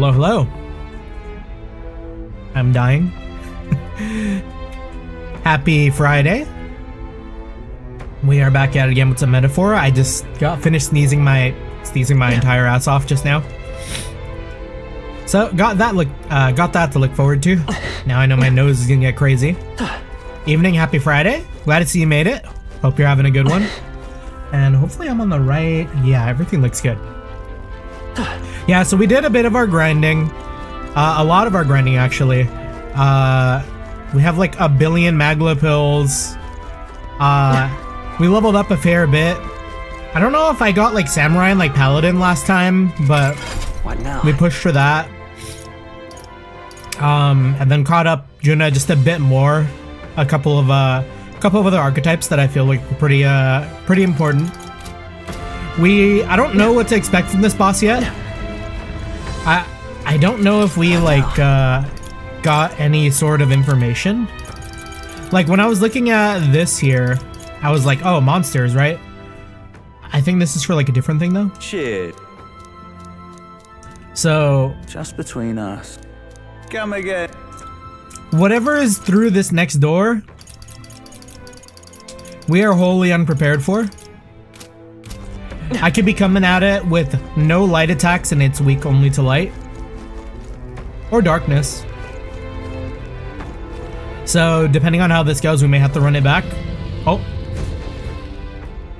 Hello, hello. I'm dying. Happy Friday. We are back at it again with some metaphor. I just got finished sneezing my entire ass off just now. So got that to look forward to. Now I know my nose is gonna get crazy. Evening, happy Friday. Glad to see you made it. Hope you're having a good one. And hopefully I'm on the right. Yeah, everything looks good. Yeah, so we did a bit of our grinding. A lot of our grinding, actually. We have like 1 billion Magla pills. We leveled up a fair bit. I don't know if I got like Samurai and like Paladin last time, but what now? We pushed for that. And then caught up Juna just a bit more. A couple of other archetypes that I feel like were pretty important. I don't know what to expect from this boss yet. I don't know if we like got any sort of information. Like when I was looking at this here, I was like, oh, monsters, right? I think this is for like a different thing though. Shit. So just between us. Come again. Whatever is through this next door, we are wholly unprepared for. I could be coming at it with no light attacks and it's weak only to light. Or darkness. So depending on how this goes, we may have to run it back. Oh.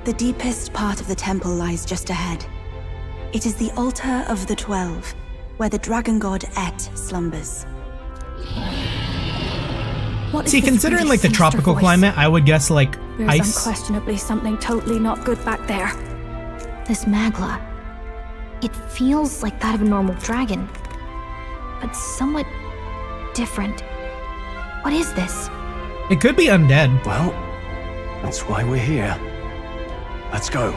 The deepest part of the temple lies just ahead. It is the altar of the 12, where the dragon god Et slumbers. See, considering like the tropical climate, I would guess like There's ice. Unquestionably something totally not good back there. This Magla, it feels like that of a normal dragon, but somewhat different. What is this? It could be undead. Well, that's why we're here. Let's go.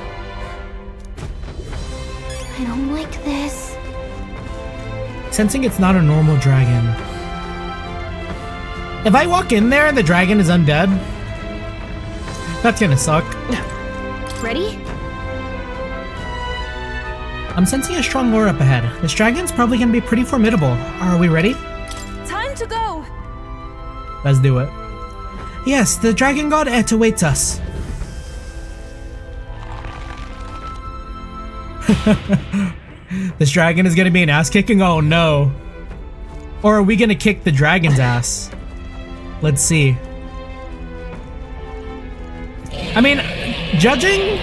I don't like this. Sensing it's not a normal dragon. If I walk in there and the dragon is undead, that's gonna suck. Ready? I'm sensing a strong lure up ahead. This dragon's probably gonna be pretty formidable. Are we ready? Time to go! Let's do it. Yes, the dragon god Et awaits us. This dragon is gonna be an ass kicking? Oh no. Or are we gonna kick the dragon's ass? Let's see. I mean, judging,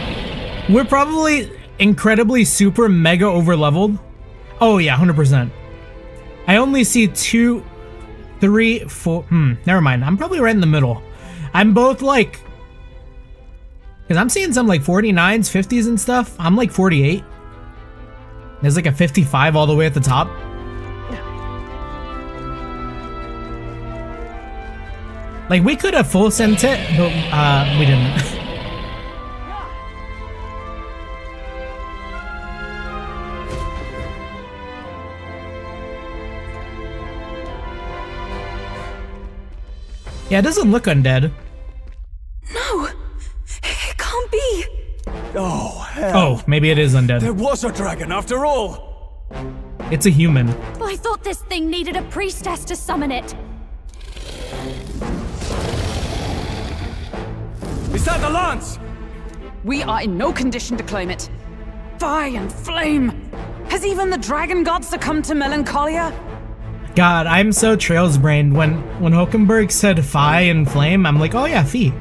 we're probably incredibly super mega over leveled. Oh yeah, 100%. I only see 2, 3, 4. Never mind. I'm probably right in the middle. I'm both like, because I'm seeing some like 49s, 50s and stuff. I'm like 48. There's like a 55 all the way at the top. Like we could have full sent it, but we didn't. Yeah, it doesn't look undead. No! It can't be! Oh, hell. Oh, maybe it is undead. There was a dragon after all! It's a human. I thought this thing needed a priestess to summon it. Is that the lance? We are in no condition to claim it. Fire and flame! Has even the dragon god succumbed to melancholia? God, I'm so Trails brained. When Hulkenberg said Fi and Flame, I'm like, oh yeah, Fee.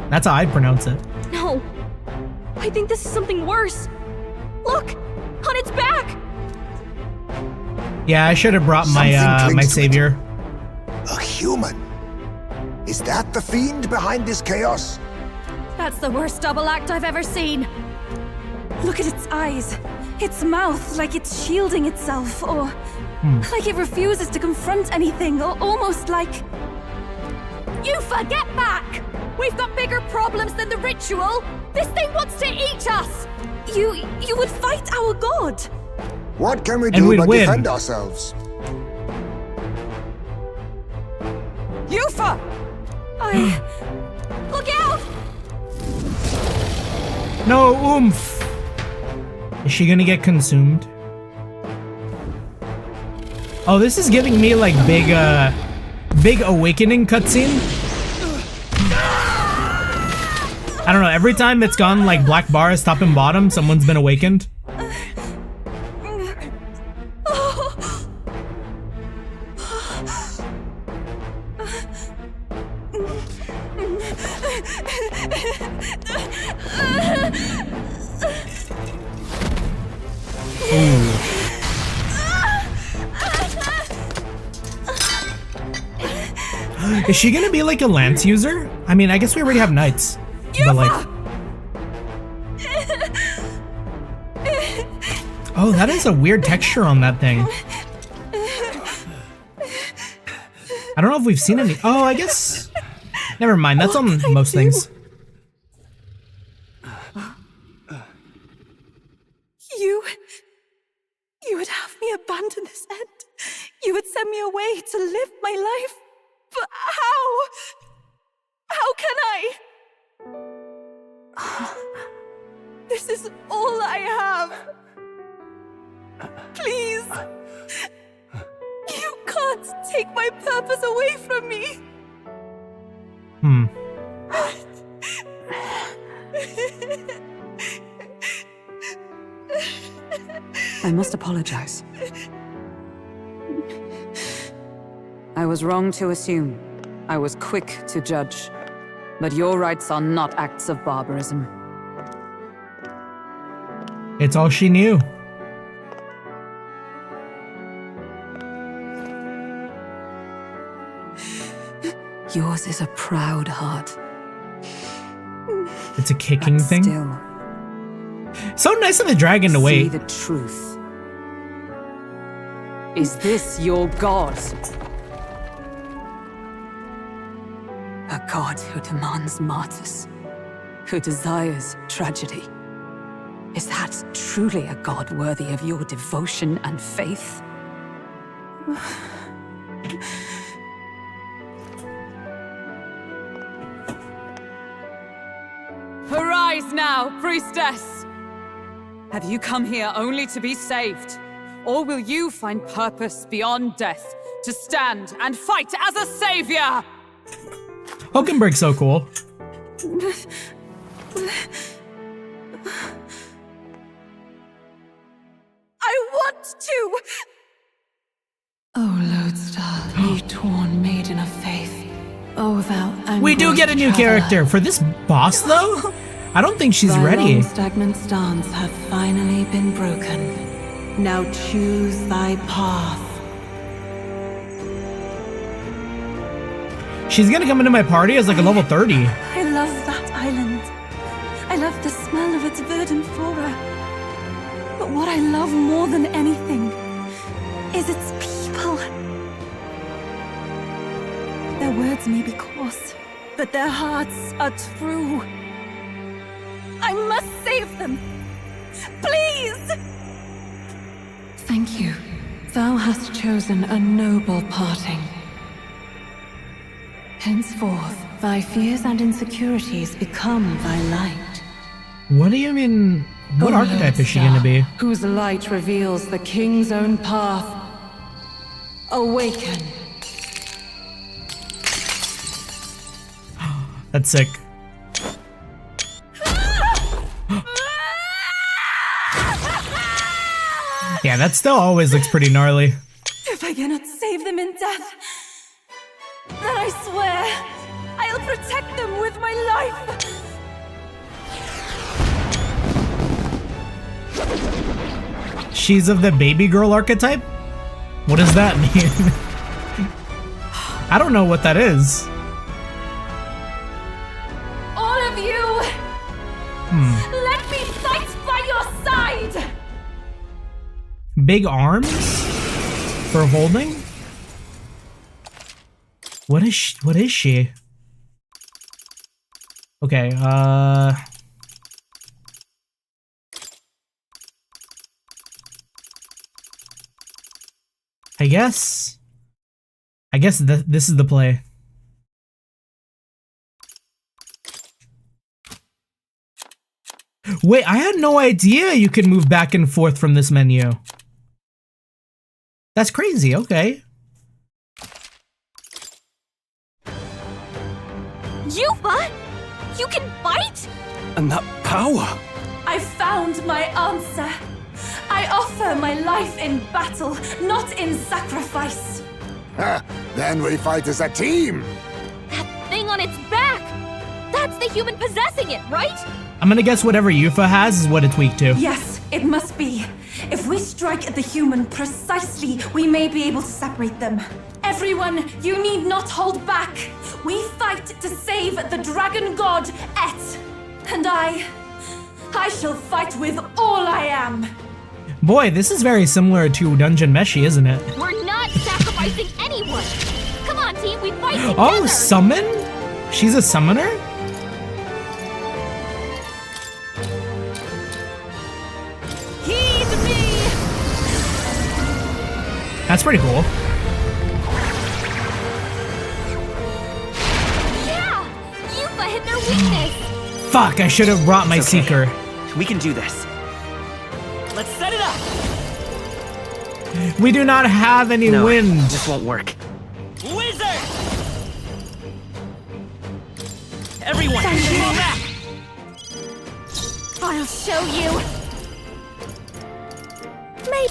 That's how I'd pronounce it. No. I think this is something worse. Look! On its back! Yeah, I should have brought my my savior. A human? Is that the fiend behind this chaos? That's the worst double act I've ever seen. Look at its eyes, its mouth, like it's shielding itself, or like it refuses to confront anything, or almost like... You forget back! We've got bigger problems than the ritual! This thing wants to eat us! You would fight our god! What can we And do we'd but win. defend ourselves? Yufa! Look out! No oomph. Is she gonna get consumed? Oh, this is giving me like big awakening cutscene. I don't know, every time it's gone like black bars top and bottom, someone's been awakened. Is she gonna be like a lance user? I mean, I guess we already have knights. But like... Oh, that is a weird texture on that thing. I don't know if we've seen any... Oh, I guess... Never mind, that's on most things. You would have me abandon this end. You would send me away to live my life. But how? How can I? This is all I have. Please. You can't take my purpose away from me. I must apologize. I was wrong to assume. I was quick to judge. But your rights are not acts of barbarism. It's all she knew. Yours is a proud heart. It's a kicking But thing. Still, So nice of the dragon to see wait. the truth. Is this your god? A god who demands martyrs, who desires tragedy. Is that truly a god worthy of your devotion and faith? Arise now, priestess! Have you come here only to be saved? Or will you find purpose beyond death, to stand and fight as a savior? Hulkenberg's so cool. I want to! O Lodestar, ye torn maiden of faith. O thou We do get a new character. For this boss though? I don't think she's Thy ready. long stagnant stance hath finally been broken. Now choose thy path. She's gonna come into my party as like a level 30. I love that island. I love the smell of its verdant flora. But what I love more than anything is its people. Their words may be coarse, but their hearts are true. I must save them. Please! Thank you. Thou hast chosen a noble parting. Henceforth, thy fears and insecurities become thy light. What do you mean? What O archetype is she Lodestar, gonna be? Whose light reveals the king's own path. Awaken. That's sick. Yeah, that still always looks pretty gnarly. If I cannot save them in death, then I swear I'll protect them with my life. She's of the baby girl archetype? What does that mean? I don't know what that is. All of you! Let me fight by your side! Big arms? For holding? What is she? Okay, I guess this is the play. Wait, I had no idea you could move back and forth from this menu. That's crazy, okay. Yufa! You can bite? And that power! I found my answer. I offer my life in battle, not in sacrifice. Then we fight as a team. That thing on its back! That's the human possessing it, right? I'm gonna guess whatever Yufa has is what it's weak to. Yes, it must be. If we strike at the human precisely, we may be able to separate them. Everyone, you need not hold back. We fight to save the dragon god, Et. And I shall fight with all I am. Boy, this is very similar to Dungeon Meshi, isn't it? We're not sacrificing anyone! Come on, team, we fight together! Oh, summon? She's a summoner? Heed me! That's pretty cool. Yeah! Yufa hit their weakness! Fuck, I should have brought my It's okay. Seeker. We can do this. Let's set it up! We do not have any No, wind. this won't work. Wizard! Everyone, fall back! I'll show you!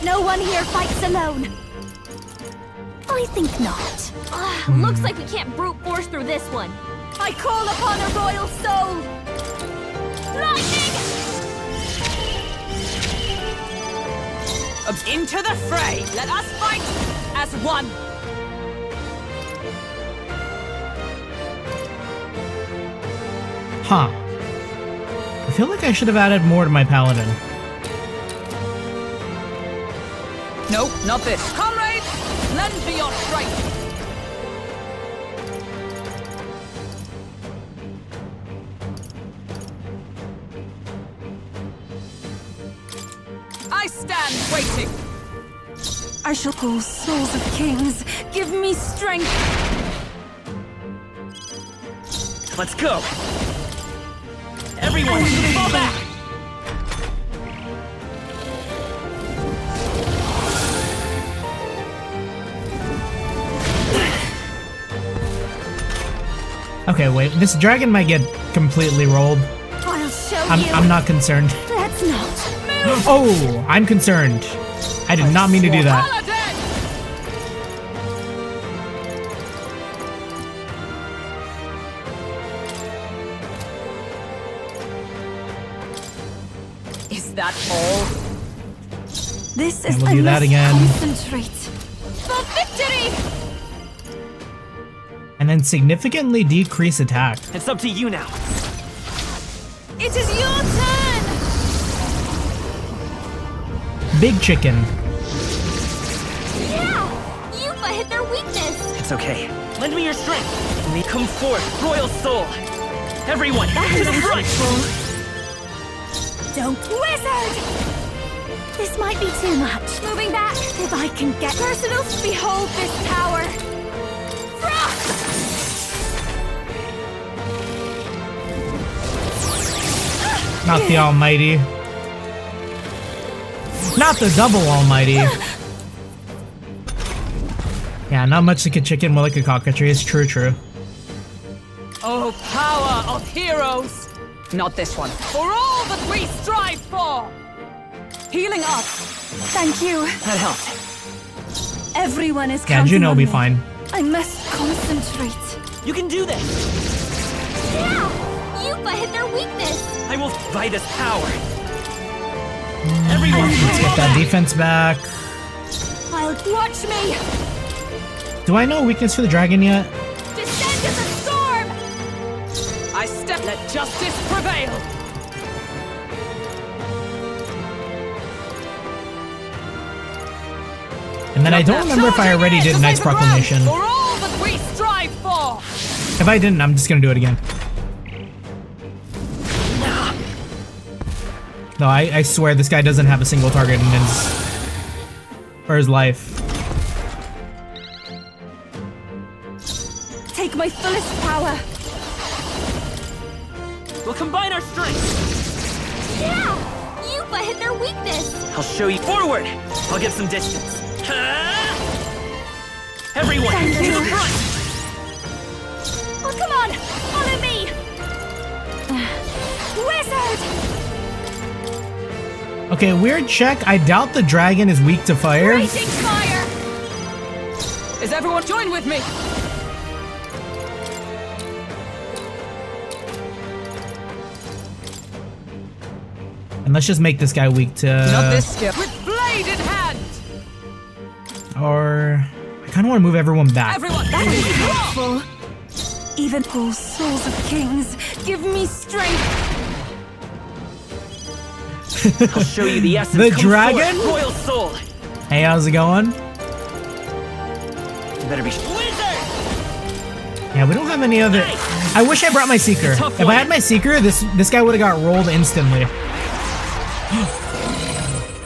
No one here fights alone. I think not. Looks like we can't brute force through this one. I call upon a royal soul! Lightning! Into the fray! Let us fight as one! Huh. I feel like I should have added more to my paladin. Nope, not this. Comrades, lend me your strength! I stand waiting! I shall call souls of kings. Give me strength. Let's go! Everyone, fall back! Okay, wait. This dragon might get completely rolled. I'll show you! I'm not concerned. Let's not. Oh, I'm concerned. I did not mean to do that. Paladin! Is that all? This And is we'll do that again. Concentrate. For victory! And then significantly decrease attack. It's up to you now. It is your turn! Big chicken. Yeah! Yufa hit their weakness! It's okay. Lend me your strength. We come forth, royal soul. Everyone, to the front! Don't wizard! This might be too much. Moving back. If I can get personal, behold this power. Frost! Not the almighty. Not the double almighty. Yeah, not much like a chicken, more like a cockatoo. It's true, true. Oh, power of heroes! Not this one. For all that we strive for! Healing up! Thank you. That helped. Everyone is Yeah, counting Juno will on be me. fine. I must concentrate. You can do this! Yeah! Yufa hit their weakness! I will fight this power. Everyone, Let's get that defense back. I'll watch me! Do I know a weakness for the dragon yet? Descend as a storm! I step, let justice prevail! And then I don't remember if I already did Knight's Proclamation. For all that we strive for! If I didn't, I'm just gonna do it again. No, I swear this guy doesn't have a single target in his... for his life. Take my fullest power. we'll combine our strength. Yeah! Yufa hit their weakness! I'll show you forward. I'll give some distance. Ha! Everyone, to the front! Oh, come on! Follow me! Wizard! Okay, weird check. I doubt the dragon is weak to fire. Raging fire! Is everyone join with me? And let's just make this guy weak to... Not this skill. With blade in hand! Or... I kind of want to move everyone back. Everyone, That is helpful. Even poor souls of kings, give me strength. I'll show you the essence. The Come dragon? forth, royal soul! Hey, how's it going? You better be... Wizard! Yeah, we don't have any other... I wish I brought my Seeker. If I had my Seeker, this guy would have got rolled instantly.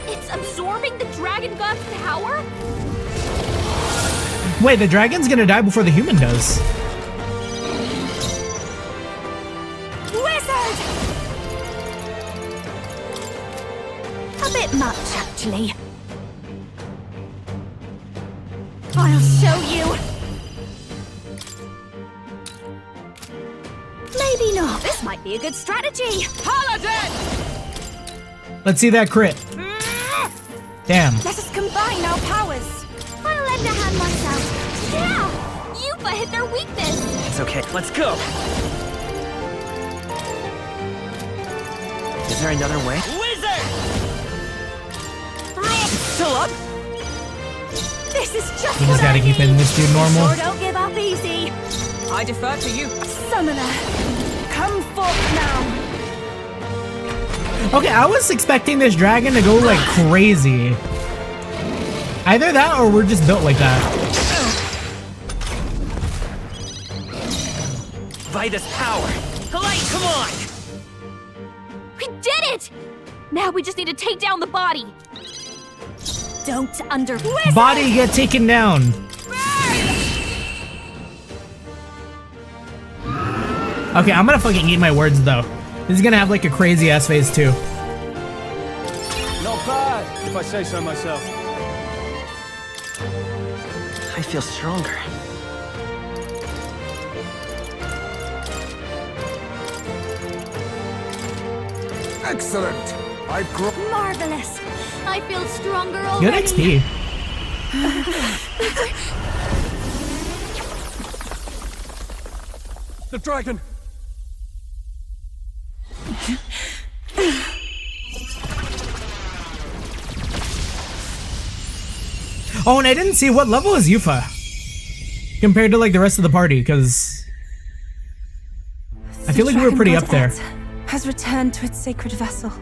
It's absorbing the dragon god's power? Wait, the dragon's gonna die before the human does. Wizard! A bit much, actually. I'll show you. Maybe not. This might be a good strategy. Paladin! Let's see that crit. Damn. Let us combine our powers. I'll lend a hand myself. Yeah! Yupa hit their weakness. It's okay, let's go! Is there another way? Wizard! Still up? This is just We what just gotta I keep need. in this dude normal. Sure don't give up easy. I defer to you. Summoner, come forth now. Okay, I was expecting this dragon to go like crazy. Either that or we're just built like that. By this power! Light, come on! We did it! Now we just need to take down the body. Don't Wizard! Body get taken down. Okay, I'm gonna fucking eat my words though. This is gonna have like a crazy ass phase too. Not bad, if I say so myself. I feel stronger. Excellent. I've grown. Marvelous. I feel stronger already. Good XP. The dragon! Oh, and I didn't see what level is Yufa compared to like the rest of the party, because I feel like we were pretty up there. Has returned to its sacred vessel.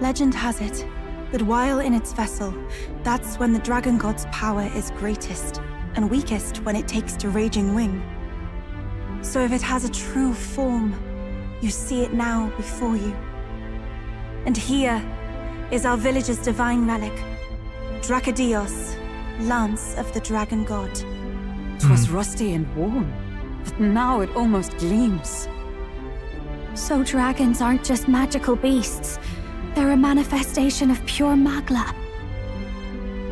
Legend has it that while in its vessel, that's when the dragon god's power is greatest and weakest when it takes to raging wing. So if it has a true form, you see it now before you. And here is our village's divine relic, Dracadios, Lance of the Dragon God. 'Twas rusty and worn, but now it almost gleams. So dragons aren't just magical beasts. They're a manifestation of pure Magla.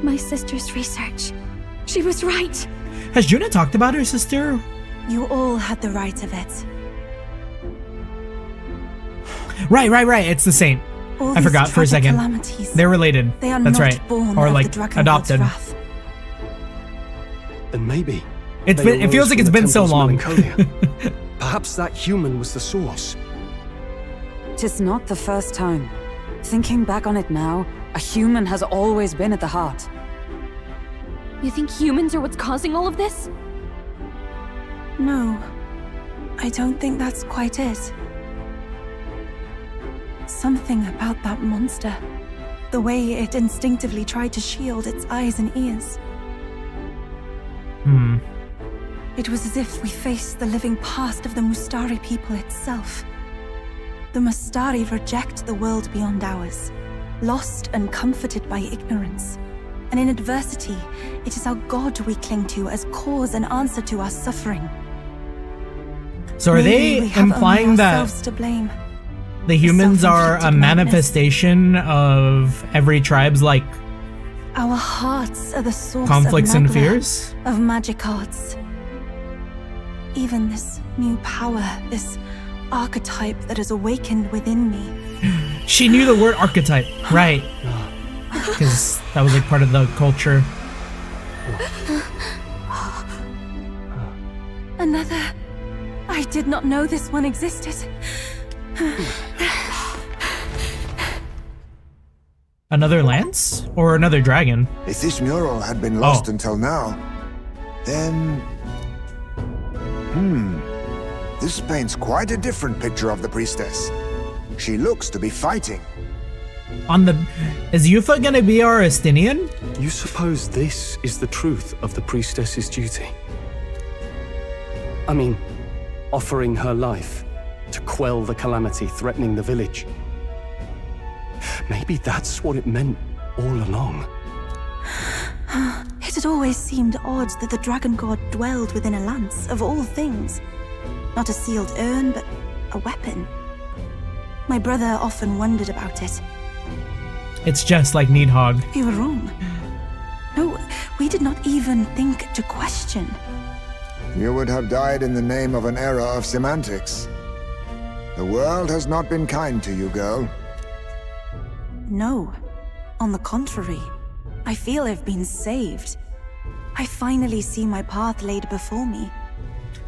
My sister's research. She was right. Has Juna talked about her sister? You all had the right of it. Right. It's the saint. All I these forgot for a tragic second. calamities, They're related. they are That's not right. born Or of like the dragon adopted. god's wrath. Then maybe. It's they been. It arose feels like from it's the been so temple's long. melancholia. Perhaps that human was the source. 'Tis not the first time. Thinking back on it now, a human has always been at the heart. You think humans are what's causing all of this? No, I don't think that's quite it. Something about that monster. The way it instinctively tried to shield its eyes and ears. It was as if we faced the living past of the Mustari people itself. The Mustari reject the world beyond ours, lost and comforted by ignorance. And in adversity, it is our God we cling to as cause and answer to our suffering. So are Maybe we they have only implying that ourselves to blame? the humans are a self-inflicted madness. manifestation of every tribe's like Our hearts are the source Conflicts of and Magla, fears? of magic arts. Even this new power, this archetype that has awakened within me. She knew the word archetype, right? Because that was like part of the culture. Another. I did not know this one existed. Another lance? Or another dragon? If this mural had been lost until now, then... This paints quite a different picture of the priestess. She looks to be fighting. Is Yufa gonna be our Estinian? You suppose this is the truth of the priestess's duty? I mean, offering her life to quell the calamity threatening the village. Maybe that's what it meant all along. It had always seemed odd that the dragon god dwelled within a lance, of all things. Not a sealed urn, but a weapon. My brother often wondered about it. It's just like Needhog. We were wrong. No, we did not even think to question. You would have died in the name of an era of semantics. The world has not been kind to you, girl. No. On the contrary, I feel I've been saved. I finally see my path laid before me.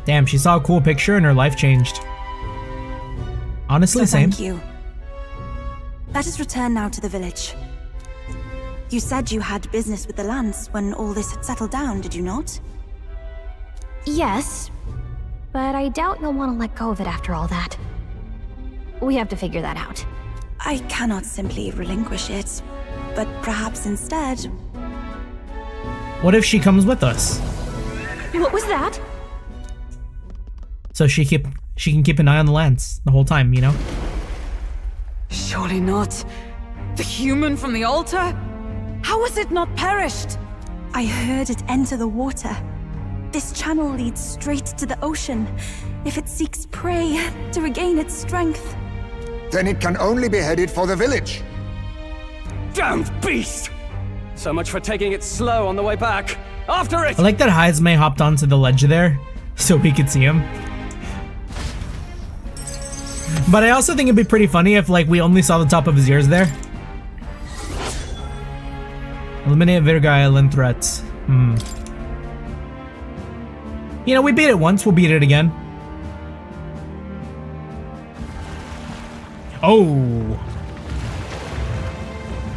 Damn, she saw a cool picture and her life changed. Honestly, So same. thank you. Let us return now to the village. You said you had business with the lance when all this had settled down, did you not? Yes, but I doubt you'll want to let go of it after all that. We have to figure that out. I cannot simply relinquish it, but perhaps instead... What if she comes with us? What was that? So she can keep an eye on the lance the whole time, you know? Surely not. The human from the altar? How has it not perished? I heard it enter the water. This channel leads straight to the ocean. If it seeks prey, to regain its strength. Then it can only be headed for the village. Damned beast! So much for taking it slow on the way back. After it! I like that Heisme hopped onto the ledge there so we could see him. But I also think it'd be pretty funny if like we only saw the top of his ears there. Eliminate Virga Island threats. You know, we beat it once, we'll beat it again. Oh.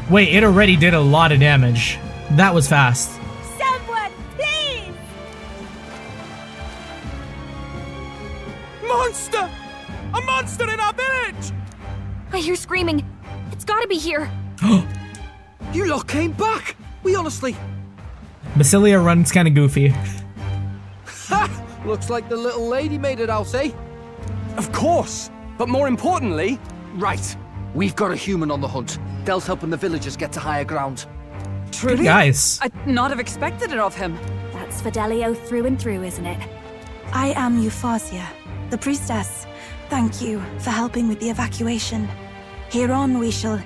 Wait, it already did a lot of damage. That was fast. Someone, please! Monster! A monster in our village! I hear screaming. It's gotta be here. You lot came back! We honestly... Basilia runs kind of goofy. Ha! Looks like the little lady made it out, eh? Of course! But more importantly... Right. We've got a human on the hunt. Del's helping the villagers get to higher ground. Good guys. I'd not have expected it of him. That's Fidelio through and through, isn't it? I am Euphausia, the priestess. Thank you for helping with the evacuation. Here on we shall...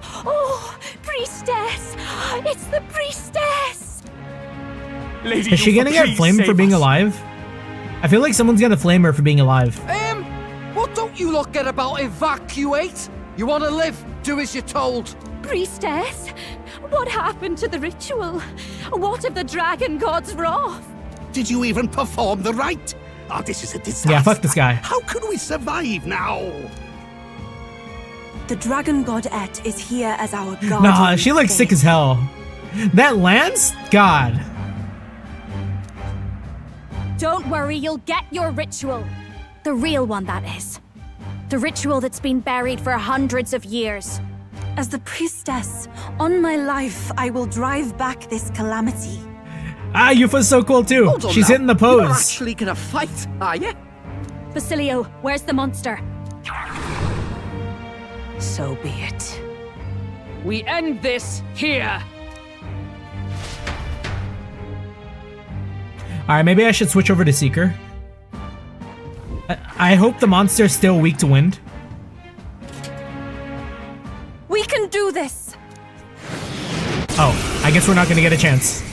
Oh, priestess! It's the priestess! Lady, Is she gonna get flamed for being alive? I feel like someone's gonna flame her for being alive. What don't you lot get about evacuate? You want to live? Do as you're told. Priestess? What happened to the ritual? What of the dragon god's wrath? Did you even perform the rite? Oh, this is a disaster. Yeah, fuck this guy. How can we survive now? The dragon godette is here as our guardian. Nah, she looks sick as hell. That lance? God. Don't worry, you'll get your ritual. The real one, that is. The ritual that's been buried for hundreds of years. As the priestess, on my life, I will drive back this calamity. Ah, Yufa's so cool too. Hold on She's now. hitting the You're pose. actually gonna fight, are you? Basilio, where's the monster? So be it. We end this here. Alright, maybe I should switch over to Seeker. I hope the monster's still weak to wind. We can do this! Oh, I I guess we're not gonna get a chance.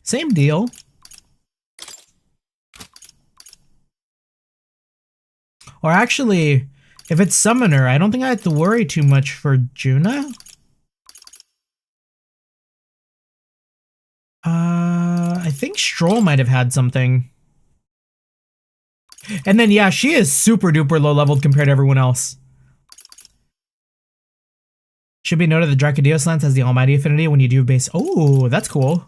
Same deal. Or actually, if it's Summoner, I don't think I have to worry too much for Juna. I think Stroll might have had something. And then, yeah, she is super duper low leveled compared to everyone else. Should be noted that Dracodios Lance has the Almighty affinity when you do base. Oh, that's cool.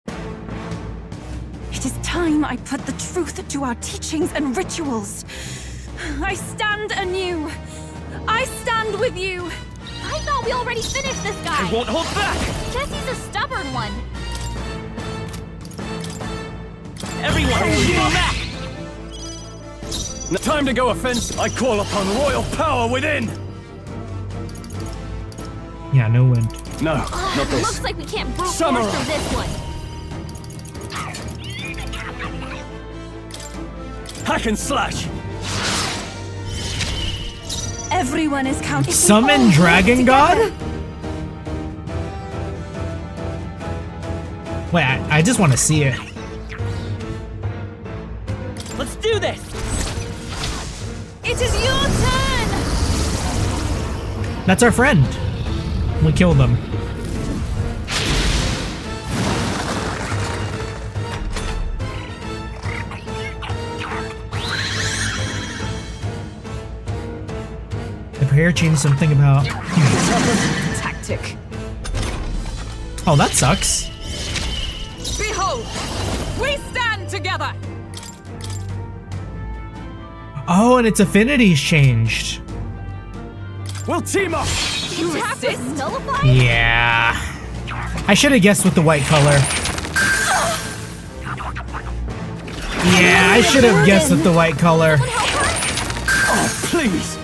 It is time I put the truth to our teachings and rituals. I stand anew. I stand with you. I thought we already finished this guy. I won't hold back. Jesse's a stubborn one. Everyone, fall back. Time to go offensive. I call upon royal power within. Yeah, no wind. No, not this. Looks like we can't brute force Samurai. through this one. Hack and slash. Everyone is counting. Summon Dragon God? Wait, I just want to see it. Let's do this. It is your turn. That's our friend. We killed them. The prayer changed something about... Tactic. Oh, that sucks. Behold, we stand together. Oh, and its affinity's changed. We'll team up. You resist? Nullified? Yeah. I should have guessed with the white color. Yeah, I should have guessed with the white color. Oh, please.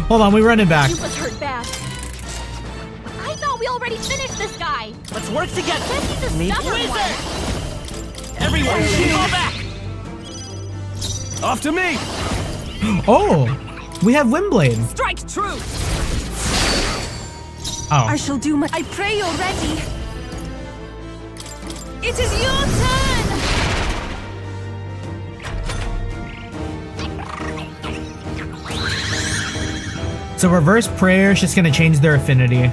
Hold on, we run it back. You was hurt bad. I thought we already finished this guy. Let's work together. Jesse's a stubborn one. Everyone, fall back. After me. Oh, we have Windblade. Strike true. Oh. I shall do my. I pray you're ready. It is your turn. So reverse prayer is just gonna change their affinity.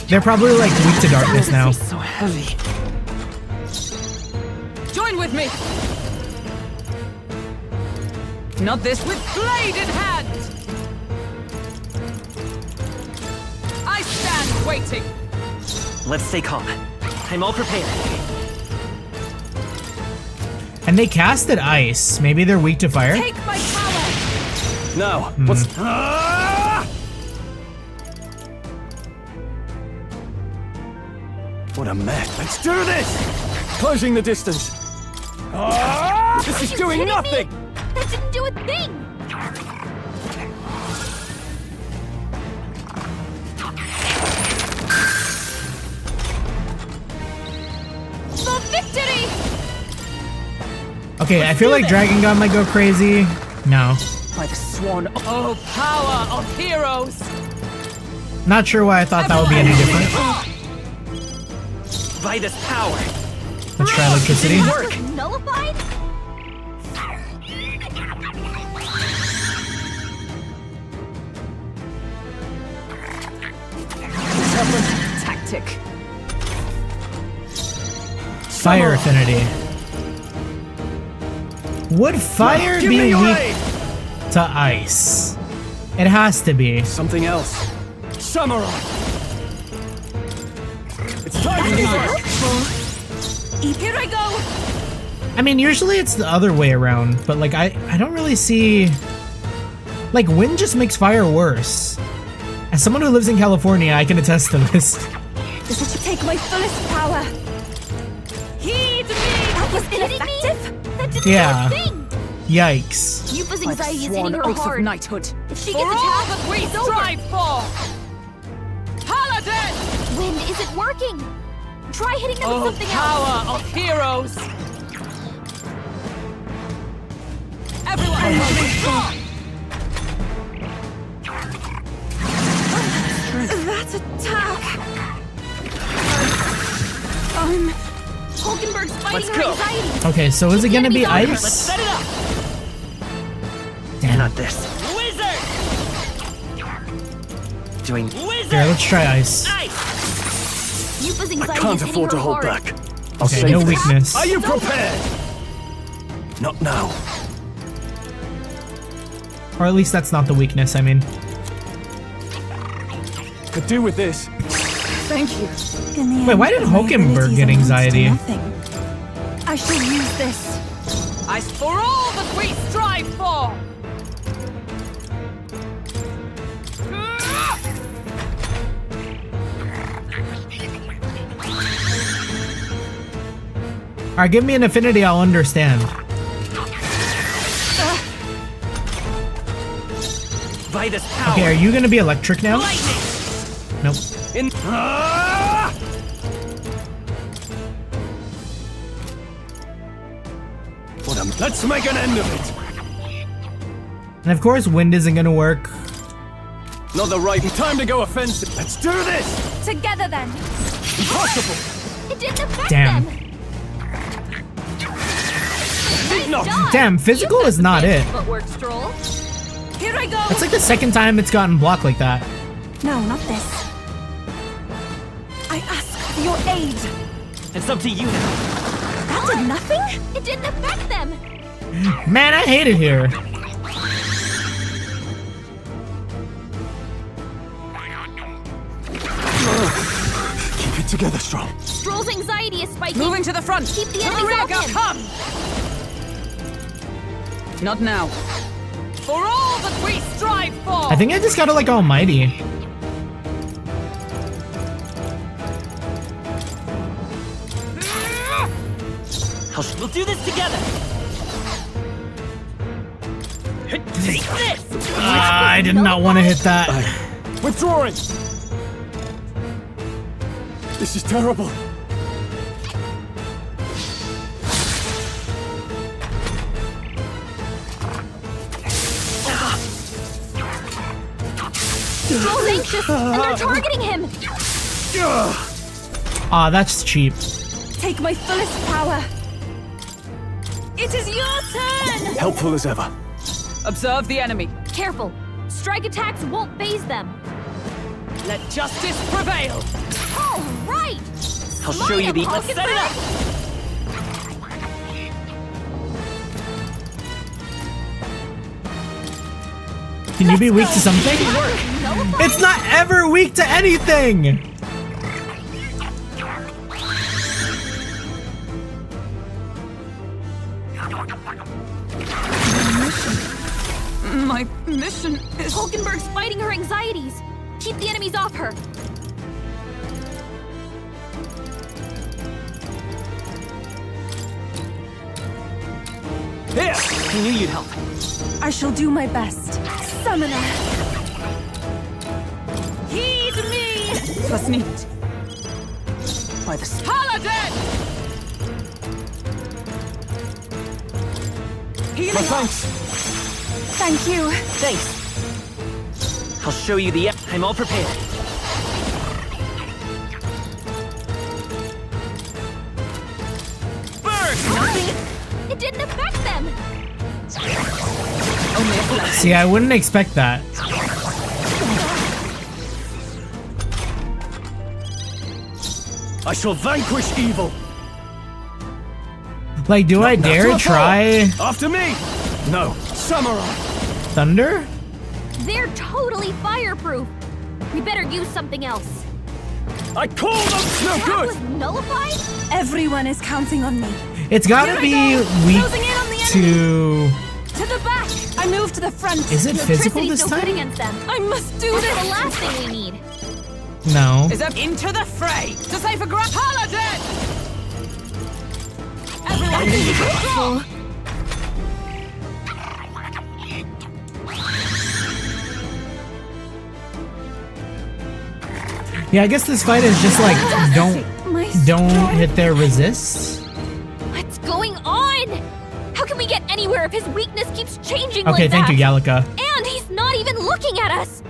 They're probably like weak to darkness now. So heavy. Join with me. Not this with blade in hand. I stand waiting. Let's stay calm. I'm all prepared. And they casted ice. Maybe they're weak to fire. Take my power. Now, what's... Ah! What a mess. Let's do this! Closing the distance. Ah! This is doing nothing! That didn't do a thing. For victory. Okay, I feel like Dragon God might go crazy. No. By the sworn power of heroes. Not sure why I thought that would be any different. By this power. Let's try electricity. Work. Nullified? Tactic. Fire affinity. Would fire Give be me your weak aid! to ice? It has to be. Something else. Samurai! It's time to work! Here I go. I mean, usually it's the other way around, but like I don't really see... Like, wind just makes fire worse. As someone who lives in California, I can attest to this. This is to take my fullest power. Heed me. That was ineffective. That didn't Yeah. do a thing. Yikes. Yupa's By the anxiety is sworn hitting her oath hard. of knighthood. If she For gets all attacked, that we it's over. strive for. Paladin! Win isn't working. Try hitting them with Oh, something else. power of heroes. That attack! Hulkenberg's fighting Let's her go. anxiety. Okay, so is it gonna be Let's ice? set it up. Damn. Not this. Wizard. Doing wizard. Here, let's try ice. Ice. Yupa's I anxiety can't is hitting afford her to hold hard. back. I'll Okay, save no this. weakness. Are you prepared? Not now. Or at least that's not the weakness, I mean. Could do with this. Thank you. In the Wait, end, why did my Hulkenberg abilities get amount to anxiety? nothing. I shall use this. Ice for all that we strive for! Alright, give me an affinity, I'll understand. Vitus power. Okay, are you gonna be electric now? Lightning. Nope. In. Let's make an end of it. And of course, wind isn't gonna work. Not the right time to go offensive. Let's do this. Together then. Impossible. It didn't affect Damn. them. No. Damn, physical is not it. Footwork stroll. Here I go! That's like the second time it's gotten blocked like that. No, not this. I ask for your aid. It's up to you now. That did nothing? It didn't affect them. Man, I hate it here. Keep it together, strong. Stroll's anxiety is spiking. Moving to the front. Keep the to the enemies rear, off girl, him. come! Not now. For all that we strive for! I think I just got it like almighty. We'll do this together. Take this. I did not want to hit that. Withdrawing. This is terrible. Stroll's anxious, and they're targeting him. Aw, that's cheap. Take my fullest power. It is your turn. Helpful as ever. Observe the enemy. Careful. Strike attacks won't phase them. Let justice prevail. All right. I'll show you the. Let's set it up. Can you be weak to something? It's not ever weak to anything! My mission is... Hulkenberg's fighting her anxieties. Keep the enemies off her. Here. I knew you'd help. I shall do my best. Summoner. Heed me. Twas neat. By the Paladin! Healing Thanks. Thank you. Thanks. I'll show you the. I'm all prepared. Burn! Nothing. It didn't affect them. only a flash. See, I wouldn't expect that. I shall vanquish evil. Like, do I dare try After me. No. Samurai. thunder? They're totally fireproof. We better use something else. I call them no That good. was nullified? Everyone is counting on me. It's gotta be weak Closing in on the to... To the back! I move to the front. Is it physical Electricity's this no good time? against them. I must do That's this! the last thing we need. No. Is up into the fray to save a grand Paladin! Everyone, withdraw! Yeah, I guess this fight is just like, don't hit their resist. What's going on? How can we get any anywhere if his weakness keeps changing Okay, like that. thank you, Gallica. And he's not even looking at us.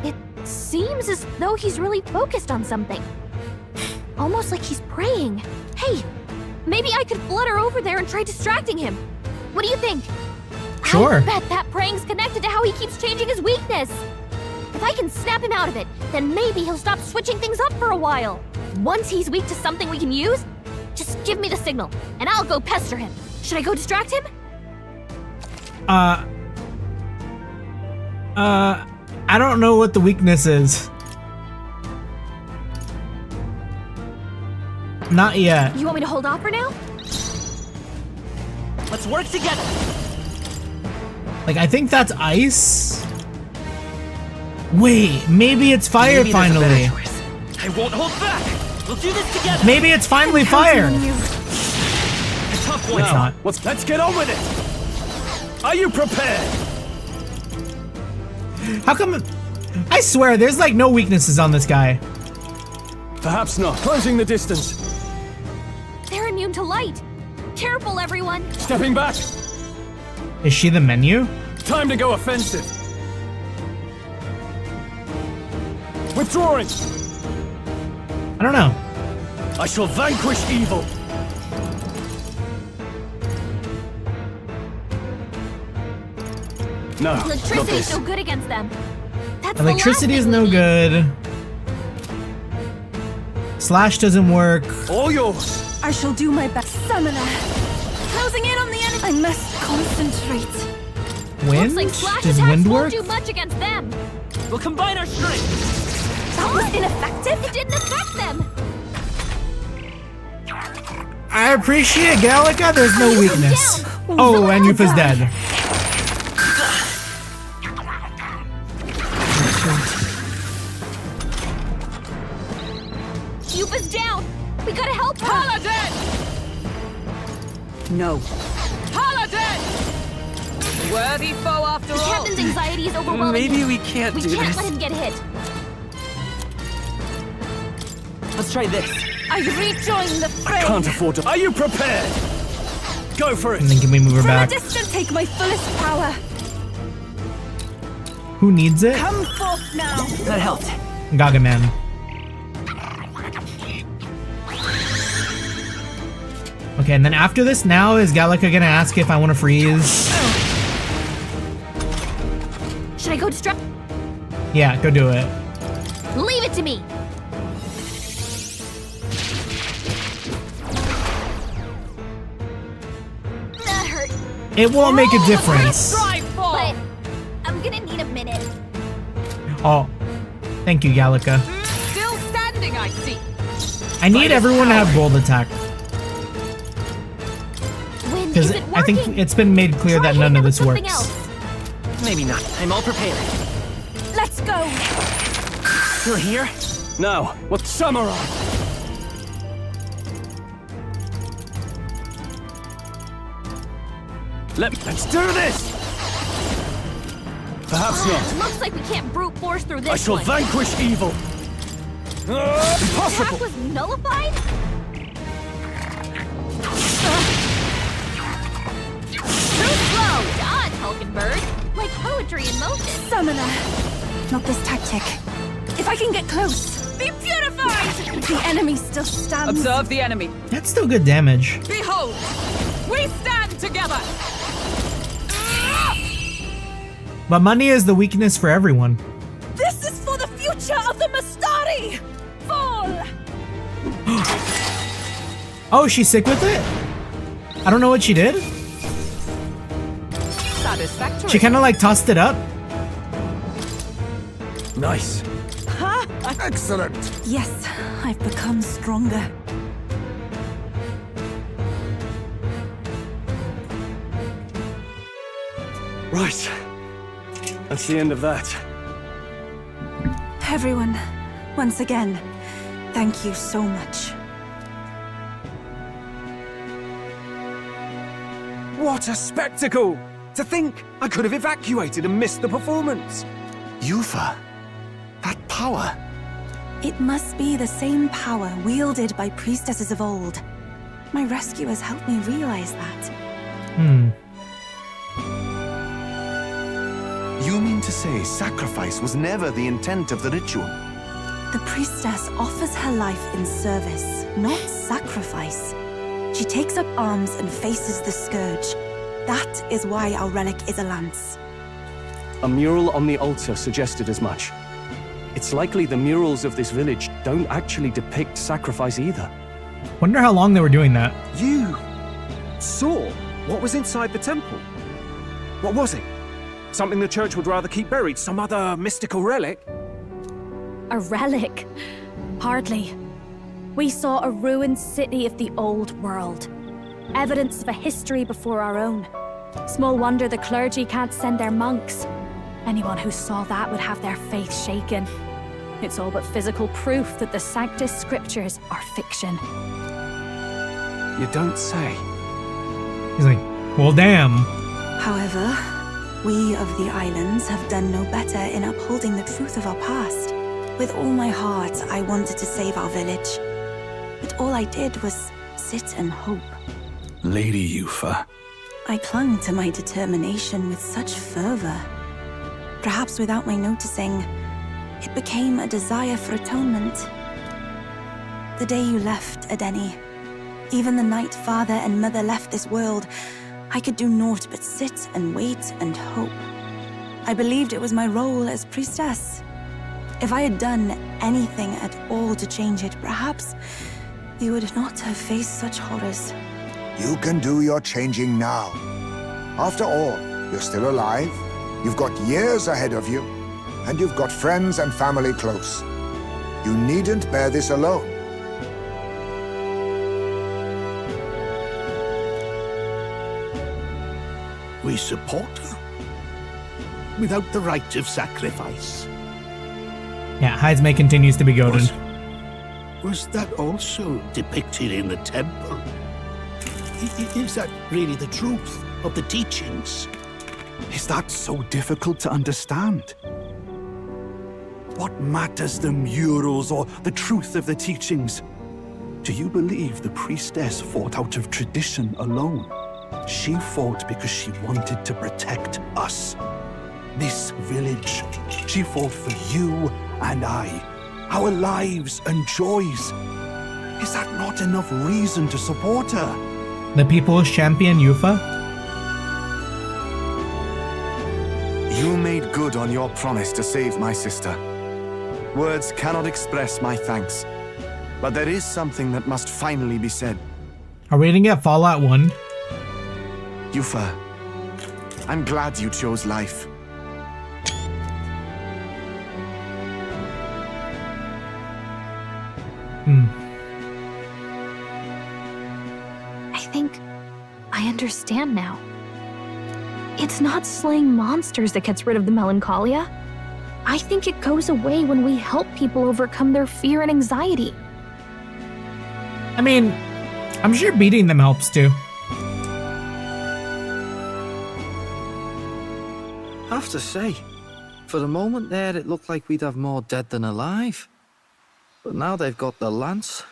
It seems as though he's really focused on something. Almost like he's praying. Hey, maybe I could flutter over there and try distracting him. What do you think? Sure. I bet that praying's connected to how he keeps changing his weakness. If I can snap him out of it, then maybe he'll stop switching things up for a while. Once he's weak to something we can use, just give me the signal, and I'll go pester him. Should I go distract him? I don't know what the weakness is. Not yet. You want me to hold off for now? Let's work together. Like, I think that's ice. Wait, maybe it's fire Maybe there's a better finally. choice. I won't hold back. We'll do this together. Maybe it's finally fire. A tough one. It's not. Let's get on with it! Are you prepared? How come? I swear, there's like no weaknesses on this guy. Perhaps not. Closing the distance. They're immune to light. Careful, everyone. Stepping back. Is she the menu? Time to go offensive. Withdrawing. I don't know. I shall vanquish evil. No, not Electricity's this. no good against them. That's Electricity the is last no thing we need. good. Slash doesn't work. All yours. I shall do my best. Summoner. Closing in on the enemy. I must concentrate. Wind? Looks like slash Does attacks wind won't work? do much against them. We'll combine our strength. That was ineffective. It didn't affect them. I appreciate Gallica, there's no weakness. Oh, and Yufa's dead. Yufa's down. We gotta help her. Paladin! No. Paladin! Worthy foe after The all. captain's anxiety is overwhelming. Maybe we can't We do can't this. let him get hit. Let's try this. I rejoin the fray. Can't afford to. Are you prepared? Go for it. And then can we move her From a back? distance, take my fullest power. Who needs it? Come forth now. That helped. Gaga Man. Okay, and then after this, now is Gallica gonna ask if I want to freeze? Should I go distract? Yeah, go do it. Leave it to me. That hurt. It won't make a difference. But I'm gonna need a minute. Oh, thank you, Gallica. Still standing, I see. I need everyone to have gold attack. When Because is it I think working? it's been made clear Try that none hitting of it this with something works. else. Maybe not. I'm all prepared. Let's go. Still here? Now, what samurai? Let's do this. Perhaps not. Looks like we can't brute force through this I shall one. vanquish evil. Attack Impossible. was nullified? Too slow! Dodge, Hulkenberg! Like poetry in motion. Summoner. Not this tactic. If I can get close. Be purified! The enemy still stands. Observe the enemy. That's still good damage. Behold, we stand together. But money is the weakness for everyone. This is for the future of the Mastari! Fall! Oh, she's sick with it? I don't know what she did. Satisfactory. She kind of like tossed it up. Nice. Excellent. Yes, I've become stronger. Right. That's the end of that. Everyone, once again, thank you so much. What a spectacle! To think I could have evacuated and missed the performance. Yufa, that power. It must be the same power wielded by priestesses of old. My rescuers helped me realize that. You mean to say sacrifice was never the intent of the ritual? The priestess offers her life in service, not sacrifice. She takes up arms and faces the scourge. That is why our relic is a lance. A mural on the altar suggested as much. It's likely the murals of this village don't actually depict sacrifice either. Wonder how long they were doing that. You saw what was inside the temple? What was it? Something the church would rather keep buried? Some other mystical relic? A relic? Hardly. We saw a ruined city of the old world. Evidence of a history before our own. Small wonder the clergy can't send their monks. Anyone who saw that would have their faith shaken. It's all but physical proof that the Sanctus Scriptures are fiction. You don't say. He's like, well, damn. However, we of the islands have done no better in upholding the truth of our past. With all my heart, I wanted to save our village. But all I did was sit and hope. Lady Yufa. I clung to my determination with such fervor. Perhaps without my noticing, it became a desire for atonement. The day you left, Adeni, even the night father and mother left this world, I could do naught but sit and wait and hope. I believed it was my role as priestess. If I had done anything at all to change it, perhaps we would not have faced such horrors. You can do your changing now. After all, you're still alive, you've got years ahead of you, and you've got friends and family close. You needn't bear this alone. We support her. Without the rite of sacrifice. Yeah, Heismay continues to be goaded. Was that also depicted in the temple? Is that really the truth of the teachings? Is that so difficult to understand? What matters the murals or the truth of the teachings? Do you believe the priestess fought out of tradition alone? She fought because she wanted to protect us. This village. She fought for you and I. Our lives and joys. Is that not enough reason to support her? The people's champion, Yufa? You made good on your promise to save my sister. Words cannot express my thanks. But there is something that must finally be said. Are we gonna get Fallout 1? Yufa, I'm glad you chose life. I think I understand now. It's not slaying monsters that gets rid of the melancholia. I think it goes away when we help people overcome their fear and anxiety. I mean, I'm sure beating them helps too. I have to say, for the moment there, it looked like we'd have more dead than alive. But now they've got the lance,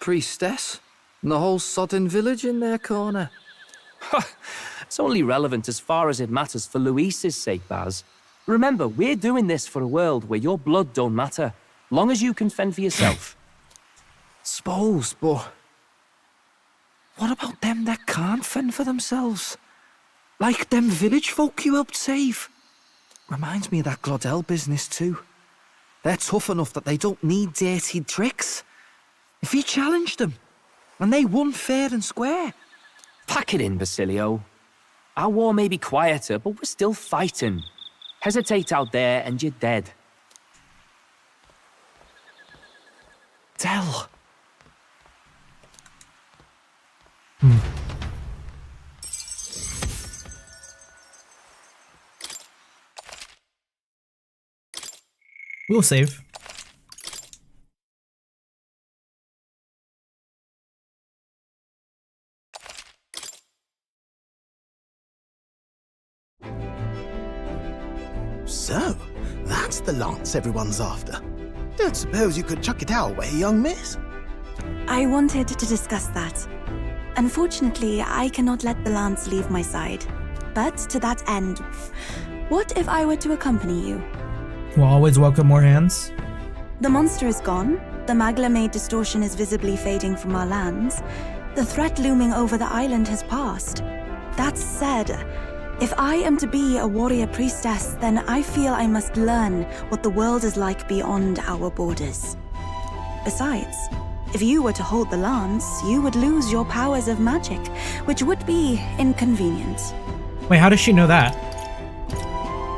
priestess, and the whole sodden village in their corner. It's only relevant as far as it matters for Luis's sake, Baz. Remember, we're doing this for a world where your blood don't matter, long as you can fend for yourself. Suppose, but what about them that can't fend for themselves? Like them village folk you helped save. Reminds me of that Glodell business too. They're tough enough that they don't need dirty tricks. If you challenged them, and they won fair and square. Pack it in, Basilio. Our war may be quieter, but we're still fighting. Hesitate out there and you're dead. Tell. We'll save. So, that's the lance everyone's after. Don't suppose you could chuck it our way, young miss? I wanted to discuss that. Unfortunately, I cannot let the lance leave my side. But to that end, what if I were to accompany you? We'll always welcome more hands. The monster is gone. The Magla-made distortion is visibly fading from our lands. The threat looming over the island has passed. That said, if I am to be a warrior priestess, then I feel I must learn what the world is like beyond our borders. Besides, if you were to hold the lance, you would lose your powers of magic, which would be inconvenient. Wait, how does she know that?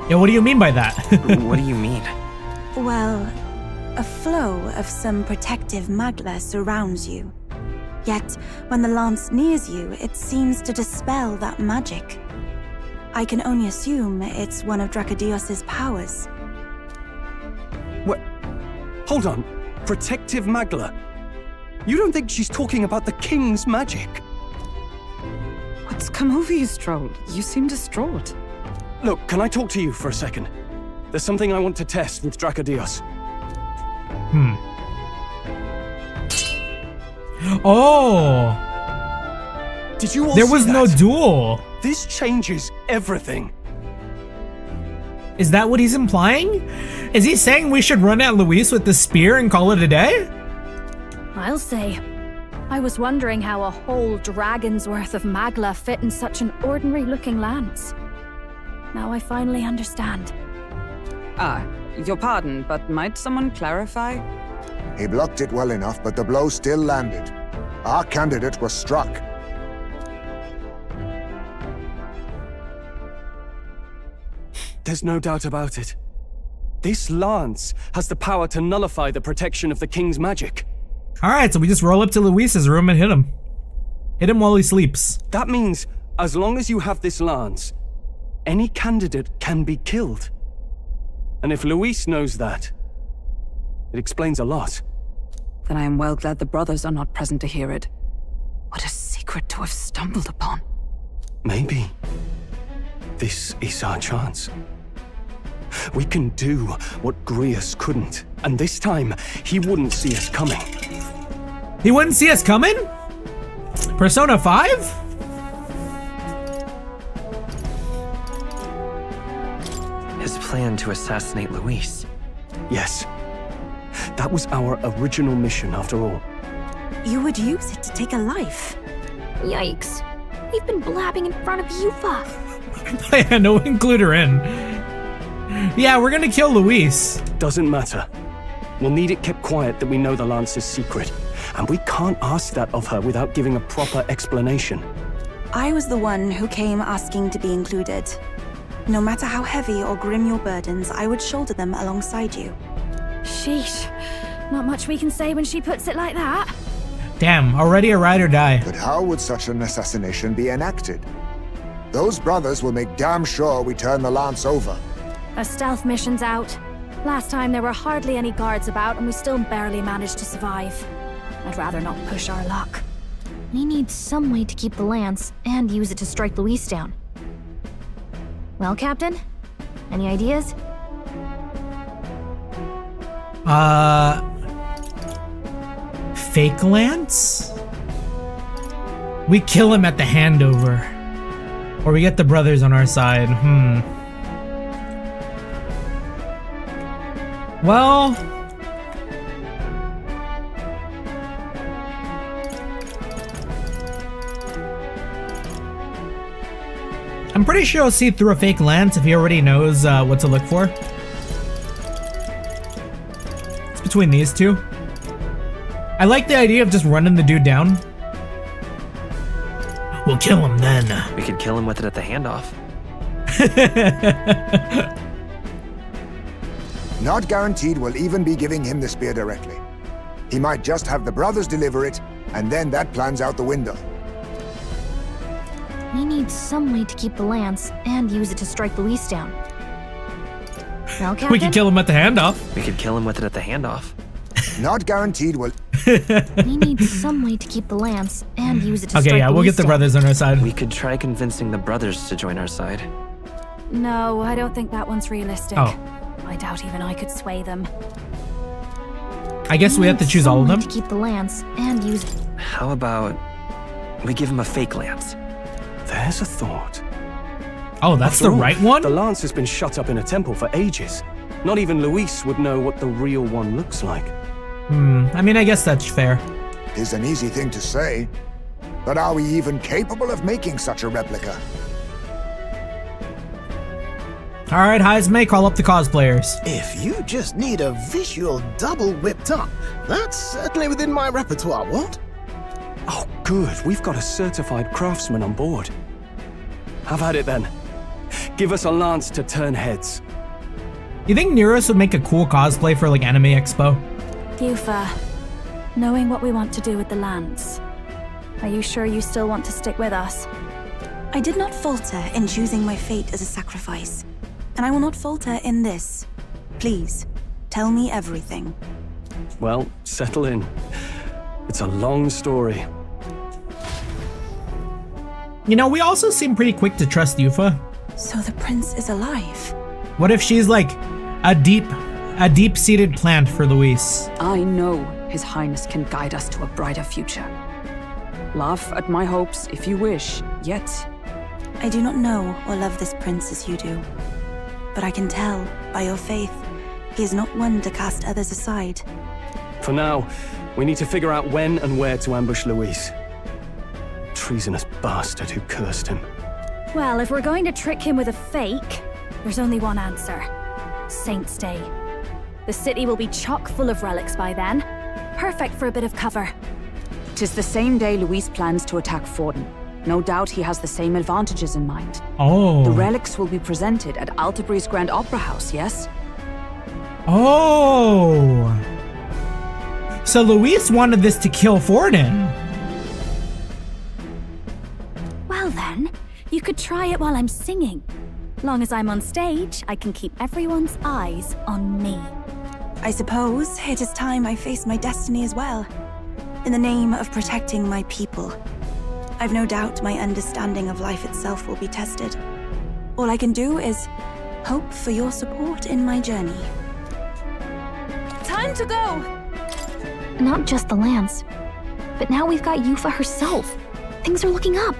Yeah, what do you mean by that? What do you mean? Well, a flow of some protective magla surrounds you. Yet, when the lance nears you, it seems to dispel that magic. I can only assume it's one of Dracodios's powers. What? Hold on. Protective Magla? You don't think she's talking about the king's magic? What's come over you, Stroll? You seem distraught. Look, can I talk to you for a second? There's something I want to test with Dracodios. Oh! Did you all There see was no that? duel! This changes everything. Is that what he's implying? Is he saying we should run at Luis with the spear and call it a day? I'll say. I was wondering how a whole dragon's worth of magla fit in such an ordinary-looking lance. Now I finally understand. Your pardon, but might someone clarify? He blocked it well enough, but the blow still landed. Our candidate was struck. There's no doubt about it. This lance has the power to nullify the protection of the king's magic. Alright, so we just roll up to Luis's room and hit him. Hit him while he sleeps. That means, as long as you have this lance, any candidate can be killed. And if Luis knows that, it explains a lot. Then I am well glad the brothers are not present to hear it. What a secret to have stumbled upon. Maybe this is our chance. We can do what Grius couldn't, and this time, he wouldn't see us coming. He wouldn't see us coming? Persona 5? His plan to assassinate Luis. Yes. That was our original mission, after all. You would use it to take a life. Yikes. We've been blabbing in front of Yufa. Yeah, no, include her in. Yeah, we're gonna kill Luis. Doesn't matter. We'll need it kept quiet that we know the Lance's secret. And we can't ask that of her without giving a proper explanation. I was the one who came asking to be included. No matter how heavy or grim your burdens, I would shoulder them alongside you. Sheesh. Not much we can say when she puts it like that. Damn, already a ride or die. But how would such an assassination be enacted? Those brothers will make damn sure we turn the lance over. A stealth mission's out. Last time there were hardly any guards about and we still barely managed to survive. I'd rather not push our luck. We need some way to keep the lance and use it to strike Luis down. Well, Captain? Any ideas? Fake lance? We kill him at the handover. Or we get the brothers on our side. Well... I'm pretty sure he'll see through a fake lance if he already knows what to look for. It's between these two. I like the idea of just running the dude down. We'll kill him then. We could kill him with it at the handoff. Not guaranteed we'll even be giving him the spear directly. He might just have the brothers deliver it, and then that plan's out the window. We need some way to keep the lance and use it to strike Luis down. Well, Captain? We could kill him at the handoff. We could kill him with it at the handoff. Not guaranteed we'll... We need some way to keep the lance and use it to strike Okay, yeah, we'll Luis get the down. brothers on our side. We could try convincing the brothers to join our side. No, I don't think that one's realistic. Oh. I doubt even I could sway them. I guess we have to choose all of them. To keep the lance and use. How about we give him a fake lance. There's a thought. Oh, that's After the all, right one? The lance has been shut up in a temple for ages. Not even Luis would know what the real one looks like. I mean, I guess that's fair. It's an easy thing to say, but are we even capable of making such a replica? Alright, Heismay, call up the cosplayers. If you just need a visual double whipped up, that's certainly within my repertoire, what? Oh, good. We've got a certified craftsman on board. Have at it then. Give us a lance to turn heads. You think Neuros would make a cool cosplay for, like, Anime Expo? Yufa, knowing what we want to do with the lance, are you sure you still want to stick with us? I did not falter in choosing my fate as a sacrifice, and I will not falter in this. Please, tell me everything. Well, settle in. It's a long story. You know, we also seem pretty quick to trust Yufa. So the prince is alive? What if she's like a deep-seated plant for Luis? I know His Highness can guide us to a brighter future. Laugh at my hopes if you wish, yet... I do not know or love this prince as you do, but I can tell by your faith he is not one to cast others aside. For now, we need to figure out when and where to ambush Luis. Treasonous bastard who cursed him. Well, if we're going to trick him with a fake, there's only one answer. Saint's Day. The city will be chock full of relics by then. Perfect for a bit of cover. 'Tis the same day Luis plans to attack Forden. No doubt he has the same advantages in mind. Oh. The relics will be presented at Altabree's Grand Opera House, yes? Oh. So Luis wanted this to kill Forden. Well then, you could try it while I'm singing. Long as I'm on stage, I can keep everyone's eyes on me. I suppose it is time I face my destiny as well, in the name of protecting my people. I've no doubt my understanding of life itself will be tested. All I can do is hope for your support in my journey. Time to go! Not just the lance, but now we've got Yufa herself. Things are looking up.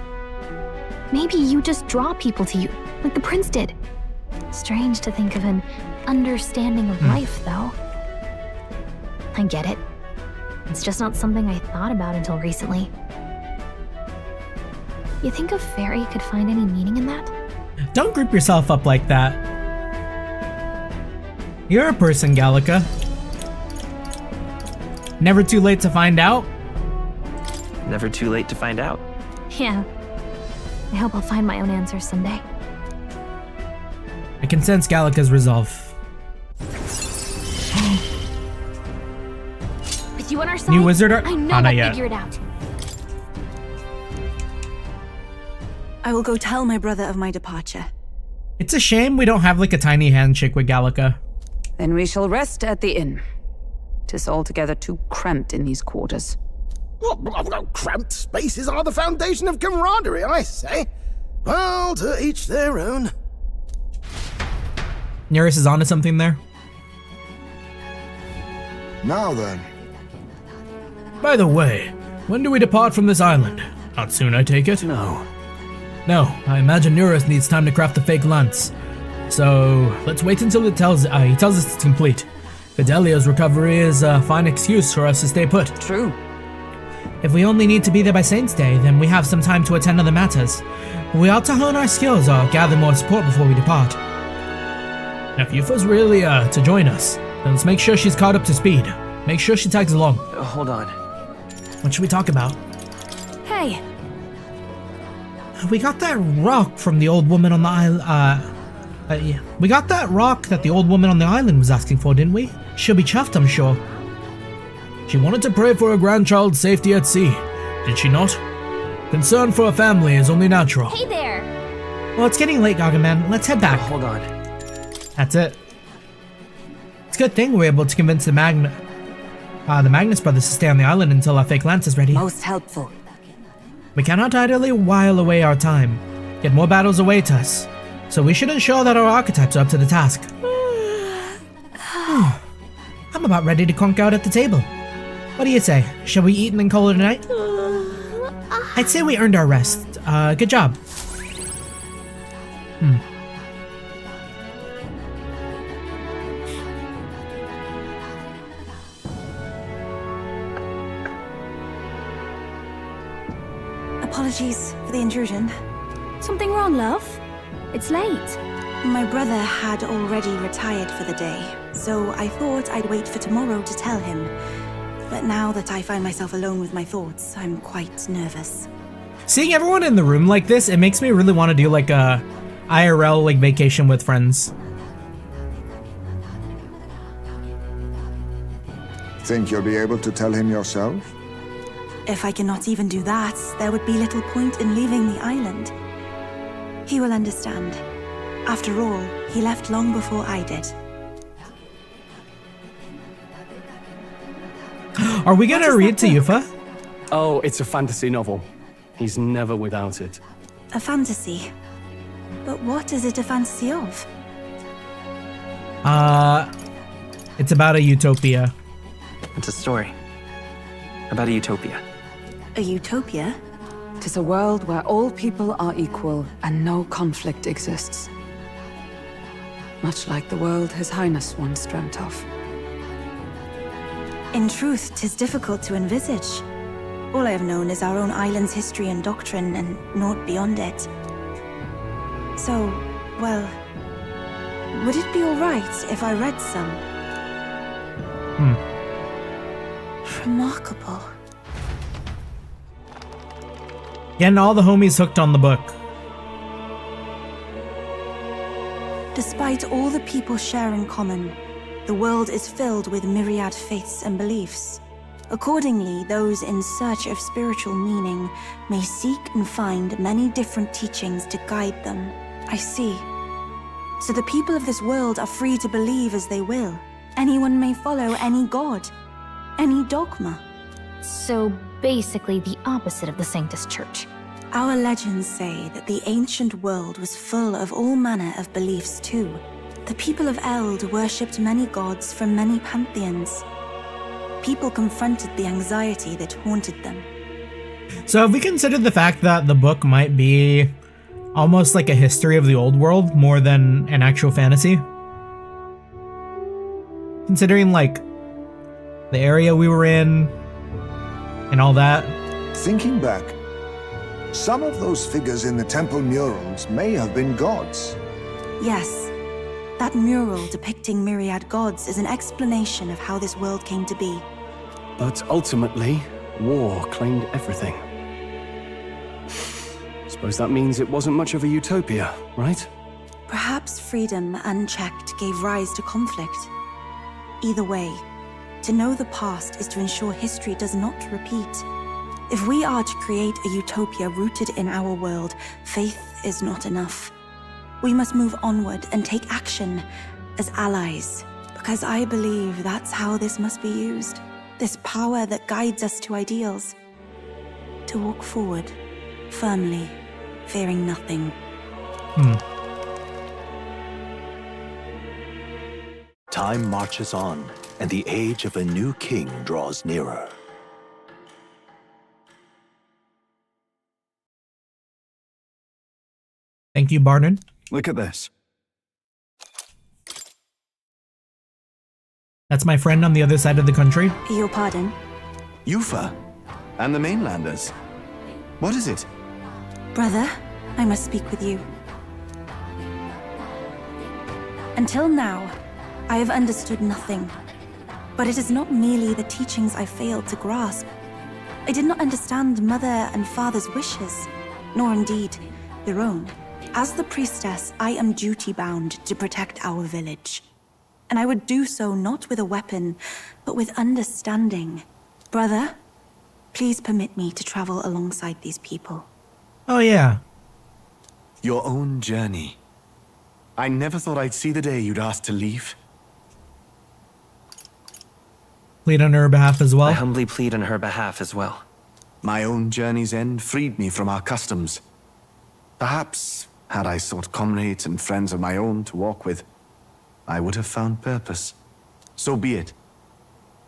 Maybe you just draw people to you, like the prince did. Strange to think of an understanding of life, though. I get it. It's just not something I thought about until recently. You think a fairy could find any meaning in that? Don't group yourself up like that. You're a person, Gallica. Never too late to find out. Never too late to find out. Yeah. I hope I'll find my own answers someday. I can sense Gallica's resolve. With you on our side, New wizard I know not I'll yet. figure it out. I will go tell my brother of my departure. It's a shame we don't have like a tiny handshake with Gallica. Then we shall rest at the inn. 'Tis altogether too cramped in these quarters. Cramped spaces are the foundation of camaraderie, I say. Well, to each their own. Nearest is onto something there. Now then. By the way, when do we depart from this island? Not soon, I take it? No. No, I imagine Neuros needs time to craft the fake lance. So, let's wait until he tells us it's complete. Fidelia's recovery is a fine excuse for us to stay put. True. If we only need to be there by Saint's Day, then we have some time to attend other matters. We ought to hone our skills or gather more support before we depart. Now, if Yufa's really to join us, then let's make sure she's caught up to speed. Make sure she tags along. Hold on. What should we talk about? Hey, We got that rock from the old woman on the island. Yeah. We got that rock that the old woman on the island was asking for, didn't we? She'll be chuffed, I'm sure. She wanted to pray for her grandchild's safety at sea, did she not? Concern for her family is only natural. Hey there! Well, it's getting late, Gargaman. Let's head back. Hold on. That's it. It's a good thing we're able to convince the Magnus brothers to stay on the island until our fake lance is ready. Most helpful. We cannot idly while away our time, yet more battles await us, so we should ensure that our archetypes are up to the task. I'm about ready to conk out at the table. What do you say? Shall we eat and then call it a night? I'd say we earned our rest. Good job. Apologies for the intrusion. Something wrong, love? It's late. My brother had already retired for the day, so I thought I'd wait for tomorrow to tell him. But now that I find myself alone with my thoughts, I'm quite nervous. Seeing everyone in the room like this, it makes me really want to do like a IRL like vacation with friends. Think you'll be able to tell him yourself? If I cannot even do that, there would be little point in leaving the island. He will understand. After all, he left long before I did. Are we gonna read to Yufa? Oh, it's a fantasy novel. He's never without it. A fantasy? But what is it a fantasy of? It's about a utopia. It's a story about a utopia. A utopia? 'Tis a world where all people are equal and no conflict exists. Much like the world His Highness once dreamt of. In truth, 'tis difficult to envisage. All I have known is our own island's history and doctrine, and naught beyond it. So, well, would it be alright if I read some? Remarkable. Getting all the homies hooked on the book. Despite all the people share in common, the world is filled with myriad faiths and beliefs. Accordingly, those in search of spiritual meaning may seek and find many different teachings to guide them. I see. So the people of this world are free to believe as they will. Anyone may follow any god, any dogma. So basically the opposite of the Sanctus Church. Our legends say that the ancient world was full of all manner of beliefs too. The people of Eld worshipped many gods from many pantheons. People confronted the anxiety that haunted them. So have we considered the fact that the book might be almost like a history of the old world more than an actual fantasy? Considering like the area we were in and all that. Thinking back, some of those figures in the temple murals may have been gods. Yes, that mural depicting myriad gods is an explanation of how this world came to be. But ultimately, war claimed everything. Suppose that means it wasn't much of a utopia, right? Perhaps freedom unchecked gave rise to conflict. Either way, to know the past is to ensure history does not repeat. If we are to create a utopia rooted in our world, faith is not enough. We must move onward and take action as allies, because I believe that's how this must be used. This power that guides us to ideals. To walk forward, firmly, fearing nothing. Time marches on, and the age of a new king draws nearer. Thank you, Barnard. Look at this. That's my friend on the other side of the country. Your pardon? Yufa, and the mainlanders. What is it? Brother, I must speak with you. Until now, I have understood nothing. But it is not merely the teachings I failed to grasp. I did not understand Mother and Father's wishes, nor indeed their own. As the priestess, I am duty-bound to protect our village. And I would do so not with a weapon, but with understanding. Brother, please permit me to travel alongside these people. Oh yeah. Your own journey. I never thought I'd see the day you'd ask to leave. Plead on her behalf as well. I humbly plead on her behalf as well. My own journey's end freed me from our customs. Perhaps, had I sought comrades and friends of my own to walk with, I would have found purpose. So be it.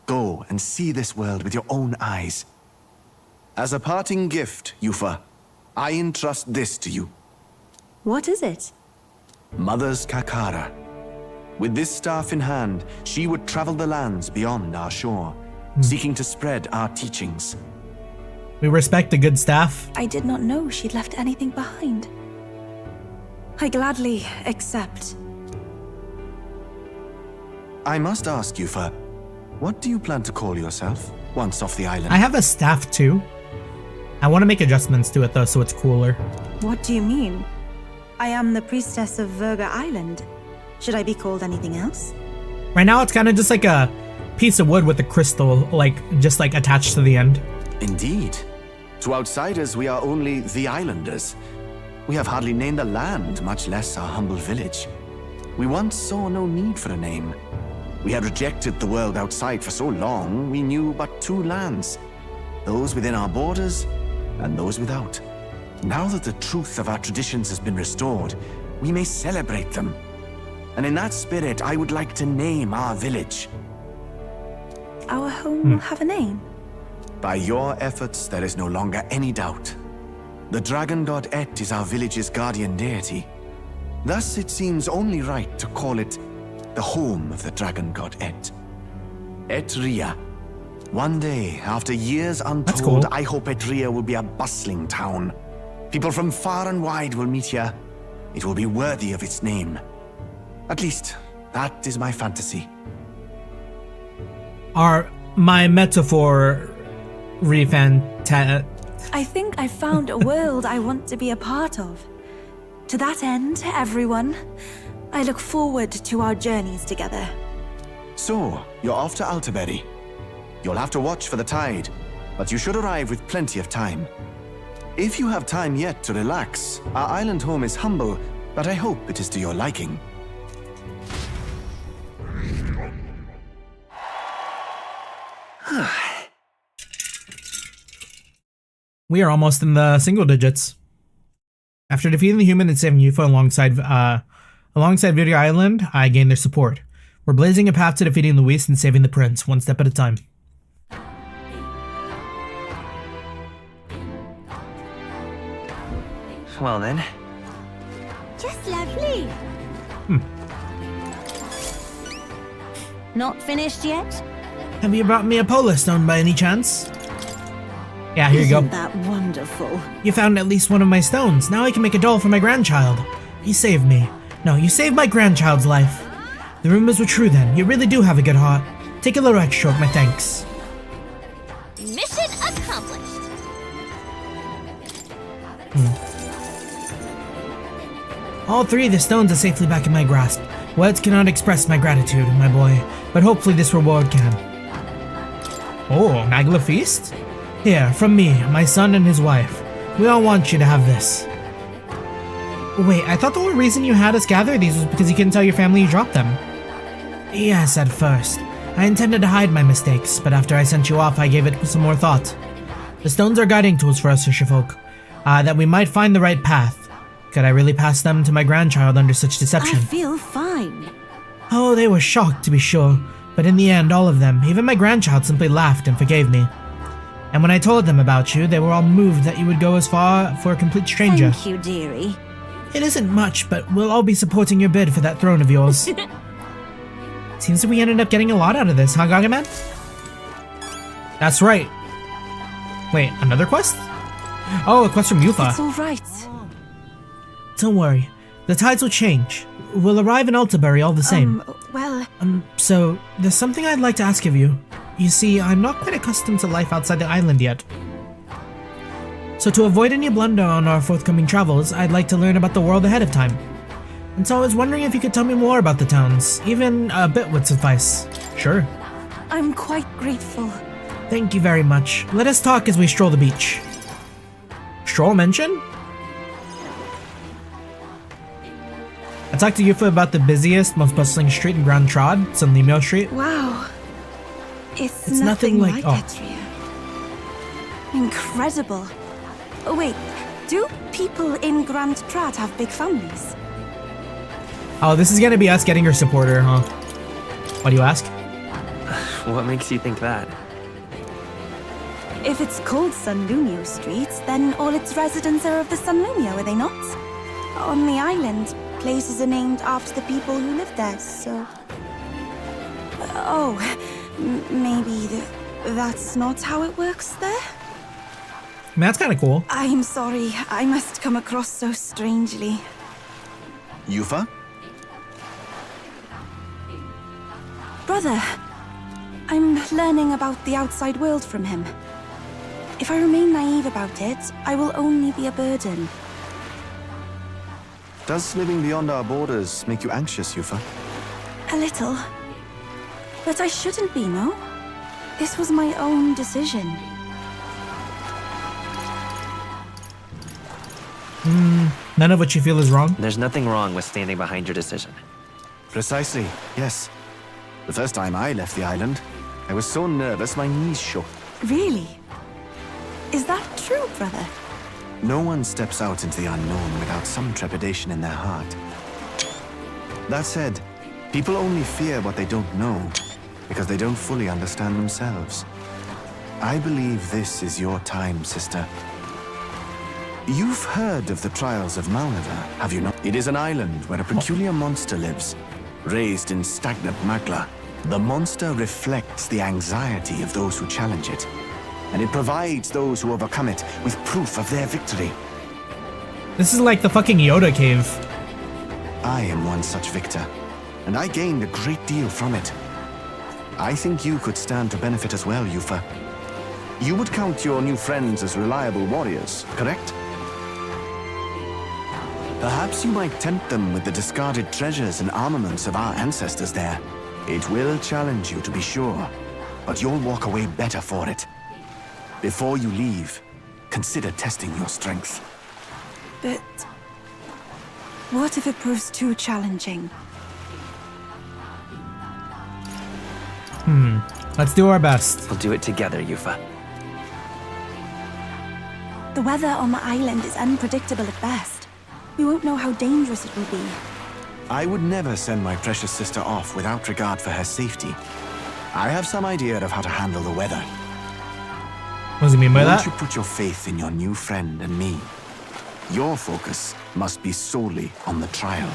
Go and see this world with your own eyes. As a parting gift, Yufa, I entrust this to you. What is it? Mother's Kakara. With this staff in hand, she would travel the lands beyond our shore, seeking to spread our teachings. We respect the good staff. I did not know she'd left anything behind. I gladly accept. I must ask, Yufa, what do you plan to call yourself once off the island? I have a staff too. I want to make adjustments to it though, so it's cooler. What do you mean? I am the priestess of Verga Island. Should I be called anything else? Right now, it's kind of just like a piece of wood with a crystal, just attached to the end. Indeed. To outsiders, we are only the islanders. We have hardly named the land, much less our humble village. We once saw no need for a name. We had rejected the world outside for so long, we knew but two lands. Those within our borders, and those without. Now that the truth of our traditions has been restored, we may celebrate them. And in that spirit, I would like to name our village. Our home will have a name. By your efforts, there is no longer any doubt. The dragon god Et is our village's guardian deity. Thus, it seems only right to call it the home of the dragon god Et. Etria. One day, after years untold, I hope Etria will be a bustling town. People from far and wide will meet here. It will be worthy of its name. At least, that is my fantasy. My metaphor I think I found a world I want to be a part of. To that end, everyone, I look forward to our journeys together. So, you're off to Altaberry. You'll have to watch for the tide, but you should arrive with plenty of time. If you have time yet to relax, our island home is humble, but I hope it is to your liking. We are almost in the single digits. After defeating the human and saving Yufa alongside Video Island, I gained their support. We're blazing a path to defeating Luis and saving the prince, one step at a time. Well then. Just lovely. Not finished yet? Have you brought me a Polar Stone by any chance? Yeah, here you go. Isn't that wonderful? You found at least one of my stones. Now I can make a doll for my grandchild. You saved me. No, you saved my grandchild's life. The rumors were true then. You really do have a good heart. Take a little extra of my thanks. Mission accomplished. All three of the stones are safely back in my grasp. Words cannot express my gratitude, my boy, but hopefully this reward can. Oh, Magla Feast? Here, from me, my son and his wife. We all want you to have this. Wait, I thought the whole reason you had us gather these was because you couldn't tell your family you dropped them. Yes, at first. I intended to hide my mistakes, but after I sent you off, I gave it some more thought. The stones are guiding tools for us fisherfolk, that we might find the right path. Could I really pass them to my grandchild under such deception? I feel fine. Oh, they were shocked to be sure, but in the end, all of them, even my grandchild, simply laughed and forgave me. And when I told them about you, they were all moved that you would go as far for a complete stranger. Thank you, dearie. It isn't much, but we'll all be supporting your bid for that throne of yours. Seems that we ended up getting a lot out of this, huh, Gargamel? That's right. Wait, another quest? Oh, a quest from Yufa. It's all right. Don't worry. The tides will change. We'll arrive in Altaberry all the same. So, there's something I'd like to ask of you. You see, I'm not quite accustomed to life outside the island yet. So to avoid any blunder on our forthcoming travels, I'd like to learn about the world ahead of time. And so I was wondering if you could tell me more about the towns. Even a bit would suffice. Sure. I'm quite grateful. Thank you very much. Let us talk as we stroll the beach. Stroll mention? I talked to Yufa about the busiest, most bustling street in Grand Trod, Sunlimio Street. Wow. It's nothing like Etria. Incredible. Oh, wait, do people in Grand Trad have big families? Oh, this is gonna be us getting your supporter, huh? Why do you ask? What makes you think that? If it's called Sunlumio Street, then all its residents are of the Sunlumio, are they not? On the island, places are named after the people who live there, so... Oh, maybe that's not how it works there? I mean, that's kind of cool. I'm sorry, I must come across so strangely. Yufa? Brother, I'm learning about the outside world from him. If I remain naive about it, I will only be a burden. Does living beyond our borders make you anxious, Yufa? A little. But I shouldn't be, no? This was my own decision. None of what you feel is wrong? There's nothing wrong with standing behind your decision. Precisely, yes. The first time I left the island, I was so nervous my knees shook. Really? Is that true, brother? No one steps out into the unknown without some trepidation in their heart. That said, people only fear what they don't know, because they don't fully understand themselves. I believe this is your time, sister. You've heard of the trials of Maunada, have you not? It is an island where a peculiar monster lives, raised in stagnant magma. The monster reflects the anxiety of those who challenge it, and it provides those who overcome it with proof of their victory. This is like the fucking Yoda cave. I am one such victor, and I gained a great deal from it. I think you could stand to benefit as well, Yufa. You would count your new friends as reliable warriors, correct? Perhaps you might tempt them with the discarded treasures and armaments of our ancestors there. It will challenge you, to be sure, but you'll walk away better for it. Before you leave, consider testing your strength. But... what if it proves too challenging? Let's do our best. We'll do it together, Yufa. The weather on the island is unpredictable at best. We won't know how dangerous it will be. I would never send my precious sister off without regard for her safety. I have some idea of how to handle the weather. What does he mean by that? Won't you put your faith in your new friend and me? Your focus must be solely on the trial.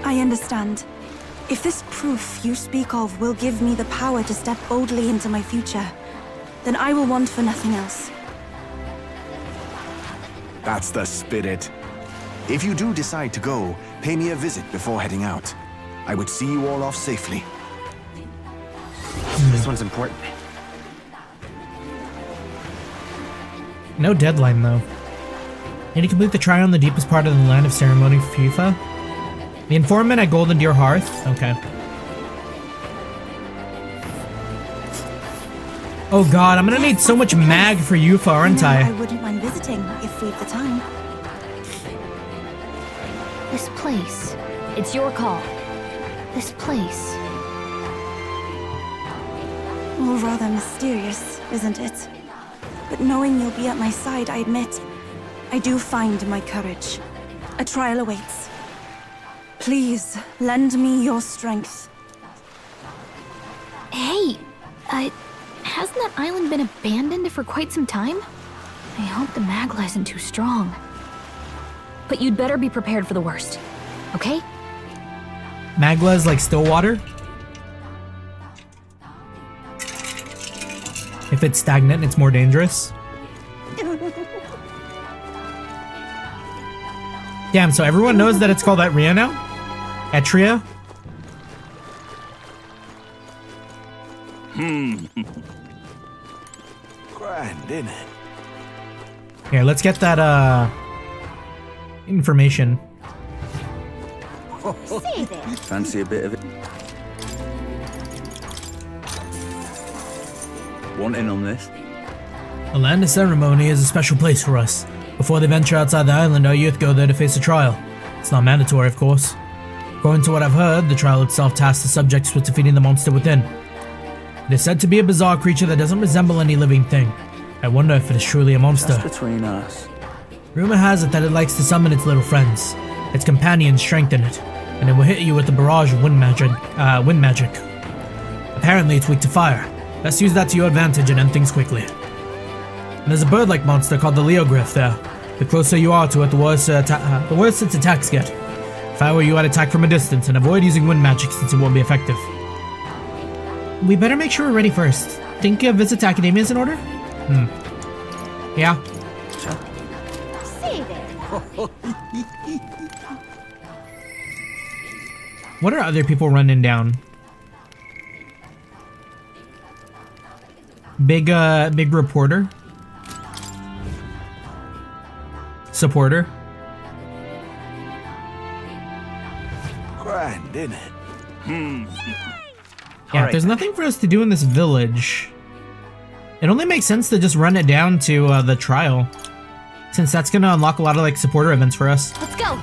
I understand. If this proof you speak of will give me the power to step boldly into my future, then I will want for nothing else. That's the spirit. If you do decide to go, pay me a visit before heading out. I would see you all off safely. This one's important. No deadline, though. Need to complete the trial in the deepest part of the land of ceremony for Yufa. The informant at Golden Deer Hearth? Okay. Oh god, I'm gonna need so much mag for Yufa, aren't I? I wouldn't mind visiting if we've the time. This place. It's your call. This place. All rather mysterious, isn't it? But knowing you'll be at my side, I admit, I do find my courage. A trial awaits. Please, lend me your strength. Hey, hasn't that island been abandoned for quite some time? I hope the magla isn't too strong. But you'd better be prepared for the worst, okay? Magla is like still water? If it's stagnant, it's more dangerous. Damn, so everyone knows that it's called Etria now? Etria? Grand, isn't it? Here, let's get that, information. Say there. Fancy a bit of it? Want in on this? The land of ceremony is a special place for us. Before they venture outside the island, our youth go there to face a trial. It's not mandatory, of course. According to what I've heard, the trial itself tasks the subjects with defeating the monster within. It is said to be a bizarre creature that doesn't resemble any living thing. I wonder if it is truly a monster. That's between us. Rumor has it that it likes to summon its little friends. Its companions strengthen it. and it will hit you with a barrage of wind magic. Apparently it's weak to fire. Let's use that to your advantage and end things quickly. And there's a bird-like monster called the Leogryph there. The closer you are to it, the worse its attacks get. If I were you, I'd attack from a distance and avoid using wind magic since it won't be effective. We better make sure we're ready first. Think a visit to Academia is in order? Yeah. Say there. What are other people running down? Big reporter. Supporter. Grand, innit? Yeah, if there's nothing for us to do in this village, it only makes sense to just run it down to the trial, since that's gonna unlock a lot of like supporter events for us. Let's go.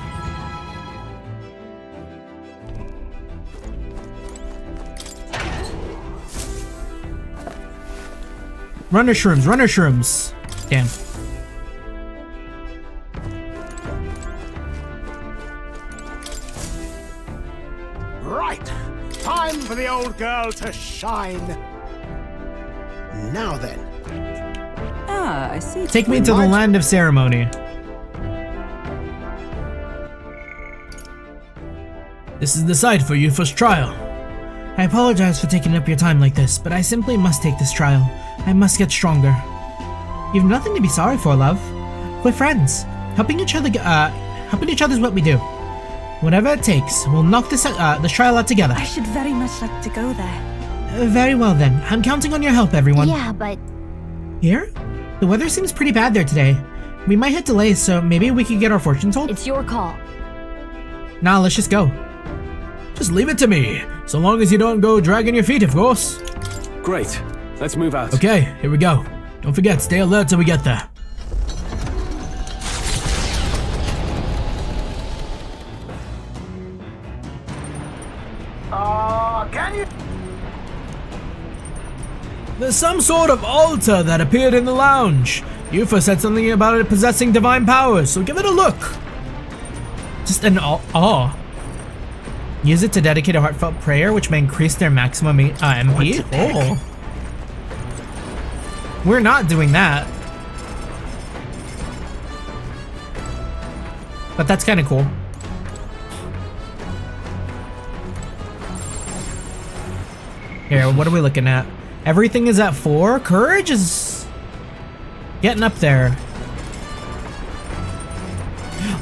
Runner shrooms. Damn. Right. Time for the old girl to shine. Now then. Ah, I see. Take me to the land of ceremony. This is the site for Yufa's trial. I apologize for taking up your time like this, but I simply must take this trial. I must get stronger. You've nothing to be sorry for, love. We're friends. Helping each other is what we do. Whatever it takes, we'll knock this trial out together. I should very much like to go there. Very well then. I'm counting on your help, everyone. Yeah, but... Here? The weather seems pretty bad there today. We might hit delays, so maybe we could get our fortune told? It's your call. Nah, let's just go. Just leave it to me. So long as you don't go dragging your feet, of course. Great. Let's move out. Okay, here we go. Don't forget, stay alert till we get there. Can you? There's some sort of altar that appeared in the lounge. Yufa said something about it possessing divine powers, so give it a look. Just an awe. Use it to dedicate a heartfelt prayer, which may increase their maximum MP. Oh. We're not doing that. But that's kind of cool. Here, what are we looking at? Everything is at 4. Courage is getting up there.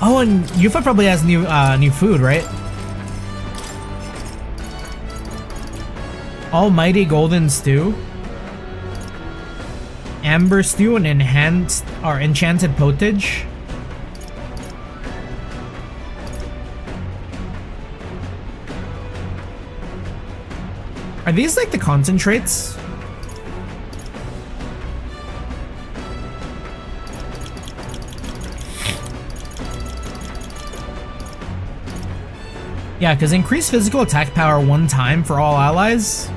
Oh, and Yufa probably has new food, right? Almighty Golden Stew, Amber Stew, and enhanced or enchanted potage. Are these like the concentrates? Yeah, because increase physical attack power 1 time for all allies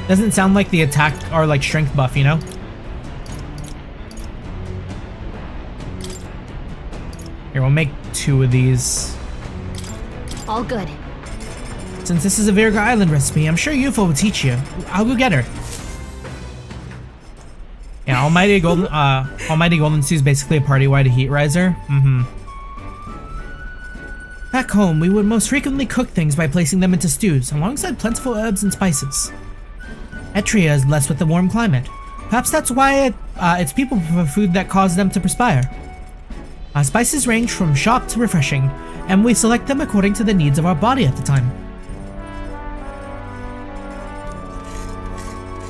doesn't sound like the attack or like strength buff, you know? Here, we'll make 2 of these. All good. Since this is a Virga Island recipe, I'm sure Yufa will teach you. I'll go get her. Yeah, Almighty Golden Stew is basically a party-wide heat riser. Back home, we would most frequently cook things by placing them into stews, alongside plentiful herbs and spices. Etria is blessed with a warm climate. Perhaps that's why its people prefer food that causes them to perspire. Spices range from sharp to refreshing, and we select them according to the needs of our body at the time.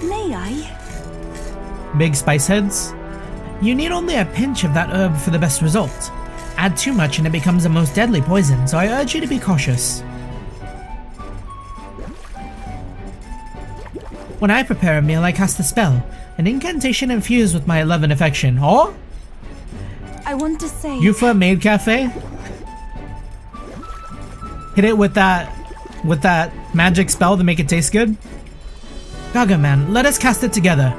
May I? Big spice heads? You need only a pinch of that herb for the best result. Add too much and it becomes a most deadly poison, so I urge you to be cautious. When I prepare a meal, I cast a spell, an incantation infused with my 11 affection. Oh? I want to say... Yufa Maid Cafe? Hit it with that magic spell to make it taste good? Gaga man, let us cast it together.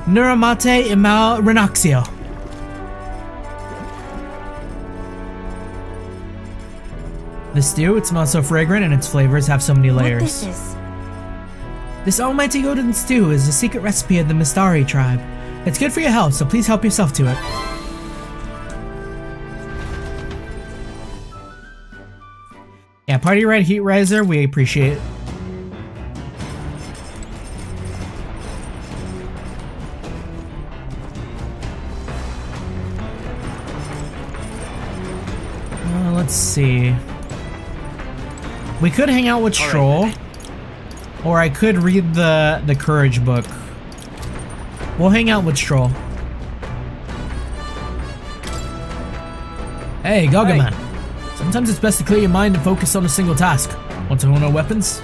Nuramate Imal Renaxio. The stew, it smells so fragrant and its flavors have so many layers. What this is? This almighty golden stew is a secret recipe of the Mistari tribe. It's good for your health, so please help yourself to it. Yeah, party red heat riser, we appreciate it. Let's see. We could hang out with Stroll, or I could read the Courage book. We'll hang out with Stroll. Hey, Gargaman. Sometimes it's best to clear your mind and focus on a single task. Want to hone our weapons?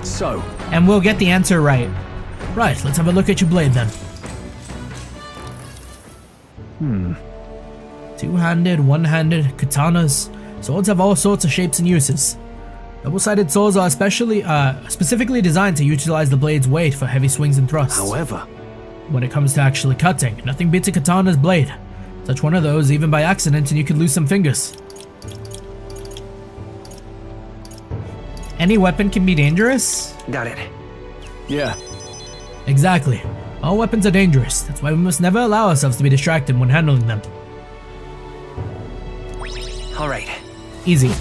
So. And we'll get the answer right. Right, let's have a look at your blade then. Two-handed, one-handed, katanas. Swords have all sorts of shapes and uses. Double-sided swords are specifically designed to utilize the blade's weight for heavy swings and thrusts. However, when it comes to actually cutting, nothing beats a katana's blade. Touch one of those even by accident and you could lose some fingers. Any weapon can be dangerous? Got it. Yeah. Exactly. All weapons are dangerous. That's why we must never allow ourselves to be distracted when handling them. All right. Easy.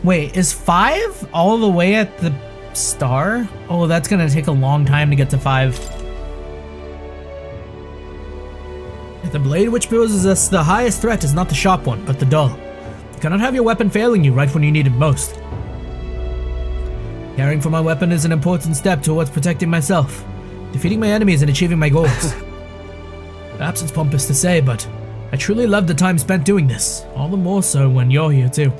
Wait, is 5 all the way at the star? Oh, that's gonna take a long time to get to 5. The blade which poses us the highest threat is not the sharp one, but the dull. You cannot have your weapon failing you right when you need it most. Caring for my weapon is an important step towards protecting myself, defeating my enemies and achieving my goals. Perhaps it's pompous to say, but I truly love the time spent doing this, all the more so when you're here too.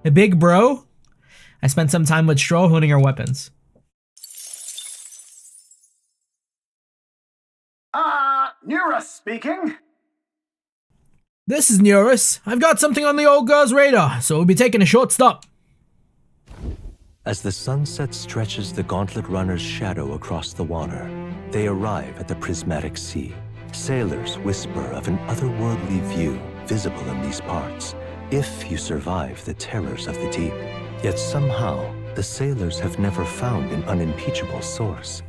A big bro? I spent some time with Stroll honing our weapons. Nura speaking. This is Neurus. I've got something on the old girl's radar, so we'll be taking a short stop. As the sunset stretches the gauntlet runner's shadow across the water, they arrive at the prismatic sea. Sailors whisper of an otherworldly view visible in these parts, if you survive the terrors of the deep. Yet somehow, the sailors have never found an unimpeachable source,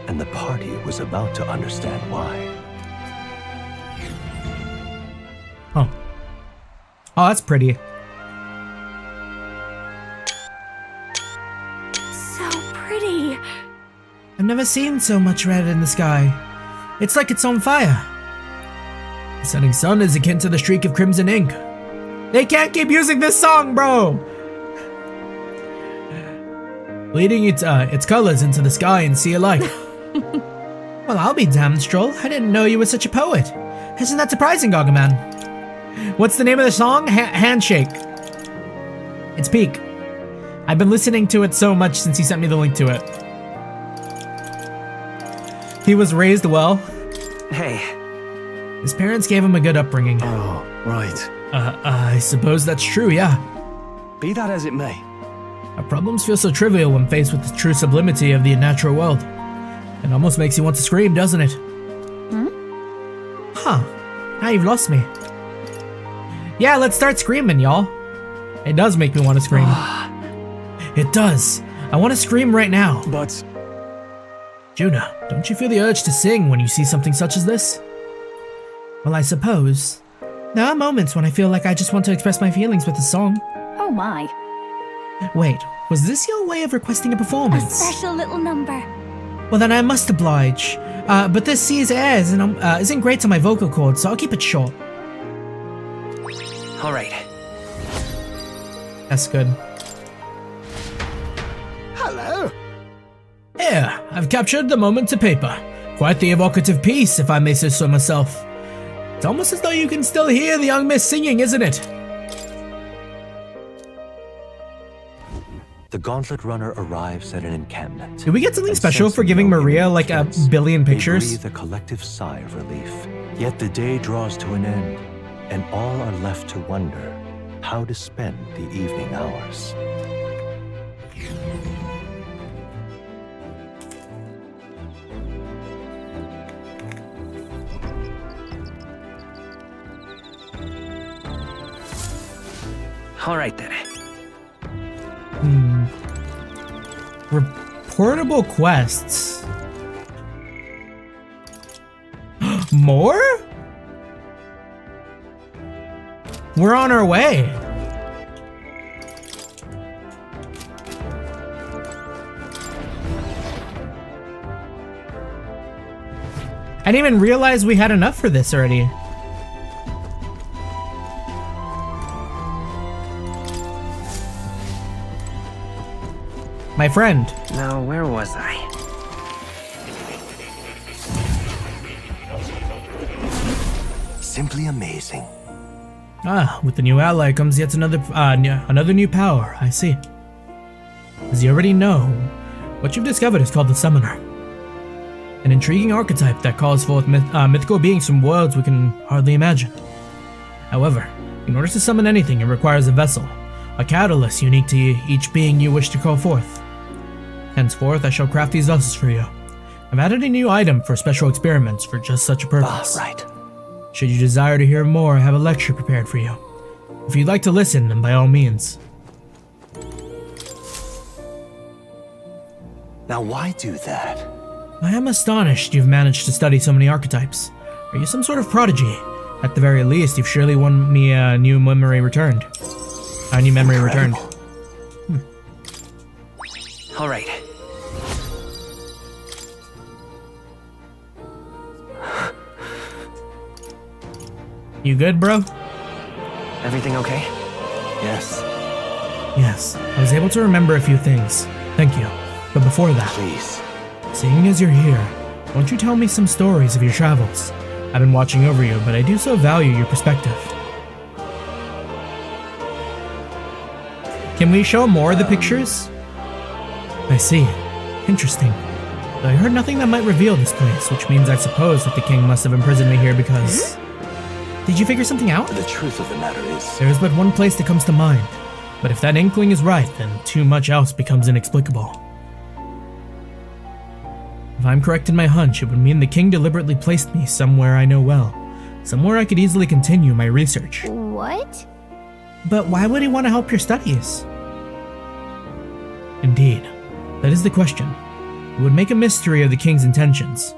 and the party was about to understand why. Oh. Oh, that's pretty. So pretty. I've never seen so much red in the sky. It's like it's on fire. The setting sun is akin to the streak of crimson ink. They can't keep using this song, bro! Bleeding its colors into the sky and sea alike. Well, I'll be damned, Stroll. I didn't know you were such a poet. Isn't that surprising, Gargaman? What's the name of the song? Handshake. It's Peak. I've been listening to it so much since he sent me the link to it. He was raised well. Hey. His parents gave him a good upbringing. Oh, right. I suppose that's true, yeah. Be that as it may. Our problems feel so trivial when faced with the true sublimity of the natural world. It almost makes you want to scream, doesn't it? Huh. Now you've lost me. Yeah, let's start screaming, y'all. It does make me want to scream. It does. I want to scream right now. But... Juna, don't you feel the urge to sing when you see something such as this? Well, I suppose. There are moments when I feel like I just want to express my feelings with a song. Oh my. Wait, was this your way of requesting a performance? A special little number. Well, then I must oblige. But this C's airs isn't great on my vocal cords, so I'll keep it short. All right. That's good. Hello. Here, I've captured the moment to paper. Quite the evocative piece, if I may say so myself. It's almost as though you can still hear the young miss singing, isn't it? The gauntlet runner arrives at an encampment. Did we get something special for giving Maria like a billion pictures? They breathe a collective sigh of relief. Yet the day draws to an end, and all are left to wonder how to spend the evening hours. All right then. Reportable quests. More? We're on our way. I didn't even realize we had enough for this already. My friend. Now, where was I? Simply amazing. Ah, with the new ally comes yet another new power, I see. As you already know, what you've discovered is called the Summoner. An intriguing archetype that calls forth mythical beings from worlds we can hardly imagine. However, in order to summon anything, it requires a vessel, a catalyst unique to each being you wish to call forth. Henceforth, I shall craft these vessels for you. I've added a new item for special experiments for just such a purpose. Right. Should you desire to hear more, I have a lecture prepared for you. If you'd like to listen, then by all means. Now why do that? I am astonished you've managed to study so many archetypes. Are you some sort of prodigy? At the very least, you've surely won me a new memory returned. A new memory returned. All right. You good, bro? Everything okay? Yes. Yes, I was able to remember a few things. Thank you. But before that, please. Seeing as you're here, won't you tell me some stories of your travels? I've been watching over you, but I do so value your perspective. Can we show more of the pictures? I see. Interesting. Though I heard nothing that might reveal this place, which means I suppose that the king must have imprisoned me here because... Did you figure something out? The truth of the matter is... There is but one place that comes to mind. But if that inkling is right, then too much else becomes inexplicable. If I'm correct in my hunch, it would mean the king deliberately placed me somewhere I know well. Somewhere I could easily continue my research. What? But why would he want to help your studies? Indeed, that is the question. It would make a mystery of the king's intentions.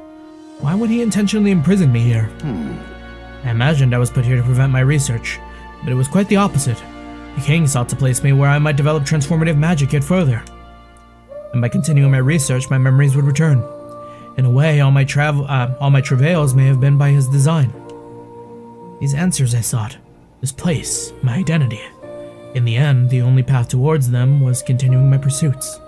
Why would he intentionally imprison me here? I imagined I was put here to prevent my research, but it was quite the opposite. The king sought to place me where I might develop transformative magic yet further. And by continuing my research, my memories would return. In a way, all my travails may have been by his design. These answers I sought, this place, my identity. In the end, the only path towards them was continuing my pursuits.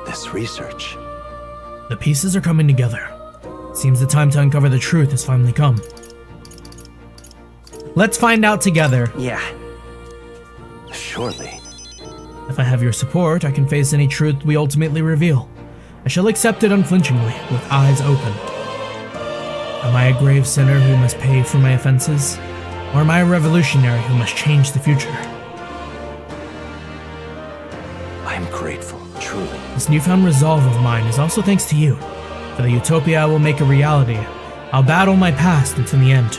This research. The pieces are coming together. Seems the time to uncover the truth has finally come. Let's find out together. Yeah. Surely. If I have your support, I can face any truth we ultimately reveal. I shall accept it unflinchingly, with eyes open. Am I a grave sinner who must pay for my offenses? Or am I a revolutionary who must change the future? I am grateful, truly. This newfound resolve of mine is also thanks to you. For the utopia I will make a reality, I'll battle my past until the end.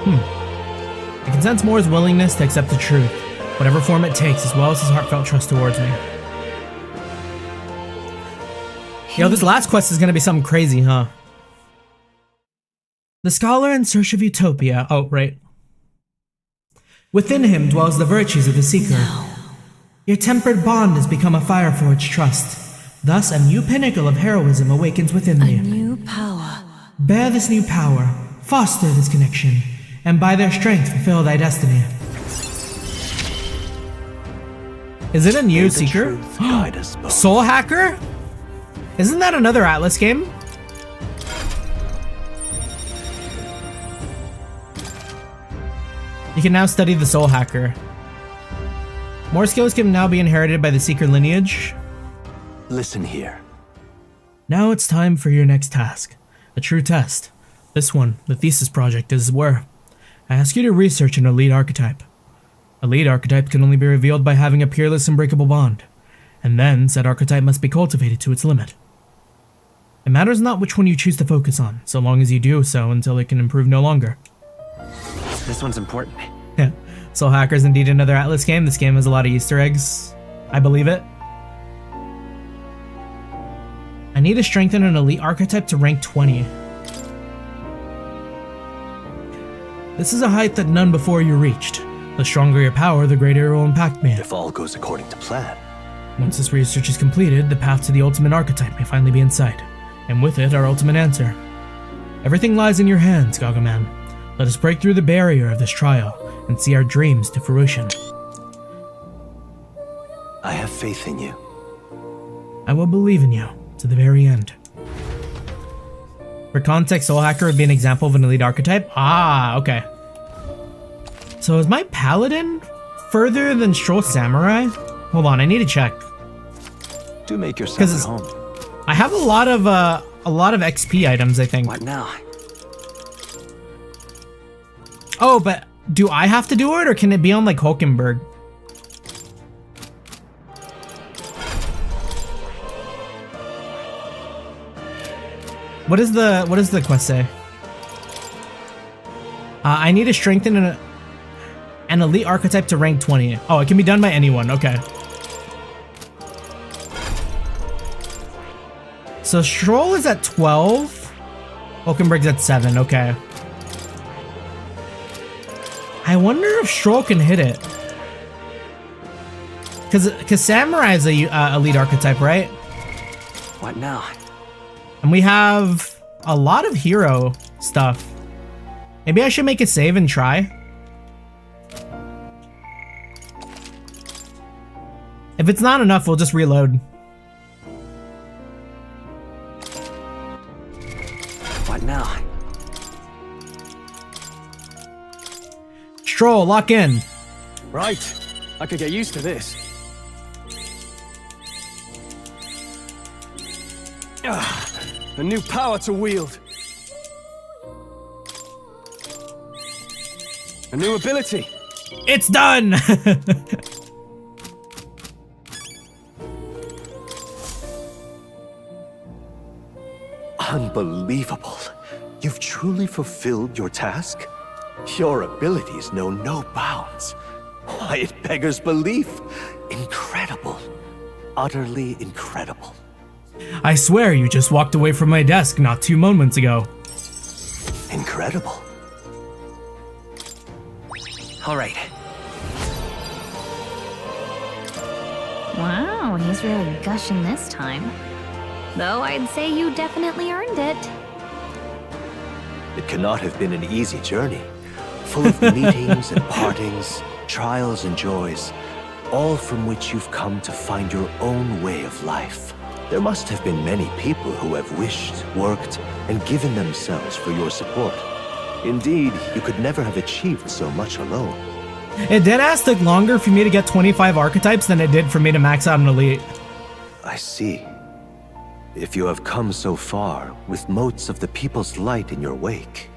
I can sense Moore's willingness to accept the truth, whatever form it takes, as well as his heartfelt trust towards me. Yo, this last quest is gonna be something crazy, huh? The scholar in search of utopia. Oh, right. Within him dwells the virtues of the seeker. Your tempered bond has become a fire-forged trust. Thus, a new pinnacle of heroism awakens within me. A new power. Bear this new power, foster this connection, and by their strength fulfill thy destiny. Is it a new seeker? Soul Hacker? Isn't that another Atlas game? You can now study the Soul Hacker. More skills can now be inherited by the Seeker lineage. Listen here. Now it's time for your next task. A true test. This one, the thesis project, as it were. I ask you to research an elite archetype. A lead archetype can only be revealed by having a peerless, unbreakable bond. And then, said archetype must be cultivated to its limit. It matters not which one you choose to focus on, so long as you do so until it can improve no longer. This one's important. Yeah. Soul Hacker is indeed another Atlas game. This game has a lot of Easter eggs. I believe it. I need to strengthen an elite archetype to rank 20. This is a height that none before you reached. The stronger your power, the greater it will impact me. If all goes according to plan. Once this research is completed, the path to the ultimate archetype may finally be in sight, and with it, our ultimate answer. Everything lies in your hands, Gagaman. Let us break through the barrier of this trial and see our dreams to fruition. I have faith in you. I will believe in you to the very end. For context, Soul Hacker would be an example of an elite archetype. Ah, okay. So is my Paladin further than Stroll Samurai? Hold on, I need to check. Do make yourself at home. I have a lot of XP items, I think. What now? Oh, but do I have to do it, or can it be on like Hulkenberg? What does the quest say? I need to strengthen an elite archetype to rank 20. Oh, it can be done by anyone. Okay. So Stroll is at 12. Hulkenberg's at 7. Okay. I wonder if Stroll can hit it. Cause Samurai is a elite archetype, right? What now? And we have a lot of hero stuff. Maybe I should make a save and try. If it's not enough, we'll just reload. What now? Stroll, lock in. Right. I could get used to this. A new power to wield. A new ability. It's done! Unbelievable. You've truly fulfilled your task? Your abilities know no bounds. Why, it beggars belief. Incredible. Utterly incredible. I swear you just walked away from my desk not 2 moments ago. Incredible. All right. Wow, he's really gushing this time. Though I'd say you definitely earned it. It cannot have been an easy journey, full of meetings and partings, trials and joys, all from which you've come to find your own way of life. There must have been many people who have wished, worked, and given themselves for your support. Indeed, you could never have achieved so much alone. It deadass took longer for me to get 25 archetypes than it did for me to max out an elite. I see. If you have come so far, with motes of the people's light in your wake,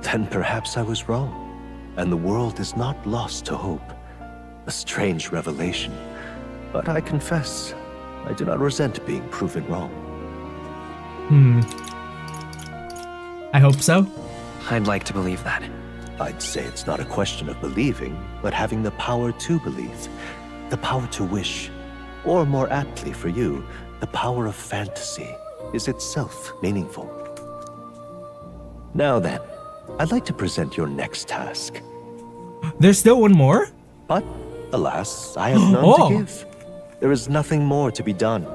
then perhaps I was wrong, and the world is not lost to hope. A strange revelation, but I confess, I do not resent being proven wrong. I hope so. I'd like to believe that. I'd say it's not a question of believing, but having the power to believe, the power to wish, or more aptly for you, the power of fantasy is itself meaningful. Now then, I'd like to present your next task. There's still one more? But, alas, I have none to give. There is nothing more to be done.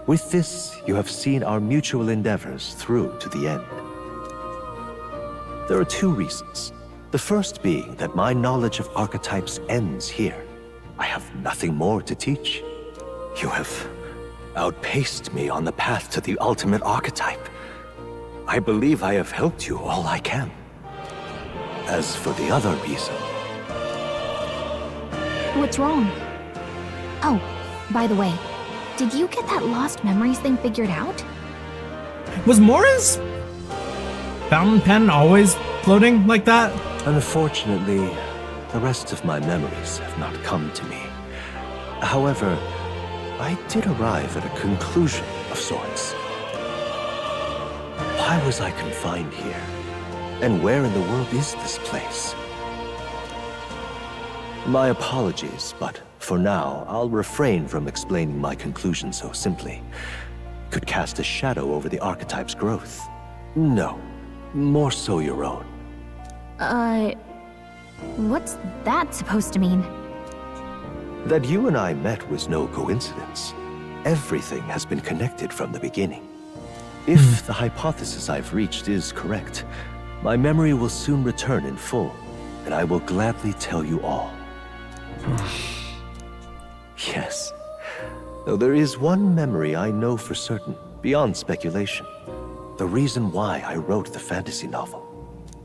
With this, you have seen our mutual endeavors through to the end. There are 2 reasons. The first being that my knowledge of archetypes ends here. I have nothing more to teach. You have outpaced me on the path to the ultimate archetype. I believe I have helped you all I can. As for the other reason... What's wrong? Oh, by the way, did you get that lost memories thing figured out? Was Mora's fountain pen always floating like that? Unfortunately, the rest of my memories have not come to me. However, I did arrive at a conclusion of sorts. Why was I confined here? And where in the world is this place? My apologies, but for now, I'll refrain from explaining my conclusion so simply. Could cast a shadow over the archetype's growth. No, more so your own. What's that supposed to mean? That you and I met was no coincidence. Everything has been connected from the beginning. If the hypothesis I've reached is correct, my memory will soon return in full, and I will gladly tell you all. Yes, though there is one memory I know for certain, beyond speculation. The reason why I wrote the fantasy novel.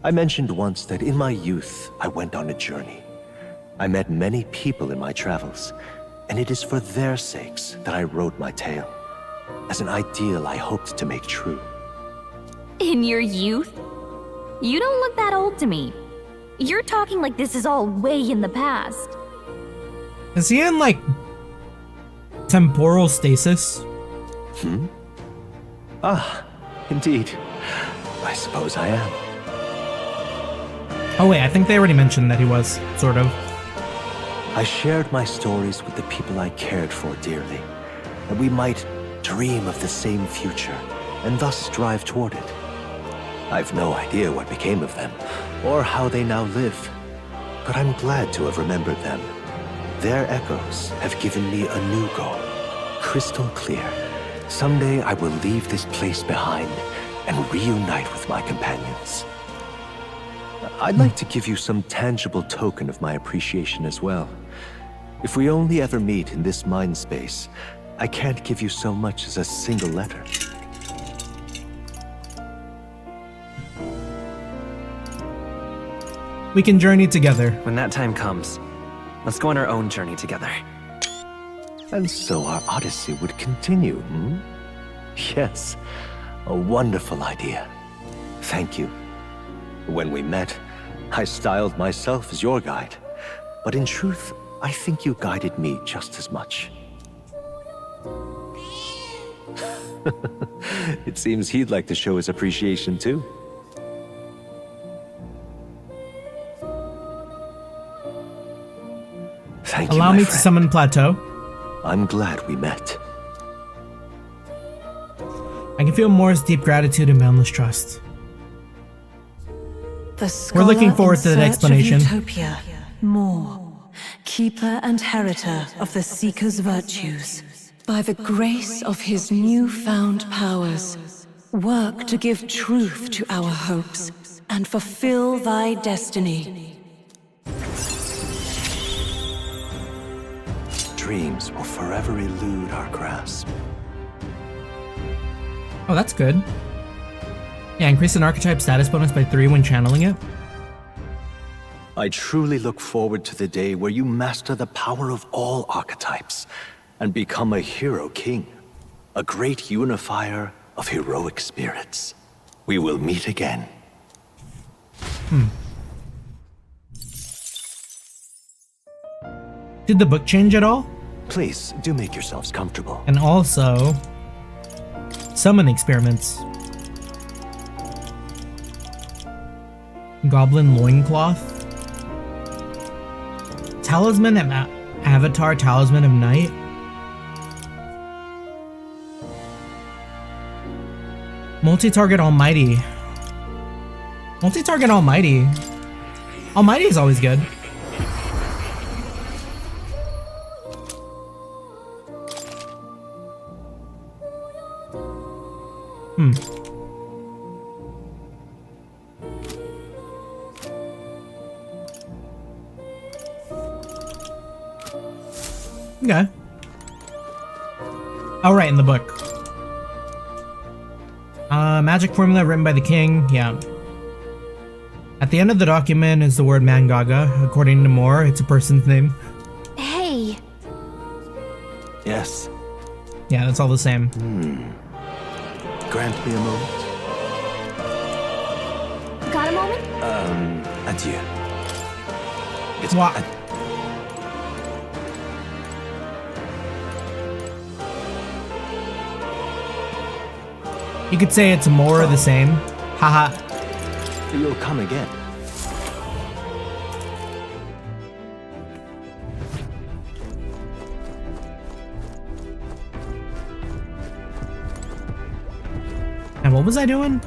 I mentioned once that in my youth, I went on a journey. I met many people in my travels, and it is for their sakes that I wrote my tale, as an ideal I hoped to make true. In your youth? You don't look that old to me. You're talking like this is all way in the past. Is he in, like, temporal stasis? Ah, indeed. I suppose I am. Oh wait, I think they already mentioned that he was, sort of. I shared my stories with the people I cared for dearly, that we might dream of the same future, and thus strive toward it. I've no idea what became of them, or how they now live, but I'm glad to have remembered them. Their echoes have given me a new goal, crystal clear. Someday I will leave this place behind and reunite with my companions. I'd like to give you some tangible token of my appreciation as well. If we only ever meet in this mind space, I can't give you so much as a single letter. We can journey together. When that time comes, let's go on our own journey together. And so our odyssey would continue, Yes, a wonderful idea. Thank you. When we met, I styled myself as your guide, but in truth, I think you guided me just as much. It seems he'd like to show his appreciation too. Thank you, Allow my me to friend. summon Plateau. I'm glad we met. I can feel Moore's deep gratitude and boundless trust. We're looking forward to that explanation. Utopia, Moore, keeper and heriter of the Seeker's virtues. By the grace of his newfound powers, work to give truth to our hopes and fulfill thy destiny. Dreams will forever elude our grasp. Oh, that's good. Yeah, increase an archetype status bonus by 3 when channeling it. I truly look forward to the day where you master the power of all archetypes and become a hero king, a great unifier of heroic spirits. We will meet again. Did the book change at all? Please, do make yourselves comfortable. And also, summon experiments. Goblin loincloth. Talisman of Avatar, Talisman of Night. Multi-target Almighty. Multi-target Almighty. Almighty is always good. Okay. Oh, right, in the book. Magic formula written by the king, yeah. At the end of the document is the word Mangaga. According to Moore, it's a person's name. Hey. Yes. Yeah, that's all the same. Grant me a moment. Got a moment? Adieu. It's what? You could say it's more of the same. Haha. You'll come again. what was I doing?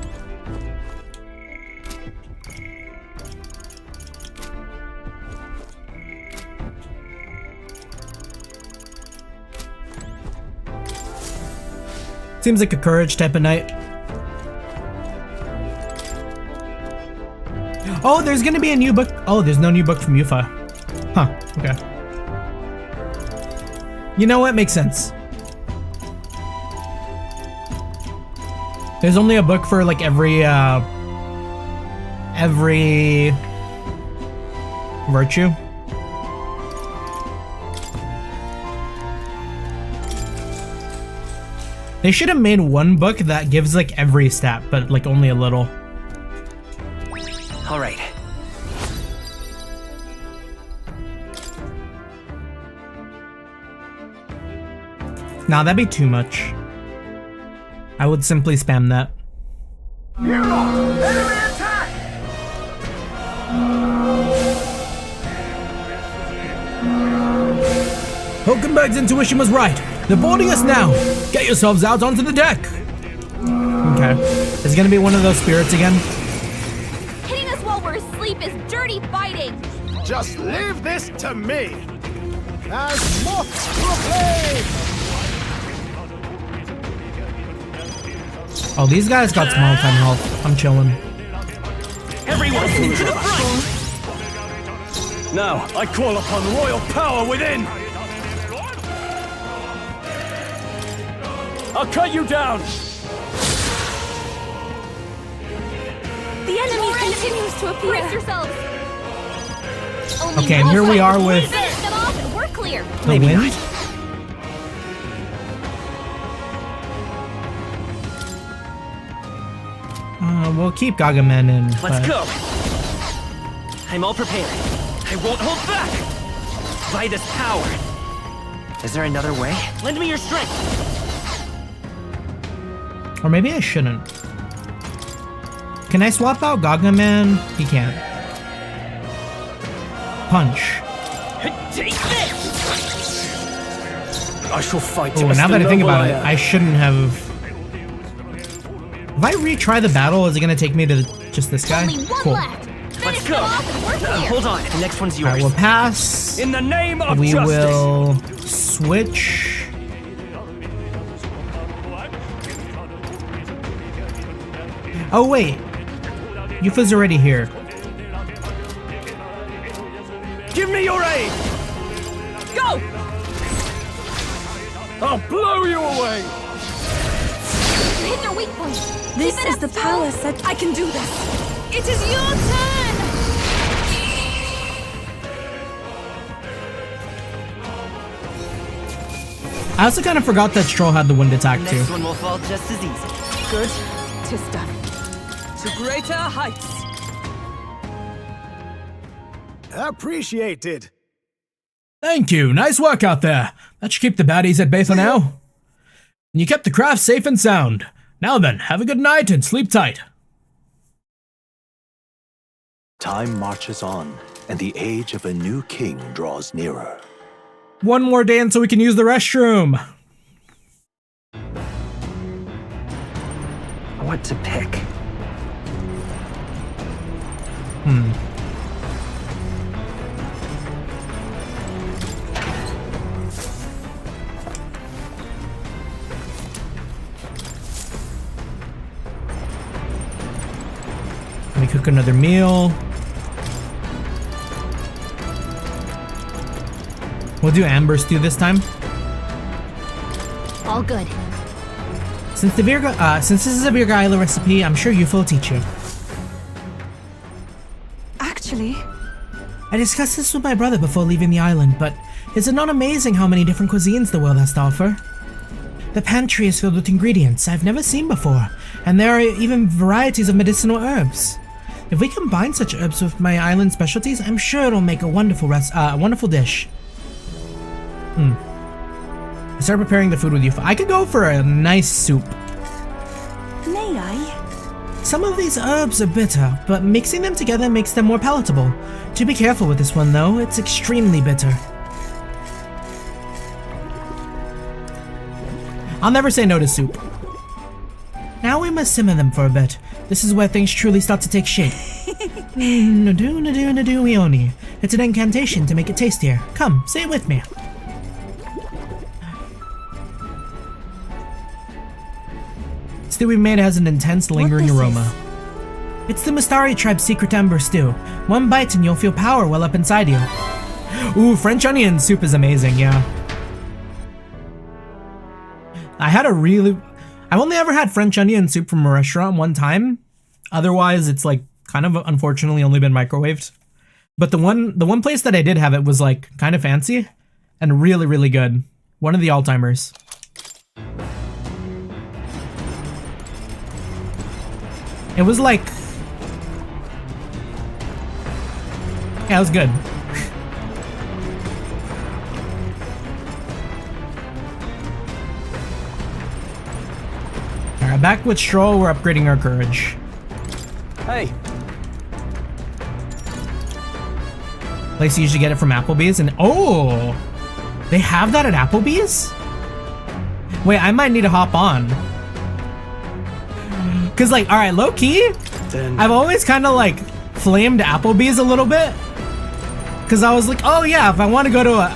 Seems like a courage type of night. Oh, there's gonna be a new book. Oh, there's no new book from Yufa. Huh, okay. You know what? Makes sense. There's only a book for like every virtue. They should have made one book that gives like every stat, but like only a little. All right. Nah, that'd be too much. I would simply spam that. Hulkenberg's intuition was right. They're boarding us now. Get yourselves out onto the deck. Okay. It's gonna be one of those spirits again. Hitting us while we're asleep is dirty fighting. Just leave this to me. As moths to a flame. Oh, these guys got small time health. I'm chilling. Everyone to the front! Now, I call upon royal power within! I'll cut you down! The enemy continues to appear. Brace yourselves! Only Okay, and here we are with finish them off and we're clear. the wind. We'll keep Gargamel in. Let's go. I'm all prepared. I won't hold back. By this power. Is there another way? Lend me your strength. Or maybe I shouldn't. Can I swap out Gargamel? He can't. Punch. Take this! I shall fight. Oh, now that I think about it, I shouldn't have. If I retry the battle, is it gonna take me to just this guy? Cool. Let's go. Hold on. The next one's yours. Alright, we'll pass. In the name of we justice. will switch. Oh wait, Yufa's already here. Give me your aid! Go! I'll blow you away! Hit their weak point. This is the power set. I can do this. It is your turn! I also kind of forgot that Stroll had the wind attack too. Next one will fall just as easy. Good. 'Tis done. To greater heights. Appreciated. Thank you. Nice work out there. That should keep the baddies at bay for now. And you kept the craft safe and sound. Now then, have a good night and sleep tight. Time marches on, and the age of a new king draws nearer. One more day until we can use the restroom. What to pick? Let me cook another meal. We'll do amber stew this time. All good. Since this is a Virga Isla recipe, I'm sure Yufa will teach you. Actually, I discussed this with my brother before leaving the island, but is it not amazing how many different cuisines the world has to offer? The pantry is filled with ingredients I've never seen before, and there are even varieties of medicinal herbs. If we combine such herbs with my island specialties, I'm sure it'll make a wonderful wonderful dish. I start preparing the food with Yufa. I could go for a nice soup. may I? Some of these herbs are bitter, but mixing them together makes them more palatable. Do be careful with this one though, it's extremely bitter. I'll never say no to soup. Now we must simmer them for a bit. This is where things truly start to take shape. Nadu-nadu-nadu-ioni. It's an incantation to make it tastier. Come, say it with me. Stew we made has an intense, lingering aroma. It's the Mistari tribe's secret ember stew. One bite and you'll feel power well up inside you. Ooh, French onion soup is amazing, yeah. I've only ever had French onion soup from a restaurant one time. Otherwise, it's like kind of unfortunately only been microwaved. But the one place that I did have it was like kind of fancy and really, really good. One of the all-timers. It was like, yeah, it was good. Alright, back with Stroll, we're upgrading our courage. Hey. Place you usually get it from Applebee's, and oh! They have that at Applebee's? Wait, I might need to hop on. Cause like, alright, low key, I've always kind of like flamed Applebee's a little bit. Cause I was like, oh yeah, if I want to go to an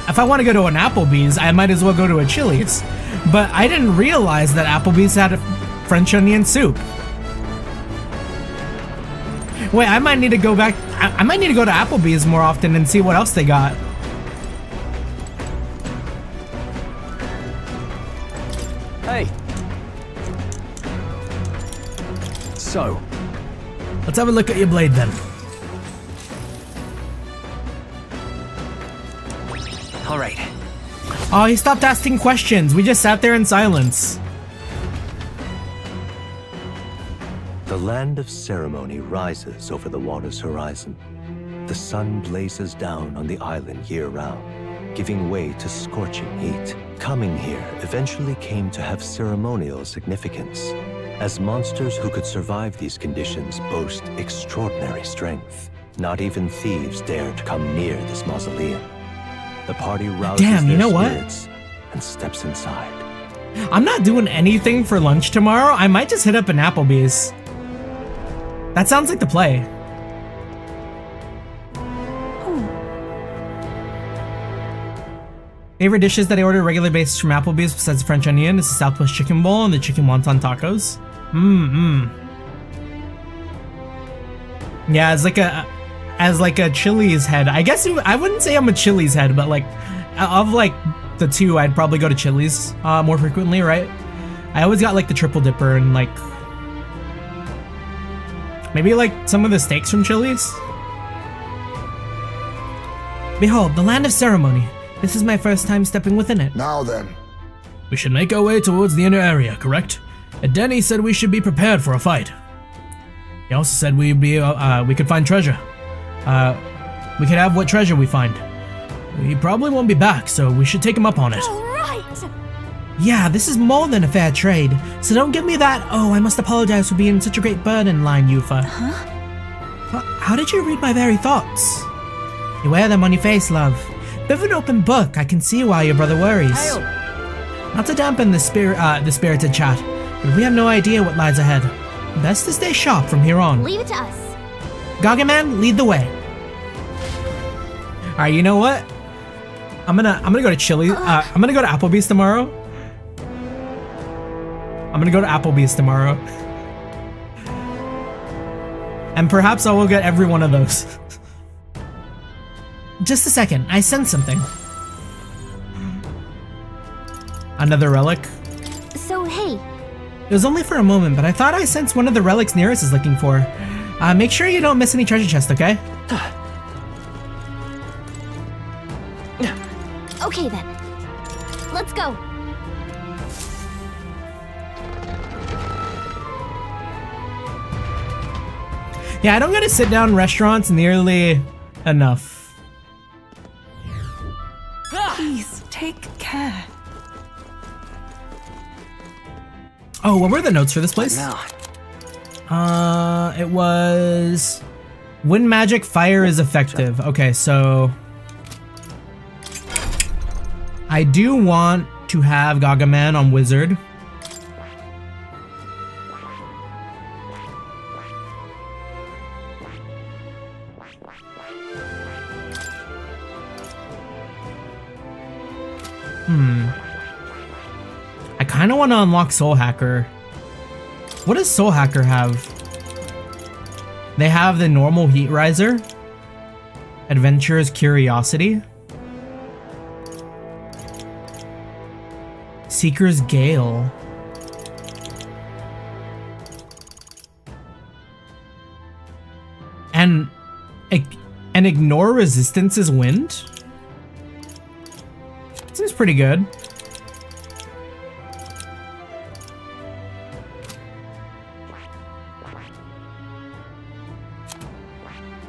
Applebee's, I might as well go to a Chili's. But I didn't realize that Applebee's had a French onion soup. Wait, I might need to go back. I might need to go to Applebee's more often and see what else they got. Hey. So, let's have a look at your blade then. All right. Oh, he stopped asking questions. We just sat there in silence. The land of ceremony rises over the water's horizon. The sun blazes down on the island year-round, giving way to scorching heat. Coming here eventually came to have ceremonial significance, as monsters who could survive these conditions boast extraordinary strength. Not even thieves dare to come near this mausoleum. The party rouses their spirits and steps inside. I'm not doing anything for lunch tomorrow. I might just hit up an Applebee's. That sounds like the play. Favorite dishes that I order regular basis from Applebee's besides French onion is the Southwest chicken bowl and the chicken wonton tacos. Yeah, as like a Chili's head. I guess I wouldn't say I'm a Chili's head, but like of like the two, I'd probably go to Chili's more frequently, right? I always got like the triple dipper and like maybe like some of the steaks from Chili's. Behold, the land of ceremony. This is my first time stepping within it. Now then. We should make our way towards the inner area, correct? And Denny said we should be prepared for a fight. He also said we could find treasure. We could have what treasure we find. He probably won't be back, so we should take him up on it. All right. Yeah, this is more than a fair trade, so don't give me that, oh, I must apologize for being such a great burden line, Yufa. Huh? How did you read my very thoughts? You wear them on your face, love. Bit of an open book, I can see why your brother worries. Hail. Not to dampen the spirited chat, but we have no idea what lies ahead. Best to stay sharp from here on. Leave it to us. Gargaman, lead the way. Alright, you know what? I'm gonna go to Chili's. I'm gonna go to Applebee's tomorrow. And perhaps I will get every one of those. Just a second, I sense something. Another relic? So, hey. It was only for a moment, but I thought I sensed one of the relics Nearest is looking for. Make sure you don't miss any treasure chests, okay? Okay then. Let's go. Yeah, I don't gotta sit down in restaurants nearly enough. Please, take care. Oh, what were the notes for this place? It was... Wind magic, fire is effective. Okay, so... I do want to have Gargaman on Wizard. I kind of want to unlock Soul Hacker. What does Soul Hacker have? They have the normal Heat Riser, Adventurer's Curiosity, Seeker's Gale, and Ignore Resistance's Wind? Seems pretty good.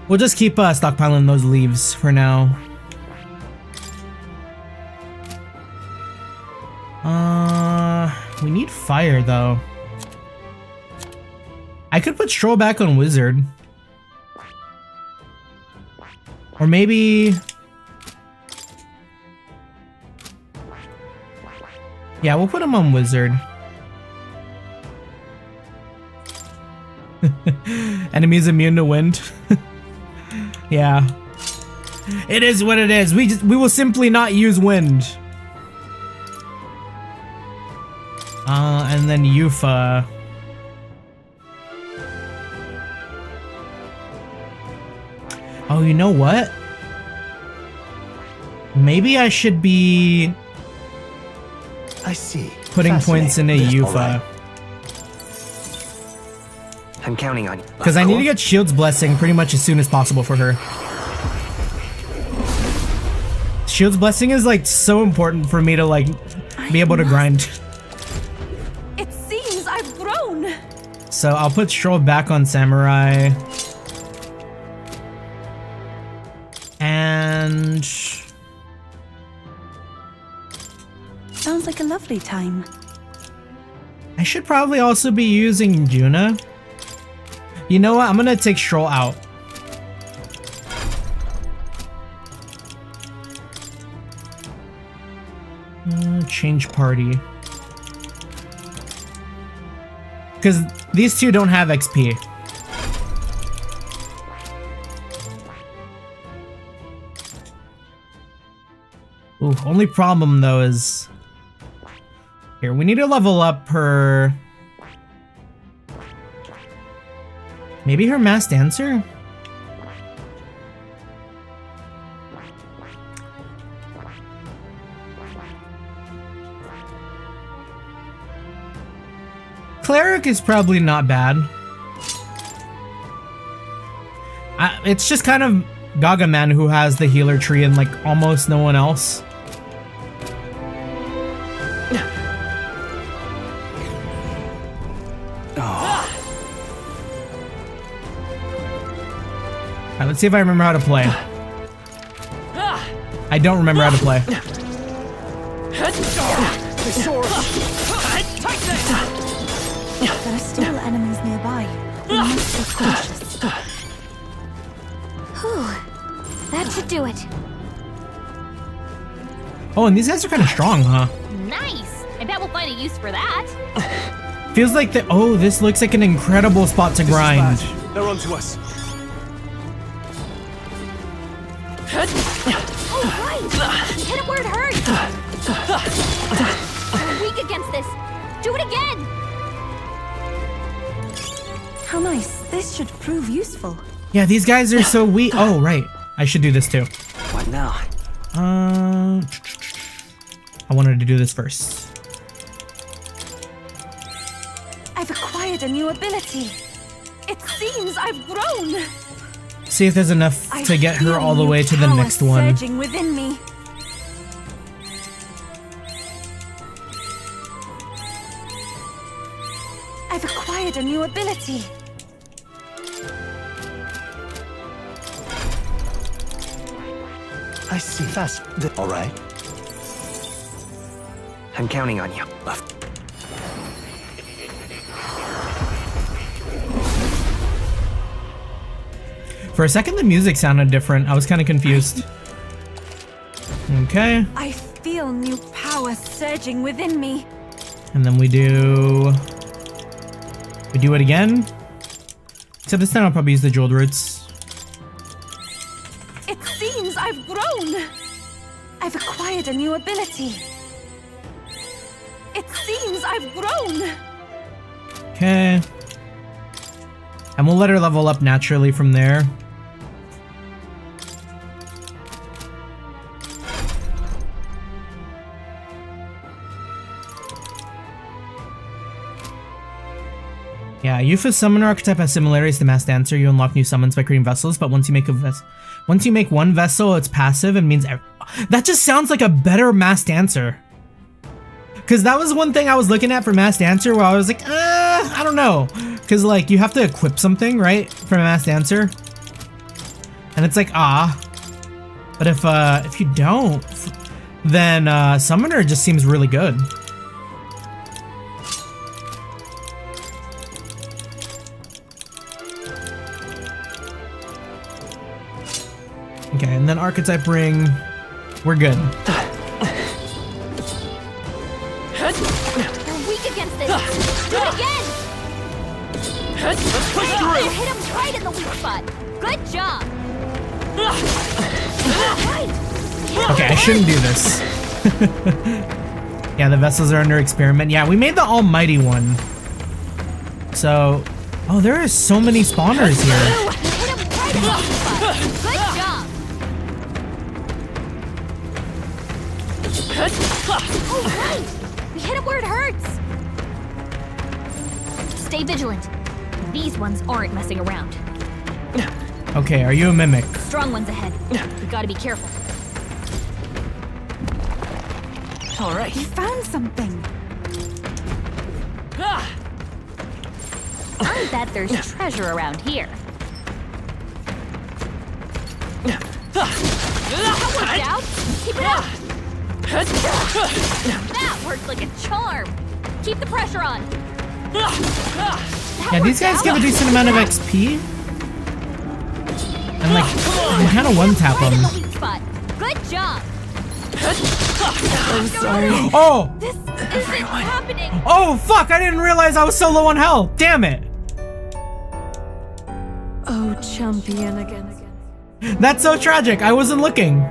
We'll just keep stockpiling those leaves for now. We need fire though. I could put Stroll back on Wizard. Or maybe... Yeah, we'll put him on Wizard. Enemies immune to wind. Yeah. It is what it is. We will simply not use wind. And then Yufa. Oh, you know what? Maybe I should be... I see. Putting points into Yufa. I'm counting on you. Because I need to get Shield's Blessing pretty much as soon as possible for her. Shield's Blessing is like so important for me to like be able to grind. It seems I've grown. So I'll put Stroll back on Samurai. And... Sounds like a lovely time. I should probably also be using Juna. You know what? I'm gonna take Stroll out. Change party. Because these two don't have XP. Ooh, only problem though is... Here, we need to level up her... Maybe her Masked Dancer? Cleric is probably not bad. It's just kind of Gagaman who has the healer tree and like almost no one else. Alright, let's see if I remember how to play. I don't remember how to play. There are still enemies nearby. We must be cautious. Whew. That should do it. Oh, and these guys are kind of strong, huh? Nice! I bet we'll find a use for that. Feels like the... Oh, this looks like an incredible spot to grind. They're onto us. Oh, right! Hit it where it hurts! We're weak against this. Do it again! How nice. This should prove useful. Yeah, these guys are so weak. Oh, right. I should do this too. What now? I wanted to do this first. I've acquired a new ability. It seems I've grown. See if there's enough to get her all the way to the next one. Surging within me. I've acquired a new ability. I see. Fast. All right. I'm counting on you. For a second, the music sounded different. I was kind of confused. Okay. I feel new power surging within me. And then we do it again. Except this time I'll probably use the jeweled roots. It seems I've grown. I've acquired a new ability. seems I've grown. Okay. And we'll let her level up naturally from there. Yeah, Yufa's summoner archetype has similarities to Mass Dancer. You unlock new summons by creating vessels, but once you make one vessel, it's passive and means that just sounds like a better Mass Dancer. Cause that was one thing I was looking at for Mass Dancer where I was like, I don't know. Cause like you have to equip something, right? For a Mass Dancer. And it's like, But if you don't, then Summoner just seems really good. Okay, and then Archetype Ring, we're good. You're weak against this. Do it again. Let's push through. You hit him right in the weak spot. Good job. Okay, I shouldn't do this. Yeah, the vessels are under experiment. Yeah, we made the almighty one. So, oh, there are so many spawners here. Hit him right in the weak spot. Good job. Oh, right. We hit him where it hurts. Stay vigilant. These ones aren't messing around. Okay, are you a mimic? Strong ones ahead. We gotta be careful. All right. You found something. I bet there's treasure around here. That worked out. Keep it up. That worked like a charm. Keep the pressure on. Yeah, these guys give a decent amount of XP. And like, you kind of one-tap them. Good job. I'm sorry. Oh! This isn't happening. Oh, fuck! I didn't realize I was so low on health. Damn it! Oh, champion again. That's so tragic. I wasn't looking.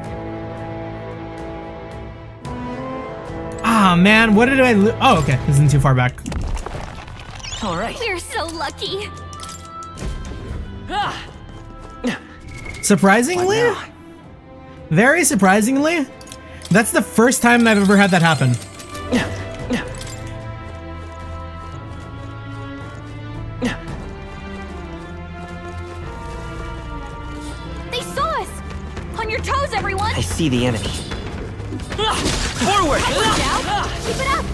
Ah, man. What did I lose? Oh, okay. This isn't too far back. All right. We're so lucky. Surprisingly? Very surprisingly? That's the first time I've ever had that happen. They saw us! On your toes, everyone! I see the enemy. Forward! Keep it up!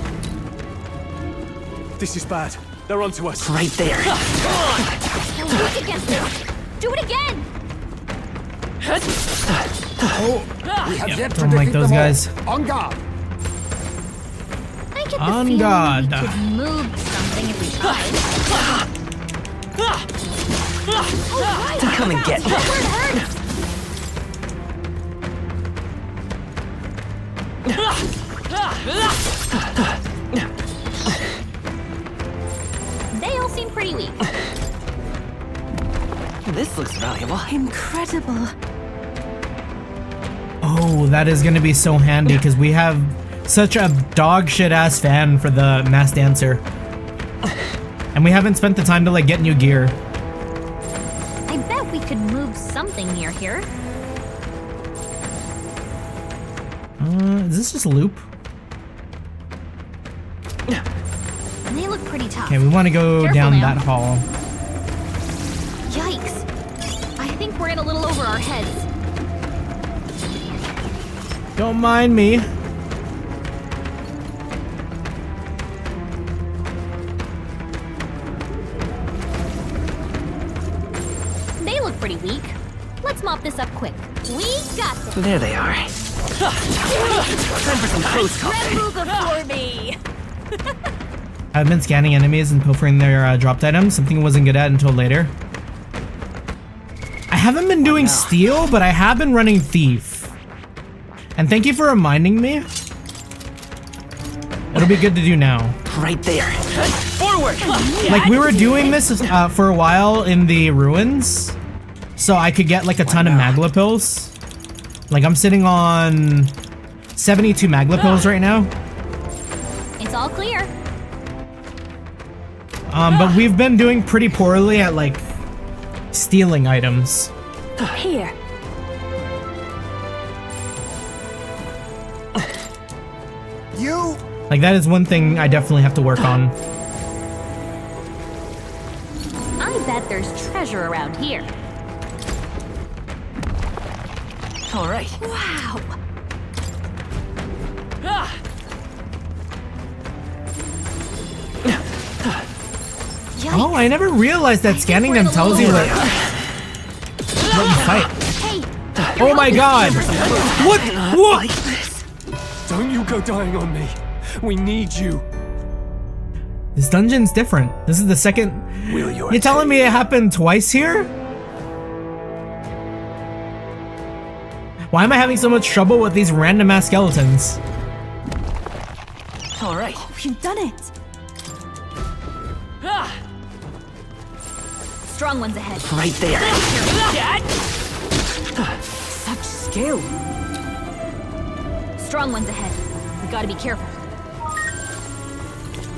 This is bad. They're onto us. Right there. You're weak against this. Do it again! Oh, we have yet to Don't like defeat those them all. guys. On guard. I get the On feeling guard. we could move something if we tried. Come and get me. Where it hurts! They all seem pretty weak. This looks valuable. Incredible. Oh, that is gonna be so handy because we have such a dog shit ass fan for the Mass Dancer. And we haven't spent the time to like get new gear. I bet we could move something near here. Is this just a loop? They look pretty tough. Okay, we want to go Careful down now. that hall. Yikes. I think we're in a little over our heads. Don't mind me. They look pretty weak. Let's mop this up quick. We got this. There they are. Time for some close combat. Move before me. I've been scanning enemies and pilfering their dropped items, something I wasn't good at until later. I haven't been doing steal, but I have been running thief. And thank you for reminding me. It'll be good to do now. Right there. Forward! Like we were doing this for a while in the ruins, so I could get like a ton of Magla pills. Like I'm sitting on 72 Magla pills right now. It's all clear. But we've been doing pretty poorly at like stealing items. Here. You. Like that is one thing I definitely have to work on. I bet there's treasure around here. All right. Wow. Oh, I never realized that scanning them tells you what you fight. Oh my god! What? Don't you go dying on me. We need you. This dungeon's different. This is the second. You're telling me it happened twice here? Why am I having so much trouble with these random ass skeletons? All right. Oh, you've done it. Strong ones ahead. Right there. Such skill. Strong ones ahead. We gotta be careful.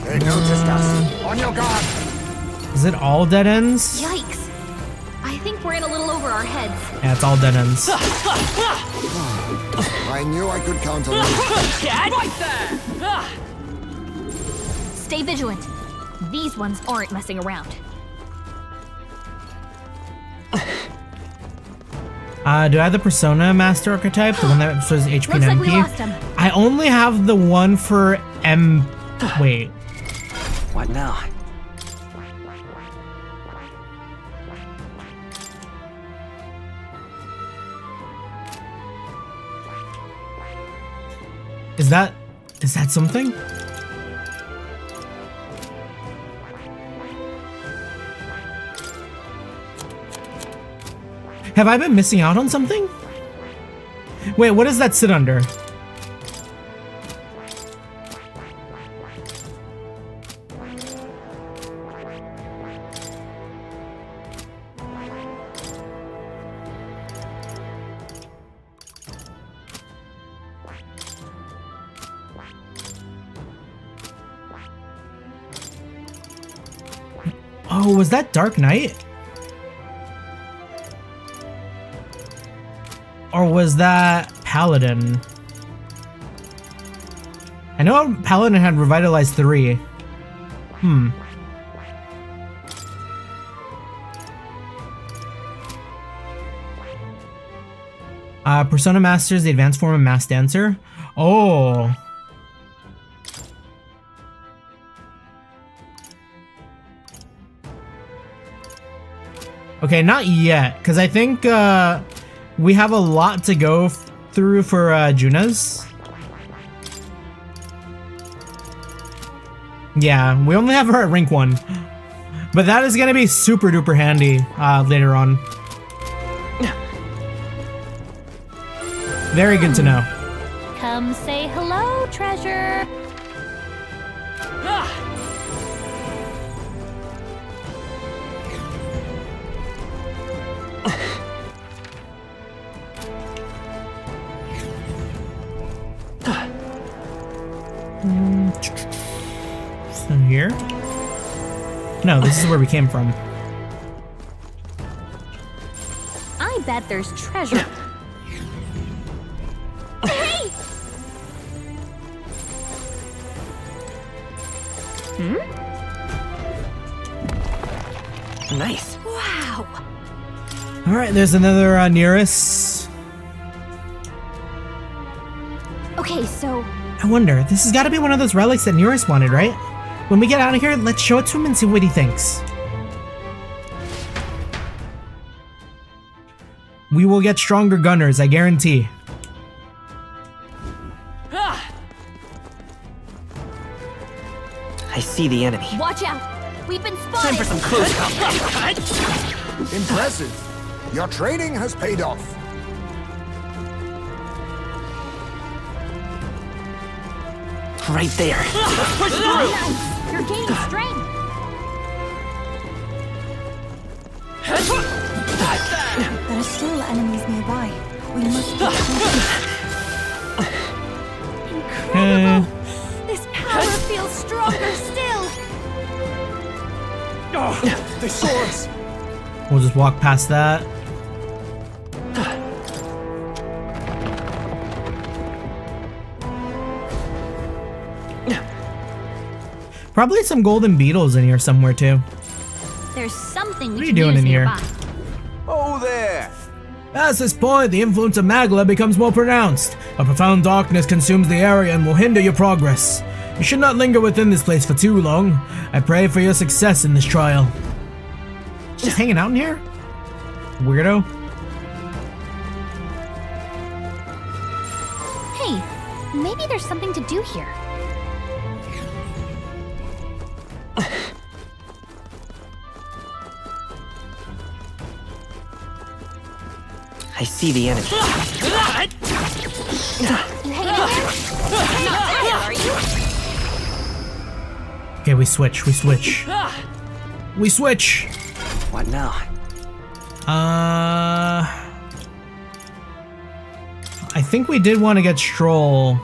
They noticed us. On your guard. Is it all dead ends? Yikes. I think we're in a little over our heads. Yeah, it's all dead ends. I knew I could count on you. Right there! Stay vigilant. These ones aren't messing around. Do I have the Persona Master Archetype? The one that says HP Looks and like we MP? lost him. I only have the one for M... Wait. What now? Is that something? Have I been missing out on something? Wait, what does that sit under? Oh, was that Dark Knight? Or was that Paladin? I know Paladin had revitalized 3. Persona Masters, the advanced form of Mass Dancer. Oh. Okay, not yet, because I think we have a lot to go through for Juna's. Yeah, we only have her at rank 1. But that is going to be super duper handy later on. Very good to know. Come say hello, treasure. So here? No, this is where we came from. I bet there's treasure. Hey! Nice. Wow. All right, there's another nearest. Okay, so I wonder, this has got to be one of those relics that Nearest wanted, right? When we get out of here, let's show it to him and see what he thinks. We will get stronger gunners, I guarantee. I see the enemy. watch out. We've been spotted. Time for some close Impressive. Your training has paid off. Right there. Push through. Nice. You're gaining strength. There are still enemies nearby. We must be Incredible. This power feels stronger still. They saw us! We'll just walk past that. Probably some golden beetles in here somewhere too. There's something What we are you can doing use in here? nearby. Oh, there! At this point, the influence of Magla becomes more pronounced. A profound darkness consumes the area and will hinder your progress. You should not linger within this place for too long. I pray for your success in this trial. Just hanging out in here? Weirdo. Hey, maybe there's something to do here. I see the enemy. You hanging in there? Not tired, are you? Okay, we switch. We switch. We switch. What now? I think we did want to get Stroll.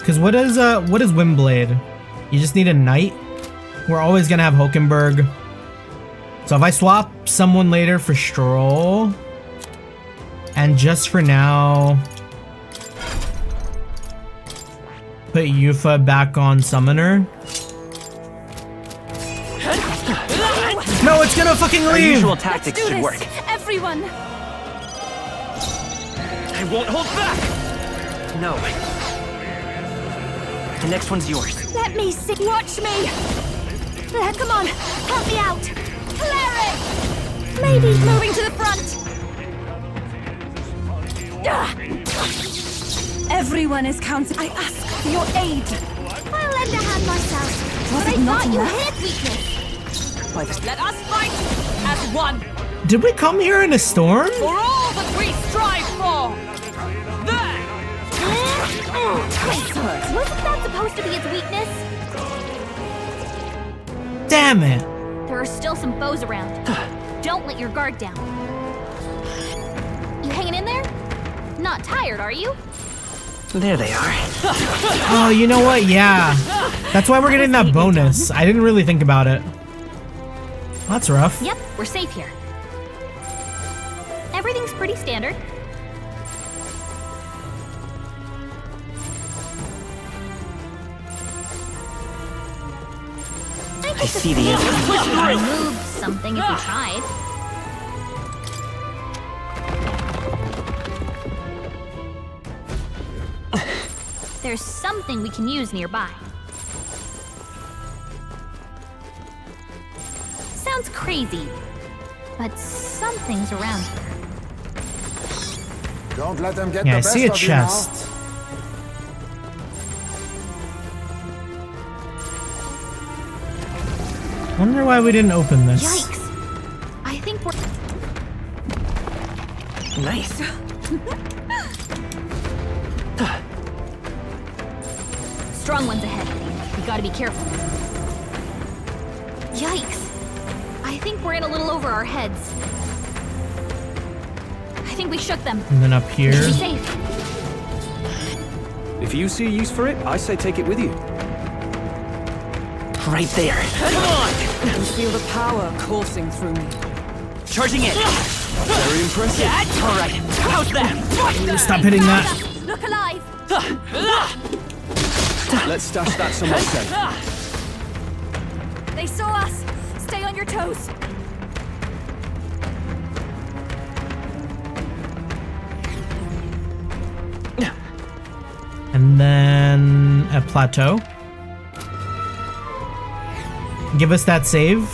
Cause what is Windblade? You just need a knight? We're always gonna have Hulkenberg. So if I swap someone later for Stroll, and just for now, put Yufa back on Summoner. No, it's gonna fucking leave! Our usual tactics should work. Everyone! I won't hold back! No. The next one's yours. Let me see. Watch me. Come on, help me out. Cleric! Maybe moving to the front. Everyone is counting. I ask for your aid. I'll lend a hand myself. Was But I it not thought you enough? hit weakness. Let us fight as one Did we come here in a storm? for all that we strive for. There! Wait, wasn't that supposed to be its weakness? Damn it! There are still some foes around. Don't let your guard down. You hanging in there? Not tired, are you? There they are. Oh, you know what? Yeah. That's why we're getting that bonus. I didn't really think about it. That's rough. Yep, we're safe here. Everything's pretty standard. I see the enemy. You could remove something if you tried. There's something we can use nearby. Sounds crazy, but something's around here. Don't let them get Yeah, the I best see a of you now. chest. Wonder why we didn't open this. Yikes! I think we're... Nice. Strong ones ahead. We gotta be careful. Yikes! I think we're in a little over our heads. I think we shook them. And then up here. Be safe. If you see a use for it, I say take it with you. Right there. Come on! I can feel the power coursing through me. Charging in. Very impressive. All right. How's that? Stop hitting that. Look alive! Let's stash that somewhere safe. They saw us! Stay on your toes! And then a plateau. Give us that save.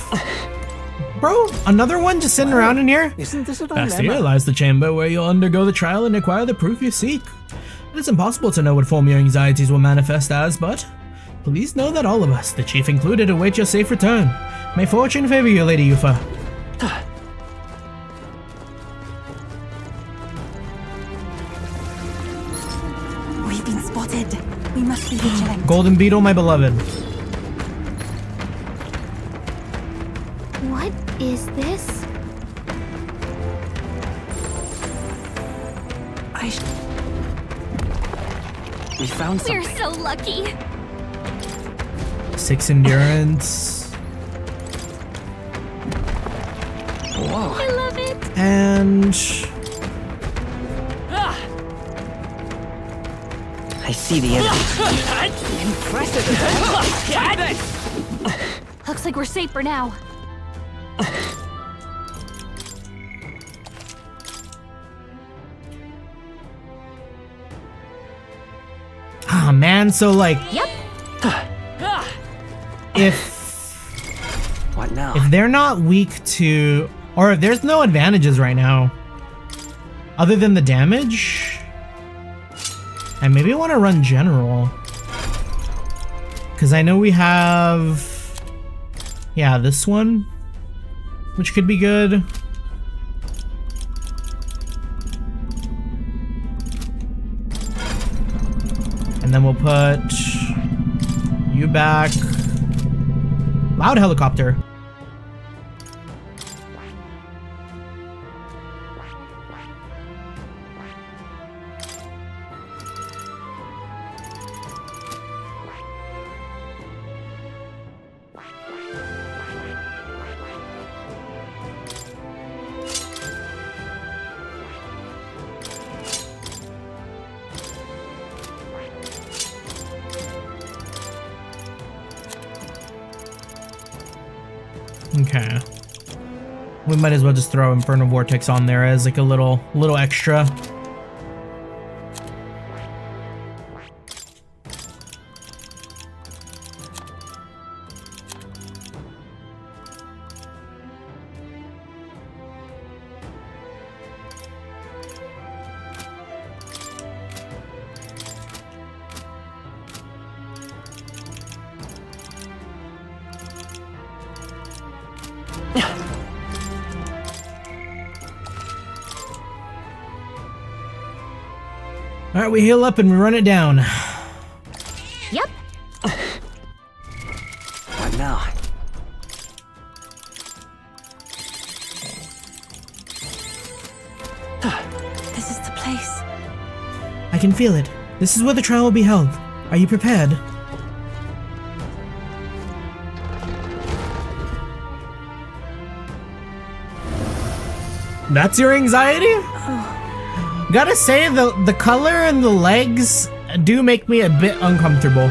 Bro, another one just sitting around in here? Isn't this a Past dilemma? here lies the chamber where you'll undergo the trial and acquire the proof you seek. It is impossible to know what form your anxieties will manifest as, but please know that all of us, the chief included, await your safe return. May fortune favor you, Lady Yufa. We've been spotted. We must be vigilant. Golden Beetle, my beloved. What is this? We found We're something. so lucky. 6 endurance. Whoa. I love it. And I see the enemy. Impressive. Looks like we're safe for now. ah, man, so like, Yep. What now? If they're not weak to, or if there's no advantages right now, other than the damage, I maybe want to run general, because I know we have, yeah, this one, which could be good. And then we'll put you back. Loud helicopter. Okay. We might as well just throw Inferno Vortex on there as like a little extra. Alright, we heal up and we run it down. Yep. What now? This is the place. I can feel it. This is where the trial will be held. Are you prepared? That's your anxiety? Gotta say, the color and the legs do make me a bit uncomfortable.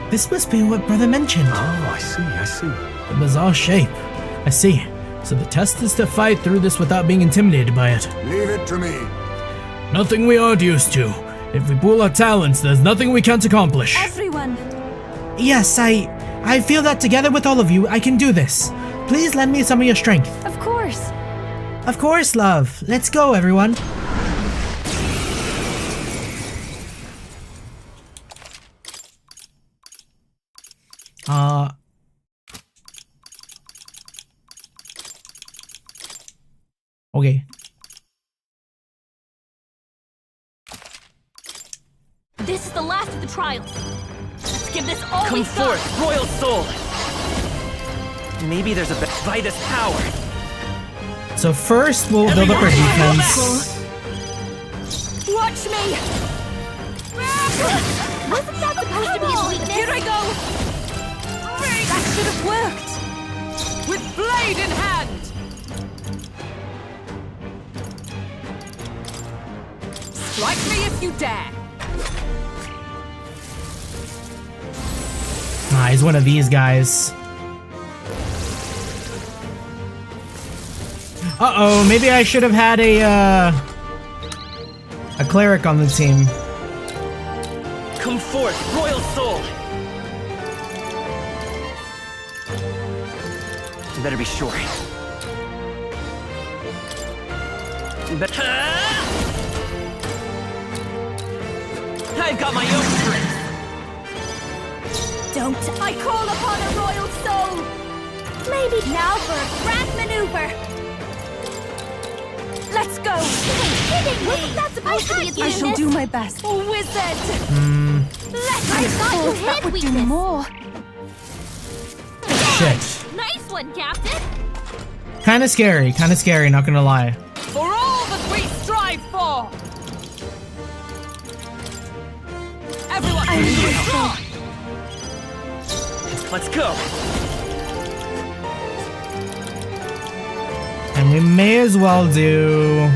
This must be what Brother mentioned. Oh, I see. The bizarre shape. I see. So the test is to fight through this without being intimidated by it. Leave it to me. Nothing we aren't used to. If we pool our talents, there's nothing we can't accomplish. Everyone. Yes, I feel that together with all of you, I can do this. Please lend me some of your strength. Of course. Of course, love. Let's go, everyone. Okay. This is the last of the trials. Let's give this all Come we've got. forth, royal soul. Maybe there's a by this power. So first, we'll build up our defense. Watch me. Wasn't that supposed to be his weakness? Here I go. That should have worked. With blade in hand. Strike me if you dare. Ah, he's one of these guys. Uh-oh, maybe I should have had a cleric on the team. Come forth, royal soul. You better be sure. I've got my own strength. Don't. I call upon a royal soul. Maybe now for a grand maneuver. Let's go. Wasn't that supposed to be his I shall weakness? do my best. Wizard. I I thought you thought that hid would do weakness. more. Shit. Nice one, Captain. Kinda scary, not gonna lie. For all that we strive for. Everyone, I need strong. Let's go. And we may as well do...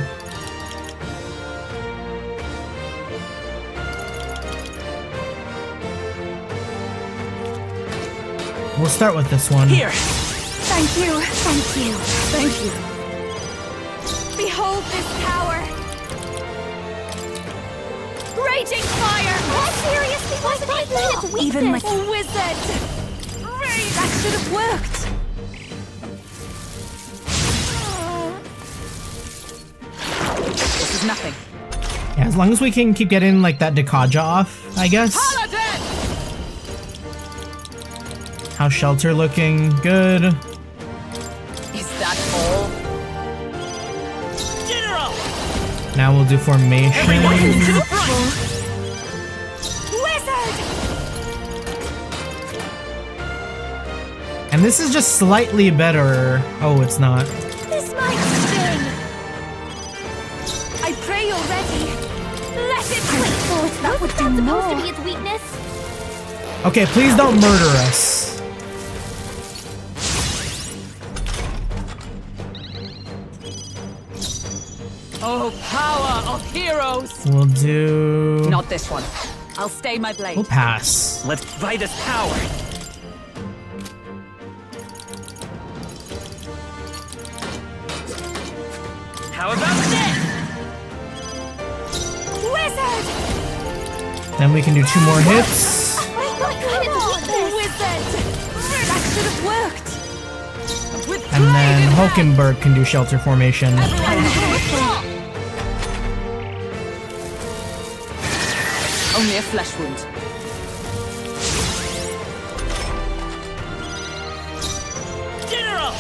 We'll start with this one. Here. Thank you, thank you, thank you. Behold this power. Raging fire! What seriously wasn't it its weakness? Even with wizard! That should have worked! This is nothing. Yeah, as long as we can keep getting like that Dekaja off, I guess. Paladin! How's Shelter looking? Good. Is that all? General! Now we'll do formation. Everyone to the front! Wizard! And this is just slightly better. Oh, it's not. This might sting! I pray you're ready. Let it I thought that would do supposed more. to be its weakness? Okay, please don't murder us. Oh, power of heroes! We'll do... Not this one. I'll stay my blade. We'll pass. Let's try this power. How about this? Wizard! Then we can do 2 more hits. I thought you had its weakness! Wizard! That should have worked! And then Hulkenberg can do shelter formation. Only a flesh wound. General!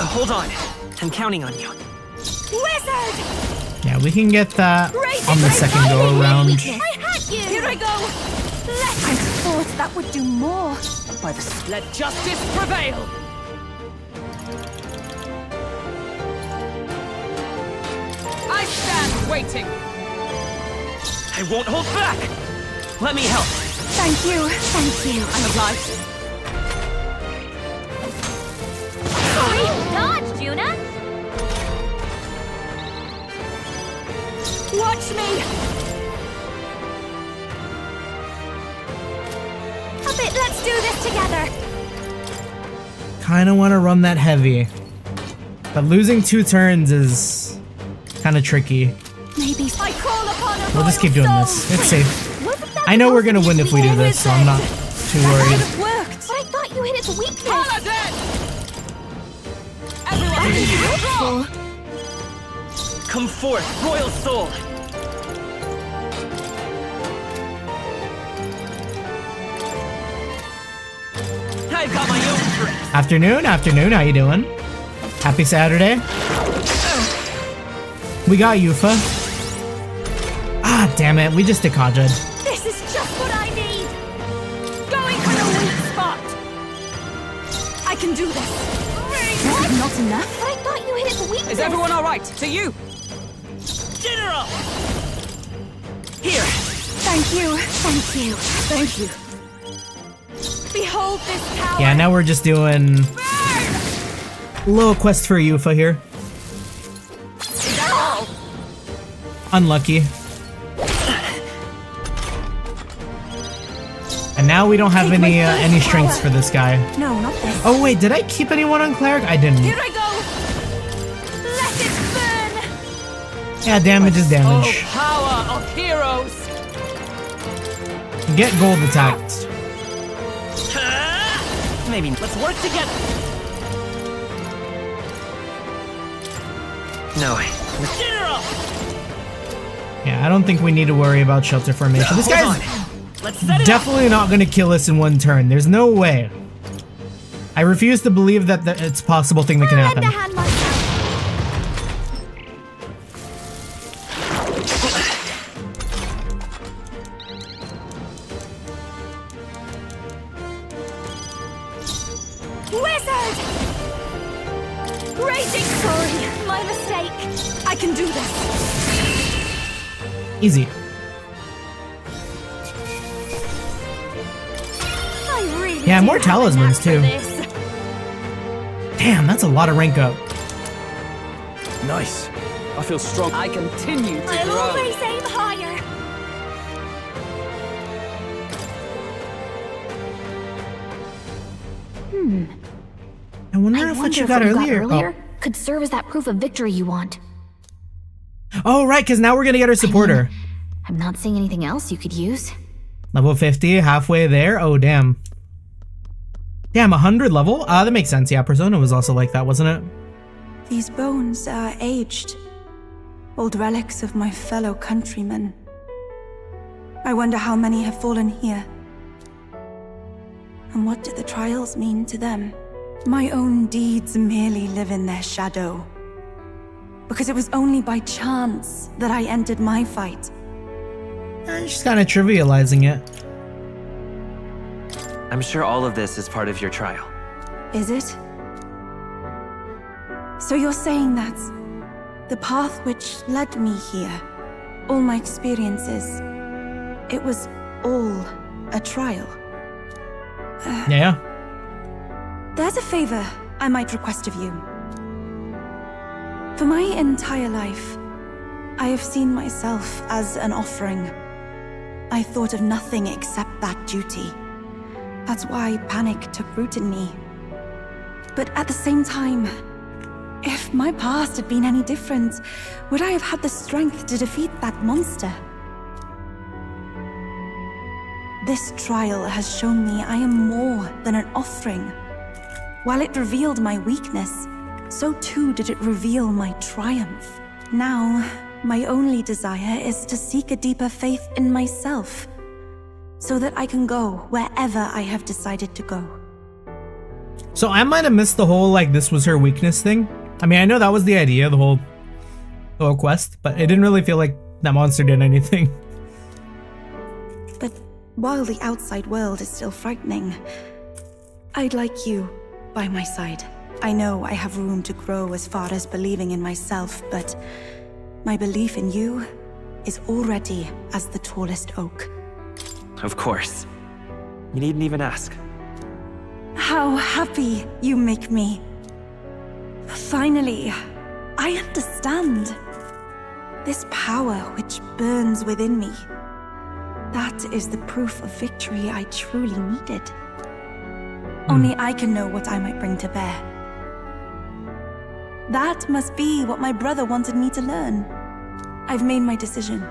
Hold on. I'm counting on you. Wizard! Yeah, we can get that on the second go around. I had you! Here I go! I thought that would do more. By the... Let justice prevail! I stand waiting! I won't hold back! Let me help! Thank you, thank you. I'm obliged. Great dodge, Juna! Watch me! A bit, let's do this together! Kinda wanna run that heavy. But losing 2 turns is kinda tricky. Maybe I call upon a We'll just keep doing this. It's safe. I know we're gonna win if we do this, so I'm not too worried. It worked! But I thought you hit its weakness! Paladin! Everyone, Come forth, royal soul! I've got my own tricks! Afternoon, how you doing? Happy Saturday? We got Yufa. Ah, damn it, we just Dekaja'd. This is just what I need! Going for the weak spot! I can do this! What? Not enough? But I thought you hit its weakness! is everyone alright? To you! General! Here! Thank you, thank you, thank you. Behold this power! Yeah, now we're just doing a little quest for Yufa here. Is that all? Unlucky. And now we don't have any strengths for this guy. No, not this. Oh wait, did I keep anyone on cleric? I didn't. Here I go! Let it burn! Yeah, damage is damage. Oh, power of heroes! Get gold attacked. Maybe let's work together. No. General! Yeah, I don't think we need to worry about shelter formation. This Hold guy's on. Let's set it definitely not going to kill us in 1 turn. There's no way. I refuse to believe that it's a possible thing that can happen. Wizard! Raging! Sorry, my mistake. I I can do this. Easy. I really Yeah, do more have a talismans knack for too. this. Damn, that's a lot of rank up. Nice. I feel strong. I continue to I'll grow. always aim higher. I wonder if what you got earlier. could serve as that proof of victory you want. Oh, right, because now we're gonna get our supporter. I'm not seeing anything else you could use. Level 50, halfway there. Oh, damn. Damn, 100 level? That makes sense. Yeah, Persona was also like that, wasn't it? These bones are aged. Old relics of my fellow countrymen. I wonder how many have fallen here. And what do the trials mean to them? My own deeds merely live in their shadow. Because it was only by chance that I entered my fight. She's kind of trivializing it. I'm sure all of this is part of your trial. Is it? So you're saying that the path which led me here, all my experiences, it was all a trial? Yeah. There's a favor I might request of you. For my entire life, I have seen myself as an offering. I thought of nothing except that duty. That's why panic took root in me. But at the same time, if my past had been any different, would I have had the strength to defeat that monster? This trial has shown me I am more than an offering. While it revealed my weakness, so too did it reveal my triumph. Now, my only desire is to seek a deeper faith in myself, so that I can go wherever I have decided to go. So I might have missed the whole, like, this was her weakness thing. I mean, I know that was the idea, the whole quest, but it didn't really feel like that monster did anything. But while the outside world is still frightening, I'd like you by my side. I know I have room to grow as far as believing in myself, but my belief in you is already as the tallest oak. Of course. You needn't even ask. How happy you make me. Finally, I understand. This power which burns within me. That is the proof of victory I truly needed. Only I can know what I might bring to bear. That must be what my brother wanted me to learn. I've made my decision.